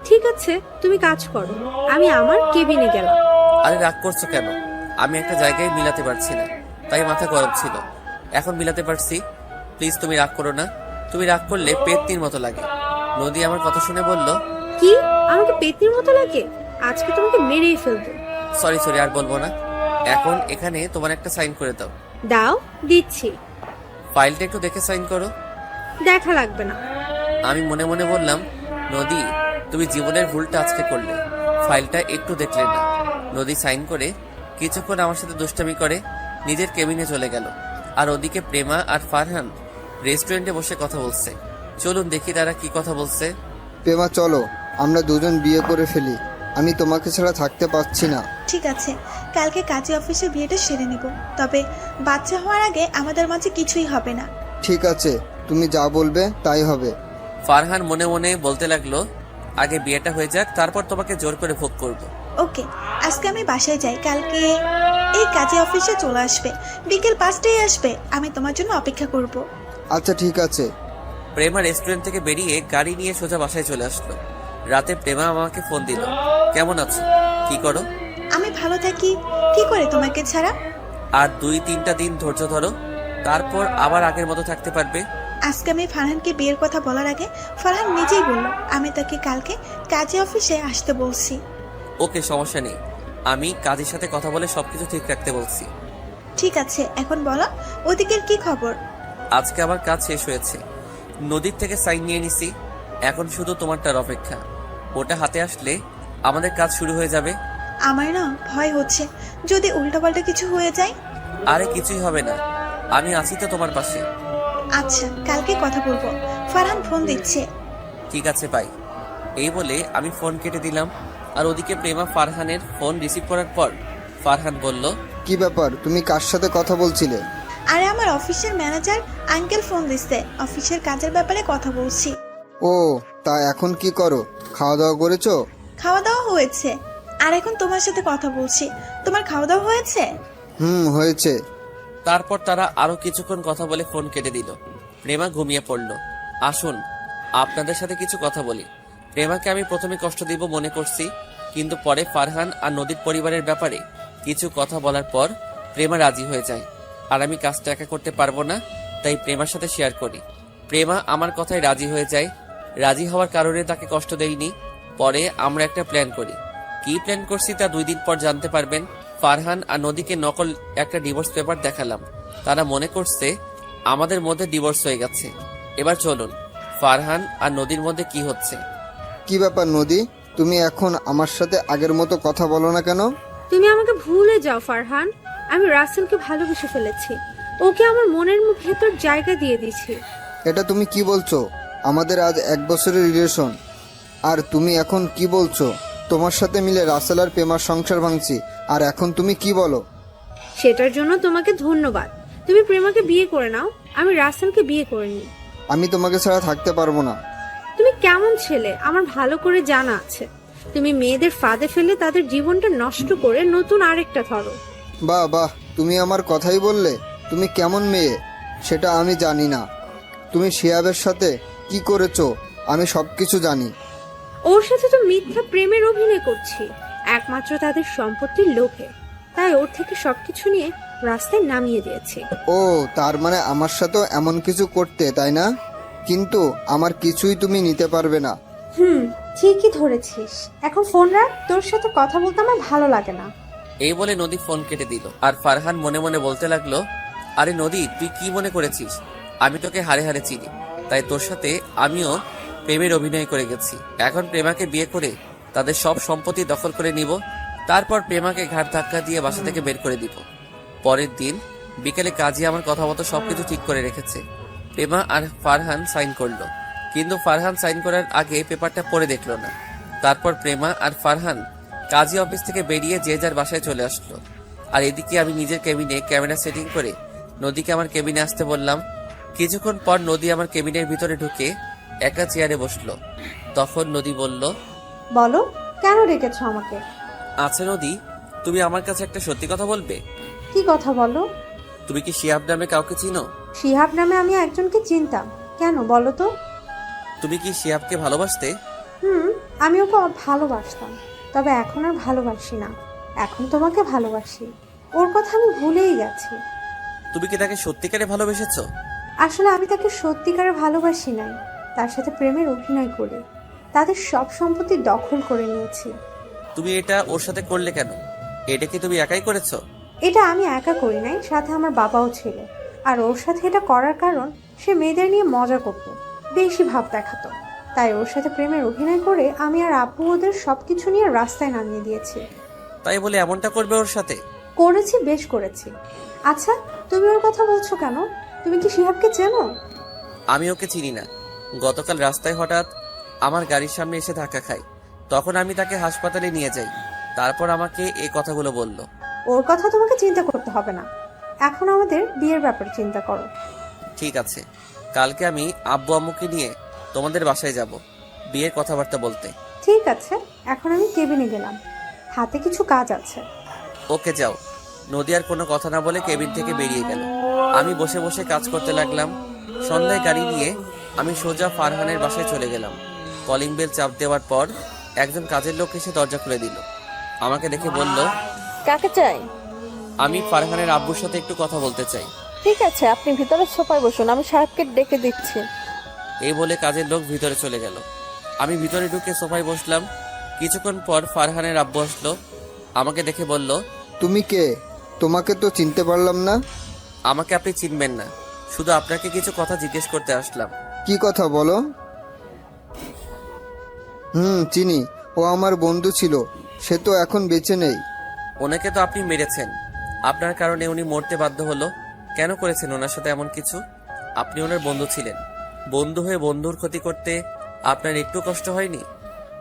ঠিক আছে, তুমি কাজ করো, আমি আমার কেবিনে গেলাম। আরে রাগ করছো কেন? আমি একটা জায়গায় মিলাতে পারছি না, তাই মাথা গরম ছিল। এখন মিলাতে পারছি। প্লিজ তুমি রাগ করো না। তুমি রাগ করলে পেতনির মতো লাগে। নদী আমার কথা শুনে বলল, কি? আমাকে পেতনির মতো লাগে? আজকে তোমাকে মেরেই ফেলবো। সরি সরি, আর বলবো না। এখন এখানে তোমার একটা সাইন করে দাও। দাও, দিচ্ছি। ফাইলটা একটু দেখে সাইন করো। দেখা লাগবে না। আমি মনে মনে বললাম, নদী তুমি জীবনের ভুলটা আজকে করলে, ফাইলটা একটু দেখলে না। নদী সাইন করে কিছুক্ষণ আমার সাথে দুষ্টামি করে নিজের কেবিনে চলে গেল। আর ওদিকে প্রেমা আর ফারহান রেস্টুরেন্টে বসে কথা বলছে। চলুন দেখি তারা কি কথা বলছে। প্রেমা চলো, আমরা দুজন বিয়ে করে ফেলি। আমি তোমাকে ছাড়া থাকতে পারছি না। ঠিক আছে, কালকে কাজী অফিসে বিয়েটা সেরে নেব। তবে বাচ্চা হওয়ার আগে আমাদের মাঝে কিছুই হবে না। ঠিক আছে, তুমি যা বলবে তাই হবে। ফারহান মনে মনে বলতে লাগলো, আগে বিয়েটা হয়ে যাক, তারপর তোমাকে জোর করে ভোগ করবো। ওকে, আজকে আমি বাসায় যাই। কালকে এই কাজী অফিসে চলে আসবে, বিকেল 5টায় আসবে। আমি তোমার জন্য অপেক্ষা করব। আচ্ছা ঠিক আছে। প্রেমা রেস্টুরেন্ট থেকে বেরিয়ে গাড়ি নিয়ে সোজা বাসায় চলে আসলো। রাতে প্রেমা আমাকে ফোন দিল, কেমন আছো, কি করো? আমি ভালো থাকি, কি করে তোমাকে ছাড়া? আর 2-3টা দিন ধৈর্য ধরো, তারপর আবার আগের মতো থাকতে পারবে। আজকে আমি ফারহানকে বিয়ের কথা বলার আগে ফারহান নিজেই বলল আমি তাকে কালকে কাজী অফিসে আসতে বলছি। ওকে, সমস্যা নেই। আমি কাজের সাথে কথা বলে সবকিছু ঠিক রাখতে বলছি। ঠিক আছে, এখন বলো ওদিকের কি খবর? আজকে আমার কাজ শেষ হয়েছে, নদীর থেকে সাইন নিয়ে নিছি। এখন শুধু তোমারটার অপেক্ষা। ওটা হাতে আসলে আমাদের কাজ শুরু হয়ে যাবে। আমার না ভয় হচ্ছে, যদি উল্টাপাল্টা কিছু হয়ে যায়। আরে কিছুই হবে না, আমি আছি তো তোমার পাশে। আচ্ছা, কালকে কথা বলবো। ফারহান ফোন দিচ্ছে। ঠিক আছে, বাই। এই বলে আমি ফোন কেটে দিলাম। আর ওদিকে প্রেমা ফারহানের ফোন রিসিভ করার পর ফারহান বলল, কি ব্যাপার, তুমি কার সাথে কথা বলছিলে? আরে আমার অফিসের ম্যানেজার আঙ্কেল ফোন দিচ্ছে, অফিসের কাজের ব্যাপারে কথা বলছি। ও, তা এখন কি করো? খাওয়া দাওয়া করেছো? খাওয়া দাওয়া হয়েছে, আর এখন তোমার সাথে কথা বলছি। তোমার খাওয়া দাওয়া হয়েছে? হয়েছে। তারপর তারা আরো কিছুক্ষণ কথা বলে ফোন কেটে দিল। প্রেমা ঘুমিয়ে পড়ল। আসুন আপনাদের সাথে কিছু কথা বলি। প্রেমাকে আমি প্রথমে কষ্ট দিব মনে করছি, কিন্তু পরে ফারহান আর নদীর পরিবারের ব্যাপারে কিছু কথা বলার পর প্রেমা রাজি হয়ে যায়। আর আমি কাজটা একা করতে পারবো না, তাই প্রেমার সাথে শেয়ার করি। প্রেমা আমার কথায় রাজি হয়ে যায়। রাজি হওয়ার কারণে তাকে কষ্ট দেইনি। পরে আমরা একটা প্ল্যান করি। কি প্ল্যান করছি তা 2 দিন পর জানতে পারবেন। ফারহান আর নদীকে নকল একটা ডিভোর্স পেপার দেখালাম। তারা মনে করছে আমাদের মধ্যে ডিভোর্স হয়ে গেছে। এবার চলুন ফারহান আর নদীর মধ্যে কি হচ্ছে। কি ব্যাপার নদী, তুমি এখন আমার সাথে আগের মতো কথা বলো না কেন? তুমি আমাকে ভুলে যাও ফারহান। আমি রাসেলকে ভালোবেসে ফেলেছি, ওকে আমার মনের ভেতর জায়গা দিয়ে দিয়েছি। এটা তুমি কি বলছো? আমাদের আজ 1 বছরের রিলেশন, আর তুমি এখন কি বলছো? তোমার সাথে মিলে রাসেল আর প্রেমার সংসার ভাঙছি, আর এখন তুমি কি বলো? সেটার জন্য তোমাকে ধন্যবাদ। তুমি প্রেমাকে বিয়ে করে নাও, আমি রাসেলকে বিয়ে করে নিই। আমি তোমাকে ছাড়া থাকতে পারবো না। তুমি কেমন ছেলে আমার ভালো করে জানা আছে। তুমি মেয়েদের ফাঁদে ফেলে তাদের জীবনটা নষ্ট করে নতুন আরেকটা ধরো। বাহ বাহ, তুমি আমার কথাই বললে। তুমি কেমন মেয়ে সেটা আমি জানি না। তুমি শিয়াবের সাথে কি করেছো আমি সবকিছু জানি। ওর সাথে তো মিথ্যা প্রেমের অভিনয় করছি, একমাত্র তাদের সম্পত্তির লোভে। তাই ওর থেকে সবকিছু নিয়ে রাস্তায় নামিয়ে দিয়েছি। ও, তার মানে আমার সাথেও এমন কিছু করতে, তাই না? কিন্তু আমার কিছুই তুমি নিতে পারবে না। ঠিকই ধরেছিস। এখন ফোন রাখ, তোর সাথে কথা বলতে আমার ভালো লাগে না। এই বলে নদী ফোন কেটে দিল। আর ফারহান মনে মনে বলতে লাগলো, আরে নদী তুই কি মনে করেছিস আমি তোকে হারে হারে চিনি, তাই তোর সাথে আমিও প্রেমের অভিনয় করে গেছি। এখন প্রেমাকে বিয়ে করে তাদের সব সম্পত্তি দখল করে নিব, তারপর প্রেমাকে ঘাট ধাক্কা দিয়ে বাসা থেকে বের করে দিব। পরের দিন বিকেলে কাজী আমার কথা মতো সবকিছু ঠিক করে রেখেছে। প্রেমা আর ফারহান সাইন করলো, কিন্তু ফারহান সাইন করার আগে পেপারটা পড়ে দেখলো না। তারপর প্রেমা আর ফারহান কাজী অফিস থেকে বেরিয়ে যে যার বাসায় চলে আসলো। আর এদিকে আমি নিজের কেবিনে ক্যামেরা সেটিং করে নদীকে আমার কেবিনে আসতে বললাম। কিছুক্ষণ পর নদী আমার কেবিনের ভিতরে ঢুকে একা চেয়ারে বসলো। তখন নদী বলল, বলো, কেন রেখেছো আমাকে? আচ্ছা নদী, তুমি আমার কাছে একটা সত্যি কথা বলবে? কি কথা বলো? তুমি কি শিহাব নামে কাউকে চিনো? শিহাব নামে আমি একজনকে চিনতাম। কেন বলো তো? তুমি কি শিহাবকে ভালোবাসতে? আমি ওকে ভালোবাসতাম, তবে এখন আর ভালোবাসি না। এখন তোমাকে ভালোবাসি। ওর কথা আমি ভুলেই গেছি। তুমি কি তাকে সত্যিকারে ভালোবেসেছো? আসলে আমি তাকে সত্যিকারে ভালোবাসি নাই, তার সাথে প্রেমের অভিনয় করে তাদের সব সম্পত্তি দখল করে নিয়েছি। তুমি এটা ওর সাথে করলে কেন? এটা কি তুমি একাই করেছো? এটা আমি একা করি নাই, সাথে আমার বাবাও ছিল। আর ওর সাথে এটা করার কারণ, সে মেয়েদের নিয়ে মজা করতো, বেশি ভাব দেখাতো। তাই ওর সাথে প্রেমের অভিনয় করে আমি আর আব্বু ওদের সবকিছু নিয়ে রাস্তায় নামিয়ে দিয়েছি। তাই বলে এমনটা করবে ওর সাথে? করেছি, বেশ করেছি। আচ্ছা, তুমি ওর কথা বলছো কেন? তুমি কি শিহাবকে চেনো? আমি ওকে চিনি না। গতকাল রাস্তায় হঠাৎ আমার গাড়ির সামনে এসে ধাক্কা খায়, তখন আমি তাকে হাসপাতালে নিয়ে যাই। তারপর আমাকে এই কথাগুলো বলল। ওর কথা তোমাকে চিন্তা করতে হবে না, এখন আমাদের বিয়ের ব্যাপারে চিন্তা করো। ঠিক আছে, কালকে আমি আব্বু আম্মুকে নিয়ে তোমাদের বাসায় যাব বিয়ের কথাবার্তা বলতে। ঠিক আছে, এখন আমি কেবিনে গেলাম, হাতে কিছু কাজ আছে। ওকে যাও। নদী আর কোনো কথা না বলে কেবিন থেকে বেরিয়ে গেল। আমি বসে বসে কাজ করতে লাগলাম। সন্ধ্যায় গাড়ি নিয়ে আমি সোজা ফারহানের বাসায় চলে গেলাম। কলিং বেল চাপ দেওয়ার পর একজন কাজের লোক এসে দরজা খুলে দিল। আমাকে দেখে বলল, কাকে চাই? আমি ফারহানের আব্বুর সাথে একটু কথা বলতে চাই। ঠিক আছে, আপনি ভিতরে সোফায় বসুন, আমি সাহেবকে ডেকে দিচ্ছি। এই বলে কাজের লোক ভিতরে চলে গেল। আমি ভিতরে ঢুকে সোফায় বসলাম। কিছুক্ষণ পর ফারহানের আব্বু আসলো। আমাকে দেখে বলল, তুমি কে? তোমাকে তো চিনতে পারলাম না। আমাকে আপনি চিনবেন না, শুধু আপনাকে কিছু কথা জিজ্ঞেস করতে আসলাম। কি কথা বলো? চিনি, ও আমার বন্ধু ছিল, সে তো এখন বেঁচে নেই। ওনাকে তো আপনি মেরেছেন, আপনার কারণে উনি মরতে বাধ্য হলো। কেন করেছেন ওনার সাথে এমন কিছু? আপনি ওনার বন্ধু ছিলেন, বন্ধু হয়ে বন্ধুর ক্ষতি করতে আপনার একটু কষ্ট হয়নি?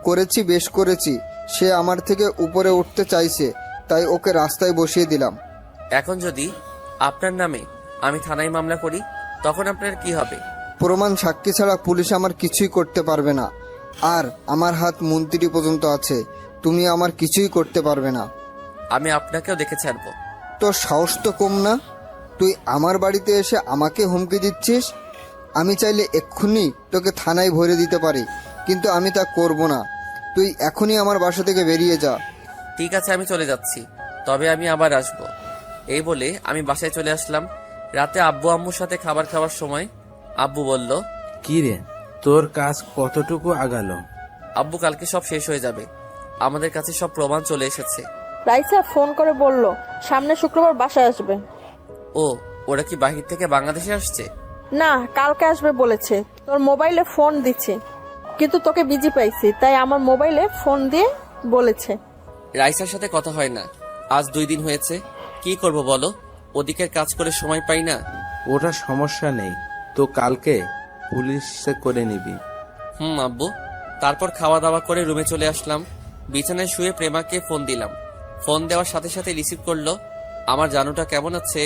করেছি, বেশ করেছি। সে আমার থেকে উপরে উঠতে চাইছে, তাই ওকে রাস্তায় বসিয়ে দিলাম। এখন যদি আপনার নামে আমি থানায় মামলা করি, তখন আপনার কি হবে? প্রমাণ সাক্ষী ছাড়া পুলিশ আমার কিছুই করতে পারবে না। আর আমার হাত মন্ত্রী পর্যন্ত আছে, তুমি আমার কিছুই করতে পারবে না। আমি আপনাকেও দেখে ছাড়বো। তোর সাহস তো কম না, তুই আমার বাড়িতে এসে আমাকে হুমকি দিচ্ছিস। আমি চাইলে এক্ষুনি তোকে থানায় ভরে দিতে পারি, কিন্তু আমি তা করব না। তুই এখনই আমার বাসা থেকে বেরিয়ে যা। ঠিক আছে, আমি চলে যাচ্ছি, তবে আমি আবার আসবো। এই বলে আমি বাসায় চলে আসলাম। রাতে আব্বু আম্মুর সাথে খাবার খাওয়ার সময় আব্বু বলল, কি রে, তোর কাজ কতটুকু আগালো? আব্বু কালকে সব শেষ হয়ে যাবে, আমাদের কাছে সব প্রমাণ চলে এসেছে। রাইসা ফোন করে বলল সামনে শুক্রবার বাসায় আসবে। ও, ওরা কি বাহির থেকে বাংলাদেশে আসছে? না, কালকে আসবে বলেছে। তোর মোবাইলে ফোন দিচ্ছে, কিন্তু তোকে বিজি পাইছি, তাই আমার মোবাইলে ফোন দিয়ে বলেছে। রাইসার সাথে কথা হয় না আজ 2 দিন হয়েছে। কি করব বলো, ওদিকের কাজ করে সময় পাই না। ওটা সমস্যা নেই, তো কালকে পুলিশে করে নিবি। আব্বু। তারপর খাওয়া দাওয়া করে রুমে চলে আসলাম। বিছানায় শুয়ে প্রেমাকে ফোন দিলাম। ফোন দেওয়ার সাথে সাথে রিসিভ করলো। আমার জানুটা কেমন আছে?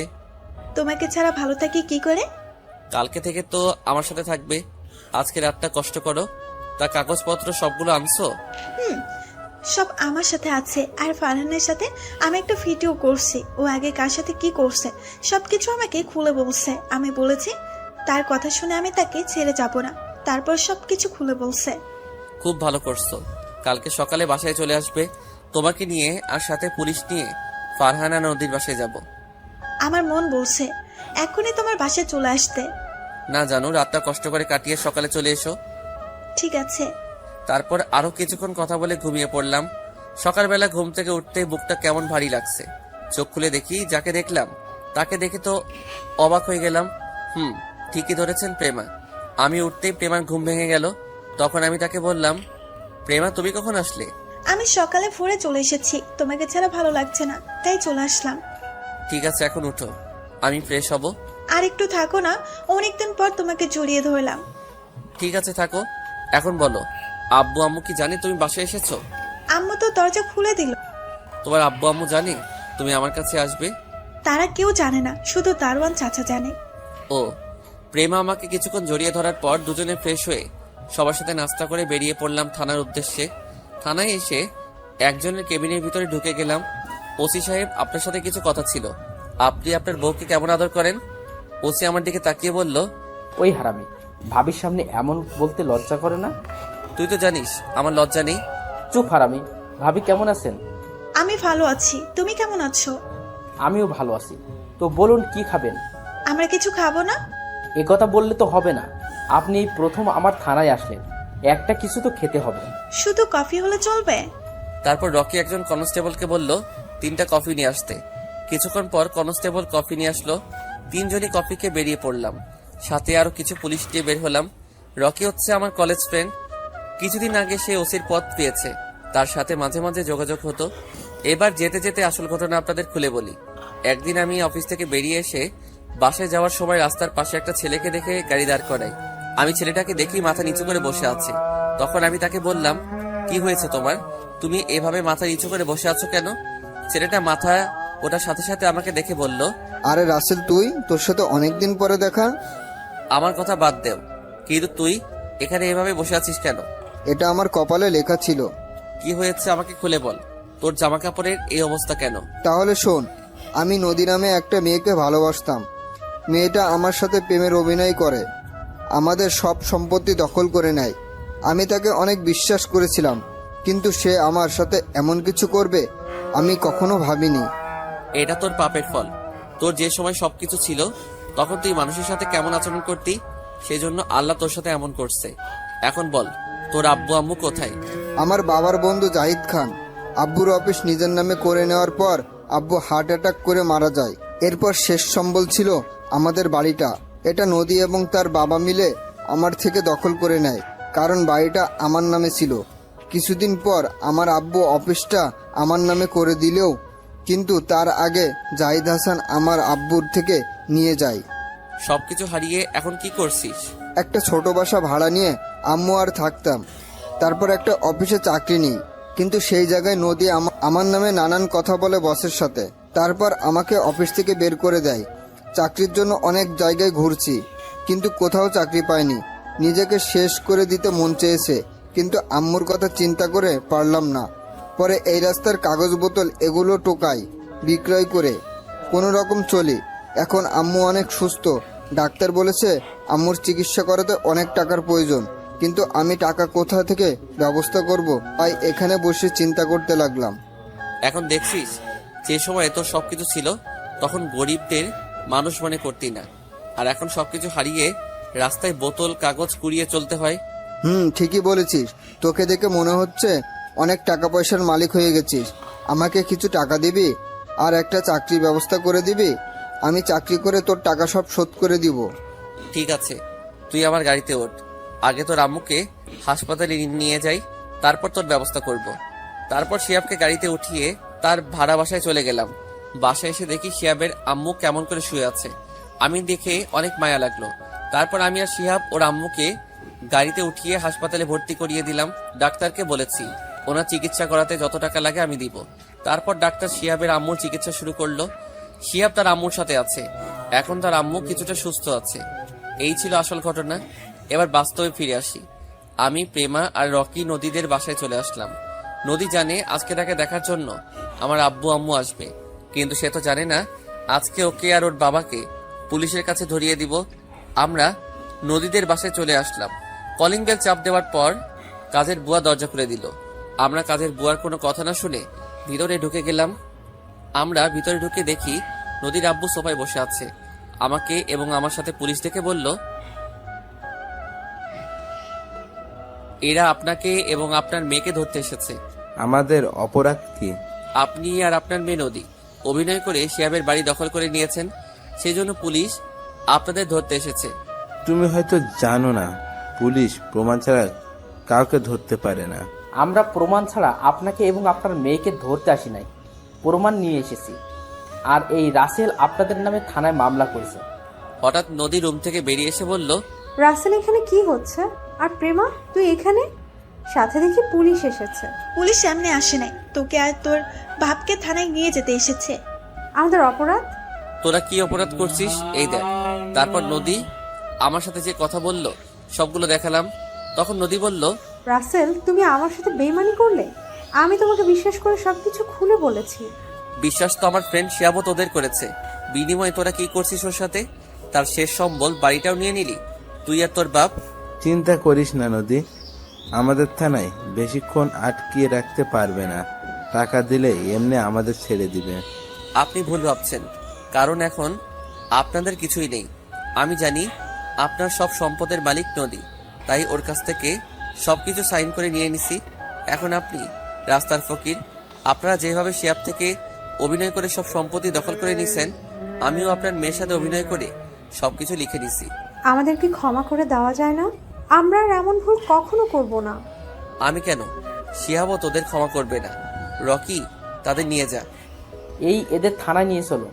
তোমাকে ছাড়া ভালো থাকি কি করে? কালকে থেকে তো আমার সাথে থাকবে, আজকে রাতটা কষ্ট করো। তা কাগজপত্র সবগুলো আনছো? সব আমার সাথে আছে। আর ফারহানের সাথে আমি একটা ভিডিও করছি, ও আগে কার সাথে কি করছে সবকিছু আমাকে খুলে বলছে। আমি বলেছি তার কথা শুনে আমি তাকে ছেড়ে যাব না, তারপর সবকিছু খুলে বলছে। খুব ভালো করছো। কালকে সকালে বাসায় চলে আসবে তোমাকে নিয়ে, আর সাথে পুলিশ নিয়ে ফারহানা নদীর বাসায় যাব। আমার মন বলছে এখনই তোমার বাসায় চলে আসতে। না জানো, রাতটা কষ্ট করে কাটিয়ে সকালে চলে এসো। ঠিক আছে। তারপর আরো কিছুক্ষণ কথা বলে ঘুমিয়ে পড়লাম। সকালবেলা ঘুম থেকে উঠতেই বুকটা কেমন ভারী লাগছে। চোখ খুলে দেখি যাকে দেখলাম তাকে দেখে তো অবাক হয়ে গেলাম। ঠিকই ধরেছেন, প্রেমা। আমি উঠতেই প্রেমার ঘুম ভেঙে গেল। তখন আমি তাকে বললাম, প্রেমা তুমি কখন আসলে? আমি সকালে ভোরে চলে এসেছি, তোমাকে ছাড়া ভালো লাগছে না তাই চলে আসলাম। ঠিক আছে, এখন উঠো, আমি ফ্রেশ হব। আর একটু থাকো না, অনেকদিন পর তোমাকে জড়িয়ে ধরলাম। ঠিক আছে, থাকো। এখন বলো, আব্বু আম্মু কি জানে তুমি বাসায় এসেছো? আম্মু তো দরজা খুলে দিল। তোমার আব্বু আম্মু জানে তুমি আমার কাছে আসবে? তারা কেউ জানে না, শুধু দারোয়ান চাচা জানে। ও। প্রেমা আমাকে কিছুক্ষণ জড়িয়ে ধরার পর দুজনে ফ্রেশ হয়ে সবার সাথে নাস্তা করে বেরিয়ে পড়লাম থানার উদ্দেশ্যে। থানায় এসে একজনের কেবিনের ভিতরে ঢুকে গেলাম। ওসি সাহেব, আপনার সাথে কিছু কথা ছিল। আপনি আপনার বউকে কেমন আদর করেন? ওসি আমার দিকে তাকিয়ে বলল, ওই হারামি, ভাবির সামনে এমন বলতে লজ্জা করে না? তুই তো জানিস আমার লজ্জা নেই। চুপ হারামি। ভাবি কেমন আছেন? আমি ভালো আছি, তুমি কেমন আছো? আমিও ভালো আছি। তো বলুন কি খাবেন? আমরা কিছু খাবো না? এ কথা বললে তো হবে না। আপনি এই প্রথম আমার থানায় আসলেন, একটা কিছু তো খেতে হবে। শুধু কফি হলে চলবে? তারপর রকি একজন কনস্টেবলকে বলল 3টা কফি নিয়ে আসতে। কিছুক্ষণ পর কনস্টেবল কফি নিয়ে আসলো। 3জনই কফিকে বেরিয়ে পড়লাম, সাথে আরো কিছু পুলিশ দিয়ে বের হলাম। রকি হচ্ছে আমার কলেজ ফ্রেন্ড। কিছুদিন আগে সে ওসির পদ পেয়েছে, তার সাথে মাঝে মাঝে যোগাযোগ হতো। এবার যেতে যেতে আসল ঘটনা আপনাদের খুলে বলি। একদিন আমি অফিস থেকে বেরিয়ে এসে বাসায় যাওয়ার সময় রাস্তার পাশে একটা ছেলেকে দেখে গাড়ি দাঁড় করাই। আমি ছেলেটাকে দেখি মাথা নিচু করে বসে আছে। তখন আমি তাকে বললাম, কি হয়েছে তোমার? তুমি এভাবে মাথা নিচু করে বসে আছো কেন? ছেলেটা মাথা ওটার সাথে সাথে আমাকে দেখে বলল, আরে রাসেল, তুই? তোর সাথে অনেকদিন পরে দেখা। আমার কথা বাদ দেও, কিন্তু তুই এখানে এভাবে বসে আছিস কেন? এটা আমার কপালে লেখা ছিল। কি হয়েছে আমাকে খুলে বল। তোর জামা কাপড়ের এই অবস্থা কেন? তাহলে শোন, আমি নদী নামে একটা মেয়েকে ভালোবাসতাম। মেয়েটা আমার সাথে প্রেমের অভিনয় করে, আমাদের সব সম্পত্তি দখল করে নেয়। আমি তাকে অনেক বিশ্বাস করেছিলাম, কিন্তু সে আমার সাথে এমন কিছু করবে আমি কখনো ভাবিনি। এটা তোর পাপের ফল। তোর যে সময় সবকিছু ছিল তখন তুই মানুষের সাথে কেমন আচরণ করতি, সেজন্য আল্লাহ তোর সাথে এমন করছে। এখন বল, তোর আব্বু আম্মু কোথায়? আমার বাবার বন্ধু জাহিদ খান আব্বুর অফিস নিজের নামে করে নেওয়ার পর আব্বু হার্ট অ্যাটাক করে মারা যায়। এরপর শেষ সম্বল ছিল আমাদের বাড়িটা। এটা নদী এবং তার বাবা মিলে আমার থেকে দখল করে নেয়, কারণ বাড়িটা আমার নামে ছিল। কিছুদিন পর আমার আব্বু অফিসটা আমার নামে করে দিলেও কিন্তু তার আগে জাহিদ হাসান আমার আব্বুর থেকে নিয়ে যায়। সবকিছু হারিয়ে এখন কি করছিস? একটা ছোট বাসা ভাড়া নিয়ে আম্মু আর থাকতাম। তারপর একটা অফিসে চাকরি নিই, কিন্তু সেই জায়গায় নদী আমার নামে নানান কথা বলে বসের সাথে। তারপর আমাকে অফিস থেকে বের করে দেয়। চাকরির জন্য অনেক জায়গায় ঘুরছি, কিন্তু কোথাও চাকরি পাইনি। নিজেকে শেষ করে দিতে মন চেয়েছে, কিন্তু আম্মুর কথা চিন্তা করে পারলাম না। পরে এই রাস্তার কাগজ বোতল এগুলো টোকাই বিক্রয় করে কোনো রকম চলি। এখন আম্মু অনেক সুস্থ। ডাক্তার বলেছে আম্মুর চিকিৎসা করাতে অনেক টাকার প্রয়োজন, কিন্তু আমি টাকা কোথা থেকে ব্যবস্থা করব, তাই এখানে বসে চিন্তা করতে লাগলাম। এখন দেখছিস, যে সময় তোর সবকিছু ছিল তখন গরিবদের মানুষ মনে করতি না, আর এখন সবকিছু হারিয়ে রাস্তায় বোতল কাগজ কুড়িয়ে চলতে হয়। ঠিকই বলেছিস। তোকে দেখে মনে হচ্ছে অনেক টাকা পয়সার মালিক হয়ে গেছিস। আমাকে কিছু টাকা দিবি আর একটা চাকরির ব্যবস্থা করে দিবি। আমি চাকরি করে তোর টাকা সব শোধ করে দিব। ঠিক আছে, তুই আমার গাড়িতে ওঠ। আগে তোর আম্মুকে হাসপাতালে নিয়ে যাই, তারপর তোর ব্যবস্থা করব। তারপর শিয়াবকে গাড়িতে উঠিয়ে তার ভাড়া বাসায় চলে গেলাম। বাসায় এসে দেখি শিয়াবের আম্মু কেমন করে শুয়ে আছে। আমি দেখে অনেক মায়া লাগলো। তারপর আমি আর শিহাব ওর আম্মুকে গাড়িতে উঠিয়ে হাসপাতালে ভর্তি করিয়ে দিলাম। ডাক্তারকে বলেছি ওনার চিকিৎসা করাতে যত টাকা লাগে আমি দিব। তারপর ডাক্তার শিহাবের আম্মুর চিকিৎসা শুরু করলো। শিহাব তার আম্মুর সাথে আছে, এখন তার আম্মু কিছুটা সুস্থ আছে। এই ছিল আসল ঘটনা। এবার বাস্তবে ফিরে আসি। আমি, প্রেমা আর রকি নদীদের বাসায় চলে আসলাম। নদী জানে আজকে তাকে দেখার জন্য আমার আব্বু আম্মু আসবে, কিন্তু সে তো জানে না আজকে ওকে আর ওর বাবাকে পুলিশের কাছে ধরিয়ে দিব। আমরা নদীদের বাসায় চলে আসলাম। কলিং বেল চাপ দেওয়ার পর কাজের বুয়া দরজা খুলে দিল। আমরা কাজের বুয়ার কোনো কথা না শুনে ভিতরে ঢুকে গেলাম। আমরা ভিতরে ঢুকে দেখি নদীর আব্বু সোফায় বসে আছে। আমাকে এবং আমার সাথে পুলিশ দেখে বলল, এরা আপনাকে এবং আপনার মেয়েকে ধরতে এসেছে। আমাদের অপরাধ কি? আপনি আর আপনার মেয়ে নদী অভিনয় করে শিয়াবের বাড়ি দখল করে নিয়েছেন, সেই জন্য পুলিশ আপনাদের ধরতে এসেছে। তুমি হয়তো জানো না, পুলিশ প্রমাণ ছাড়া কাউকে ধরতে পারে না। আমরা প্রমাণ ছাড়া আপনাকে এবং আপনার মেয়েকে ধরতে আসি নাই, প্রমাণ নিয়ে এসেছি। আর এই রাসেল আপনাদের নামে থানায় মামলা করেছে। হঠাৎ নদী রুম থেকে বেরিয়ে এসে বলল, রাসেল, এখানে কি হচ্ছে? আর প্রেমা, তুই এখানে? সাথে দেখি পুলিশ এসেছে। পুলিশ সামনে আসে নাই, তোকে আর তোর বাপকে থানায় নিয়ে যেতে এসেছে। আমাদের অপরাধ? তোরা কি অপরাধ করছিস এই দেখ। তারপর নদী আমার সাথে যে কথা বলল সবগুলো দেখালাম। তখন নদী বলল, রাসেল, তুমি আমার সাথে বেইমানি করলে। আমি তোমাকে বিশ্বাস করে সবকিছু খুলে বলেছি। বিশ্বাস তো আমার ফ্রেন্ড শিয়াবও তোদের করেছে। বিনিময়ে তোরা কি করছিস ওর সাথে? তার শেষ সম্বল বাড়িটাও নিয়ে নিলি তুই আর তোর বাপ। চিন্তা করিস না নদী, আমাদের থানায় বেশিক্ষণ আটকিয়ে রাখতে পারবে না। টাকা দিলে এমনি আমাদের ছেড়ে দিবে। আপনি ভুল ভাবছেন, কারণ এখন আপনাদের কিছুই নেই। আমি জানি আপনার সব সম্পদের মালিক নদী, তাই ওর কাছ থেকে সবকিছু সাইন করে নিয়ে নিছি। এখন আপনি রাস্তার ফকির। আপনারা যেভাবে শিয়াব থেকে অভিনয় করে সব সম্পত্তি দখল করে নিছেন, আমিও আপনার মেয়ের সাথে অভিনয় করে সবকিছু লিখে নিছি। আমাদের কি ক্ষমা করে দেওয়া যায় না? আমরা আর এমন ভুল কখনো করব না। আমি কেন? শিহাবও তোদের ক্ষমা করবে না। রকি, তাদের নিয়ে যা। এই এদের থানায় নিয়ে চলো।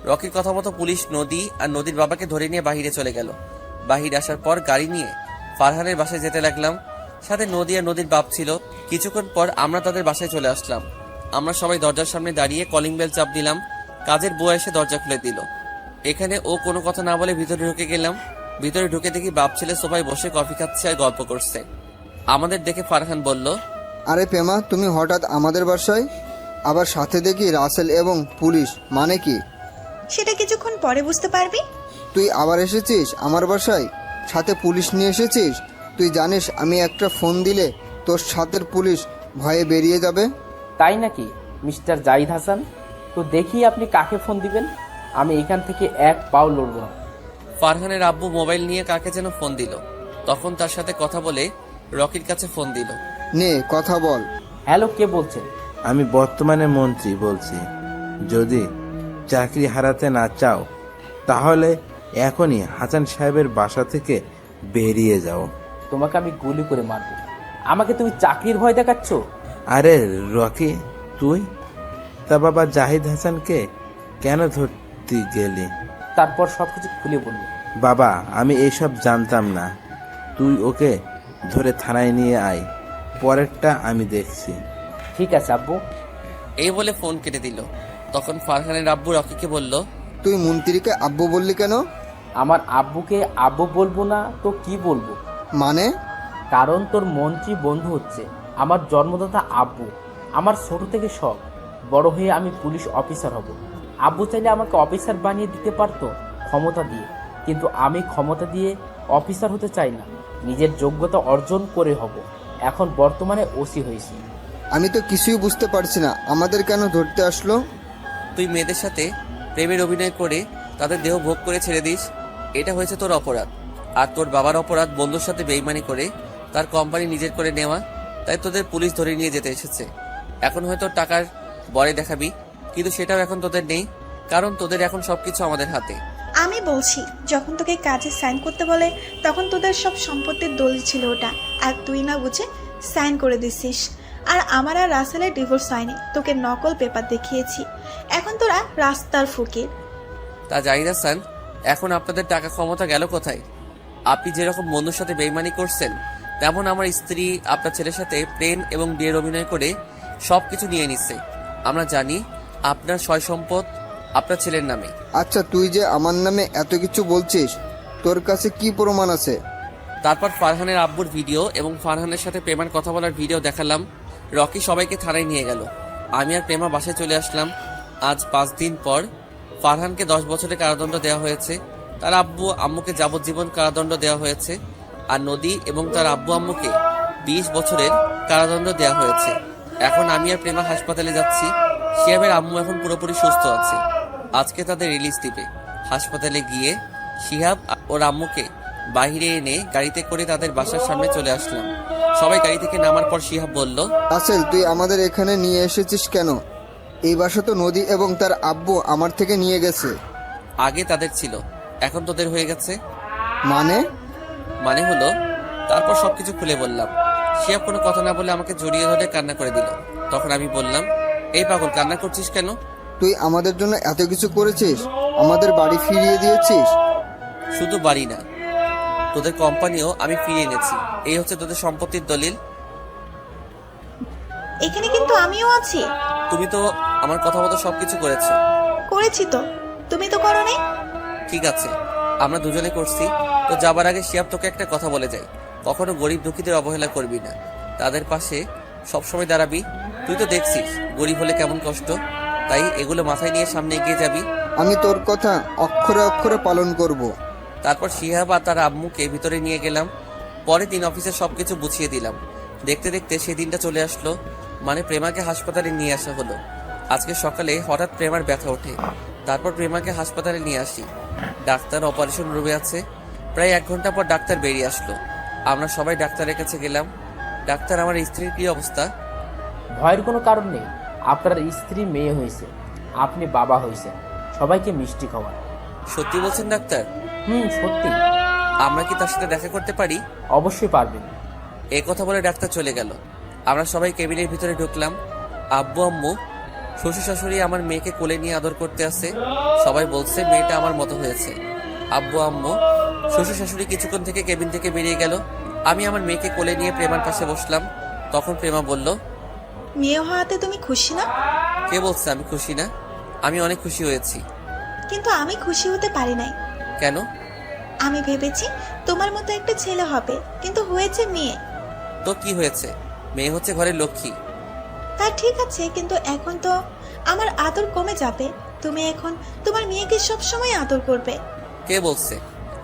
রকির কথা মতো পুলিশ নদী আর নদীর বাবাকে ধরে নিয়ে বাহিরে চলে গেল। বাহির আসার পর গাড়ি নিয়ে ফারহানের বাসায় যেতে লাগলাম। সাথে নদী আর নদীর বাপ ছিল। কিছুক্ষণ পর আমরা তাদের বাসায় চলে আসলাম। আমরা সবাই দরজার সামনে দাঁড়িয়ে কলিং বেল চাপ দিলাম। কাজের বুয়া এসে দরজা খুলে দিল। এখানে ও কোনো কথা না বলে ভিতরে ঢুকে গেলাম। ভিতরে ঢুকে দেখি বাপ ছেলে সোফায় বসে কফি খাচ্ছে আর গল্প করছে। আমাদের দেখে ফারহান বলল, আরে প্রেমা, তুমি হঠাৎ আমাদের বাসায়? আবার সাথে দেখি রাসেল এবং পুলিশ, মানে কি? সেটা কিছুক্ষণ পরে বুঝতে পারবি। তুই আবার এসেছিস আমার বাসায়? সাথে পুলিশ নিয়ে এসেছিস? তুই জানিস আমি একটা ফোন দিলে তোর সাথের পুলিশ ভয়ে বেরিয়ে যাবে। তাই নাকি মিস্টার জাহিদ হাসান? তো দেখি আপনি কাকে ফোন দিবেন। আমি এখান থেকে এক পাও লড়ব না। ফারহানের আব্বু মোবাইল নিয়ে কাকে যেন ফোন দিল। তখন তার সাথে কথা বলে রকির কাছে ফোন দিল। নে কথা বল। হ্যালো, কে বলছেন? আমি বর্তমানে মন্ত্রী বলছি। যদি চাকরি হারাতে না চাও তাহলে এখনই হাসান সাহেবের বাসা থেকে বেরিয়ে যাও। তোমাকে আমি গুলি করে মারব। আমাকে তুমি চাকরির ভয় দেখাচ্ছ? আরে রকি, তুই তা বাবা জাহিদ হাসানকে কেন ধরতে গেলি? তারপর সবকিছু খুলে বলল। বাবা, আমি এইসব জানতাম না। তুই ওকে ধরে থানায় নিয়ে আয়, পরেরটা আমি দেখছি। ঠিক আছে আব্বু। এই বলে ফোন কেটে দিল। তখন ফারহানের আব্বু রকিকে বলল, তুই মন্ত্রীকে আব্বু বললি কেন? আমার আব্বুকে আব্বু বলবো না তো কি বলবো? মানে? কারণ তোর মন্ত্রী বন্ধু হচ্ছে আমার জন্মদাতা আব্বু। আমার ছোট থেকে শখ বড় হয়ে আমি পুলিশ অফিসার হব। আব্বু চাইলে আমাকে অফিসার বানিয়ে দিতে পারতো ক্ষমতা দিয়ে, কিন্তু আমি ক্ষমতা দিয়ে অফিসার হতে চাই না, নিজের যোগ্যতা অর্জন করে হব। এখন বর্তমানে ওসি হয়েছি। আমি তো কিছুই বুঝতে পারছি না, আমাদের কেন ধরতে আসলো? তুই মেয়েদের সাথে প্রেমের অভিনয় করে তাদের দেহ ভোগ করে ছেড়ে দিস, এটা হয়েছে তোর অপরাধ। আর তোর বাবার অপরাধ বন্ধুর সাথে বেইমানি করে তার কোম্পানি নিজের করে নেওয়া। তাই তোদের পুলিশ ধরে নিয়ে যেতে এসেছে। এখন হয়তো টাকার বরে দেখাবি, কিন্তু সেটাও এখন তোদের নেই, কারণ তোদের এখন সবকিছু আমাদের হাতে। আমি বলছি, যখন তোকে কাজে সাইন করতে বলে তখন তোদের সব সম্পত্তির দলিল ছিল ওটা, আর তুই না বুঝে সাইন করে দিছিস। আর আমার আর রাসেলের ডিভোর্স হয়নি, তোকে নকল পেপার দেখিয়েছি। এখন তোরা রাস্তার ফকির। তা জাহিদ হাসান, এখন আপনাদের টাকা ক্ষমতা গেল কোথায়? আপনি যেরকম বন্ধুর সাথে বেইমানি করছেন, তেমন আমার স্ত্রী আপনার ছেলের সাথে প্রেম এবং বিয়ের অভিনয় করে সবকিছু নিয়ে নিচ্ছে। আমরা জানি আপনার সয় সম্পদ আপনার ছেলের নামে। আচ্ছা, তুই যে আমার নামে এত কিছু বলছিস, তোর কাছে কি প্রমাণ আছে? তারপর ফারহানের আব্বুর ভিডিও এবং ফারহানের সাথে প্রেমার কথা বলার ভিডিও দেখালাম। রকি সবাইকে থানায় নিয়ে গেল। আমি আর প্রেমা বাসায় চলে আসলাম। আজ 5 দিন পর ফারহানকে 10 বছরের কারাদণ্ড দেওয়া হয়েছে। তার আব্বু আম্মুকে যাবজ্জীবন কারাদণ্ড দেওয়া হয়েছে। আর নদী এবং তার আব্বু আম্মুকে 20 বছরের কারাদণ্ড দেওয়া হয়েছে। এখন আমি আর প্রেমা হাসপাতালে যাচ্ছি। শিহাবের আম্মু এখন পুরোপুরি সুস্থ আছে। আজকে তাদের রিলিজ দিবে। হাসপাতালে গিয়ে শিহাব ওর আম্মুকে বাইরে এনে গাড়িতে করে তাদের বাসার সামনে চলে আসলাম। সবাই গাড়ি থেকে নামার পর শিহাব বলল, রাসেল, তুই আমাদের এখানে নিয়ে এসেছিস কেন? এই বাসা তো নদী এবং তার আব্বু আমার থেকে নিয়ে গেছে। আগে তাদের ছিল, এখন তোদের হয়ে গেছে। মানে হলো, তারপর সবকিছু খুলে বললাম। শিহাব কোনো কথা না বলে আমাকে জড়িয়ে ধরে কান্না করে দিল। তখন আমি বললাম, এই পাগল, কান্না করছিস কেন? তুই আমাদের জন্য এত কিছু করেছিস, আমাদের বাড়ি ফিরিয়ে দিয়েছিস। শুধু বাড়ি না, তোদের কোম্পানিও আমি ফিরিয়ে এনেছি। এই হচ্ছে তোদের সম্পত্তির দলিল। এখানে কিন্তু আমিও আছি। তুমি তো আমার কথা মতো সবকিছু করেছো। করেছি তো, তুমি তো করোনি। ঠিক আছে, আমরা দুজনে করছি। তো যাবার আগে শিহাব তোকে একটা কথা বলে যাই, কখনো গরিব দুঃখীদের অবহেলা করবি না, তাদের পাশে সবসময় দাঁড়াবি। তুই তো দেখছিস গরিব হলে কেমন কষ্ট, তাই এগুলো মাথায় নিয়ে সামনে এগিয়ে যাবি। আমি তোর কথা অক্ষরে অক্ষরে পালন করব। তারপর শিহাব আর তার আম্মুকে ভিতরে নিয়ে গেলাম। পরে দিন অফিসে সবকিছু বুঝিয়ে দিলাম। দেখতে দেখতে সেই দিনটা চলে আসলো, মানে প্রেমাকে হাসপাতালে নিয়ে আসা হলো। আজকে সকালে হঠাৎ প্রেমার ব্যথা ওঠে। তারপর প্রেমাকে হাসপাতালে নিয়ে আসি। ডাক্তার অপারেশন রুমে আছে। প্রায় 1 ঘন্টা পর ডাক্তার বেরিয়ে আসলো। আমরা সবাই ডাক্তারের কাছে গেলাম। ডাক্তার, আমার স্ত্রীর কি অবস্থা? ভয়ের কোনো কারণ নেই। আপনার স্ত্রী মেয়ে হয়েছে, আপনি বাবা হয়েছেন। সবাইকে মিষ্টি খাওয়ান। সত্যি বলছেন ডাক্তার? সত্যি। আমরা কি তার সাথে দেখা করতে পারি? অবশ্যই পারবেন। এই কথা বলে ডাক্তার চলে গেল। আমরা সবাই কেবিনের ভিতরে ঢুকলাম। আব্বু আম্মু শ্বশুর শাশুড়ি আমার মেয়েকে কোলে নিয়ে আদর করতে আসে। সবাই বলছে মেয়েটা আমার মতো হয়েছে। আব্বু আম্মু শ্বশুর শাশুড়ি কিছুক্ষণ থেকে কেবিন থেকে বেরিয়ে গেল। আমি আমার মেয়েকে কোলে নিয়ে প্রেমার পাশে বসলাম। তখন প্রেমা বলল, মেয়ে হওয়াতে তুমি খুশি না? কে বলছে আমি খুশি না? আমি অনেক খুশি হয়েছি। কিন্তু আমি খুশি হতে পারি নাই। কেন? আমি ভেবেছি তোমার মতো একটা ছেলে হবে, কিন্তু হয়েছে মেয়ে। তো কি হয়েছে? মেয়ে হচ্ছে ঘরের লক্ষ্মী। তা ঠিক আছে, কিন্তু এখন তো আমার আদর কমে যাবে। তুমি এখন তোমার মেয়েকে সবসময় আদর করবে। কে বলছে?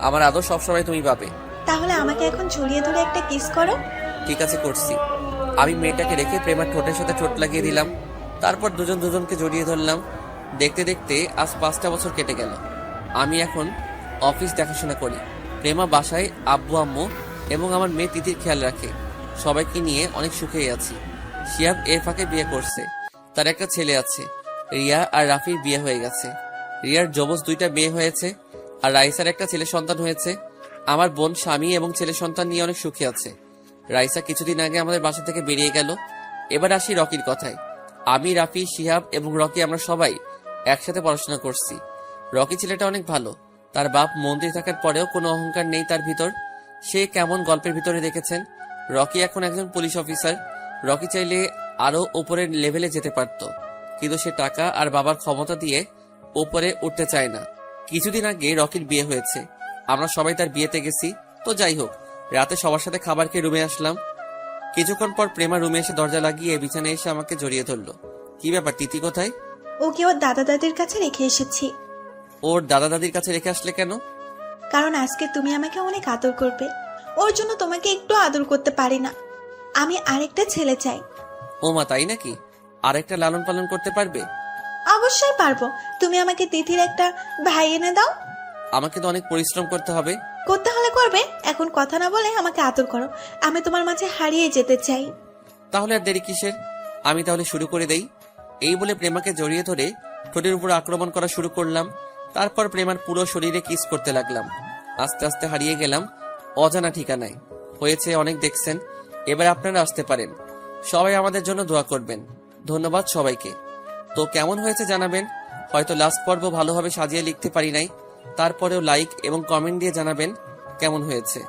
আমার আদর সবসময় তুমি পাবে। তাহলে আমাকে এখন জড়িয়ে ধরে একটা কিস করো। ঠিক আছে, করছি। আমি মেয়েটাকে রেখে প্রেমার ঠোঁটের সাথে ঠোঁট লাগিয়ে দিলাম। তারপর দুজন দুজনকে জড়িয়ে ধরলাম। দেখতে দেখতে আজ 5টা বছর কেটে গেল। আমি এখন অফিস দেখাশোনা করি। প্রেমা বাসায় আব্বু আম্মু এবং আমার মেয়ে তিথির খেয়াল রাখে। সবাইকে নিয়ে অনেক সুখেই আছি। শিহাব এর ফাঁকে বিয়ে করছে। তার একটা ছেলে আছে। রিয়া আর রাফির বিয়ে হয়ে গেছে। রিয়ার যমজ 2টা মেয়ে হয়েছে আর রাইসার একটা ছেলে সন্তান হয়েছে। আমার বোন স্বামী এবং ছেলে সন্তান নিয়ে অনেক সুখী আছে। রাইসা কিছুদিন আগে আমাদের বাসা থেকে বেরিয়ে গেল। এবার আসি রকির কথায়। আমি, রাফি, শিহাব এবং রকি আমরা সবাই একসাথে পড়াশোনা করছি। রকি ছেলেটা অনেক ভালো। তার বাপ মন্ত্রী থাকার পরেও কোনো অহংকার নেই তার ভিতর। সে কেমন গল্পের ভিতরে দেখেছেন। রকি এখন একজন পুলিশ অফিসার। রকি চাইলে আরো উপরের লেভেলে যেতে পারত, কিন্তু সে টাকা আর বাবার ক্ষমতা দিয়ে উপরে উঠতে চায় না। কিছুদিন আগে রকির বিয়ে হয়েছে। আমরা সবাই তার বিয়েতে গেছি। তো যাই হোক, রাতে সবার সাথে খাবার খেয়ে রুমে আসলাম। কিছুক্ষণ পর প্রেমা রুমে এসে দরজা লাগিয়ে বিছানায় এসে আমাকে জড়িয়ে ধরলো। কি ব্যাপার, তিথি কোথায়? ওকে ওর দাদা দাদির কাছে রেখে এসেছি। ওর দাদা দাদির কাছে রেখে আসলে কেন? কারণ আজকে তুমি আমাকে অনেক আদর করবে। ওর জন্য তোমাকে একটু আদর করতে পারি না। আমি আরেকটা ছেলে চাই। ও মা, তাই নাকি? আরেকটা লালন পালন করতে পারবে? অবশ্যই পারবো। তুমি আমাকে তিথির একটা ভাই এনে দাও। আমাকে তো অনেক পরিশ্রম করতে হবে। করতে হলে করবে, এখন কথা না বলে আমাকে আদর করো। আমি তোমার মাঝে হারিয়ে যেতে চাই। তাহলে আর দেরি কিসের? আমি তাহলে শুরু করে দেই। এই বলে প্রেমাকে জড়িয়ে ধরে ঠোঁটের উপর আক্রমণ করা শুরু করলাম। তারপর প্রেমার পুরো শরীরে কিস করতে লাগলাম। আস্তে আস্তে হারিয়ে গেলাম অজানা ঠিকানায়। হয়েছে অনেক দেখছেন, এবার আপনারা আসতে পারেন। সবাই আমাদের জন্য দোয়া করবেন। ধন্যবাদ সবাইকে। তো কেমন হয়েছে জানাবেন। হয়তো লাস্ট পর্ব ভালোভাবে সাজিয়ে লিখতে পারি নাই, তারপরেও লাইক এবং কমেন্ট দিয়ে জানাবেন কেমন হয়েছে।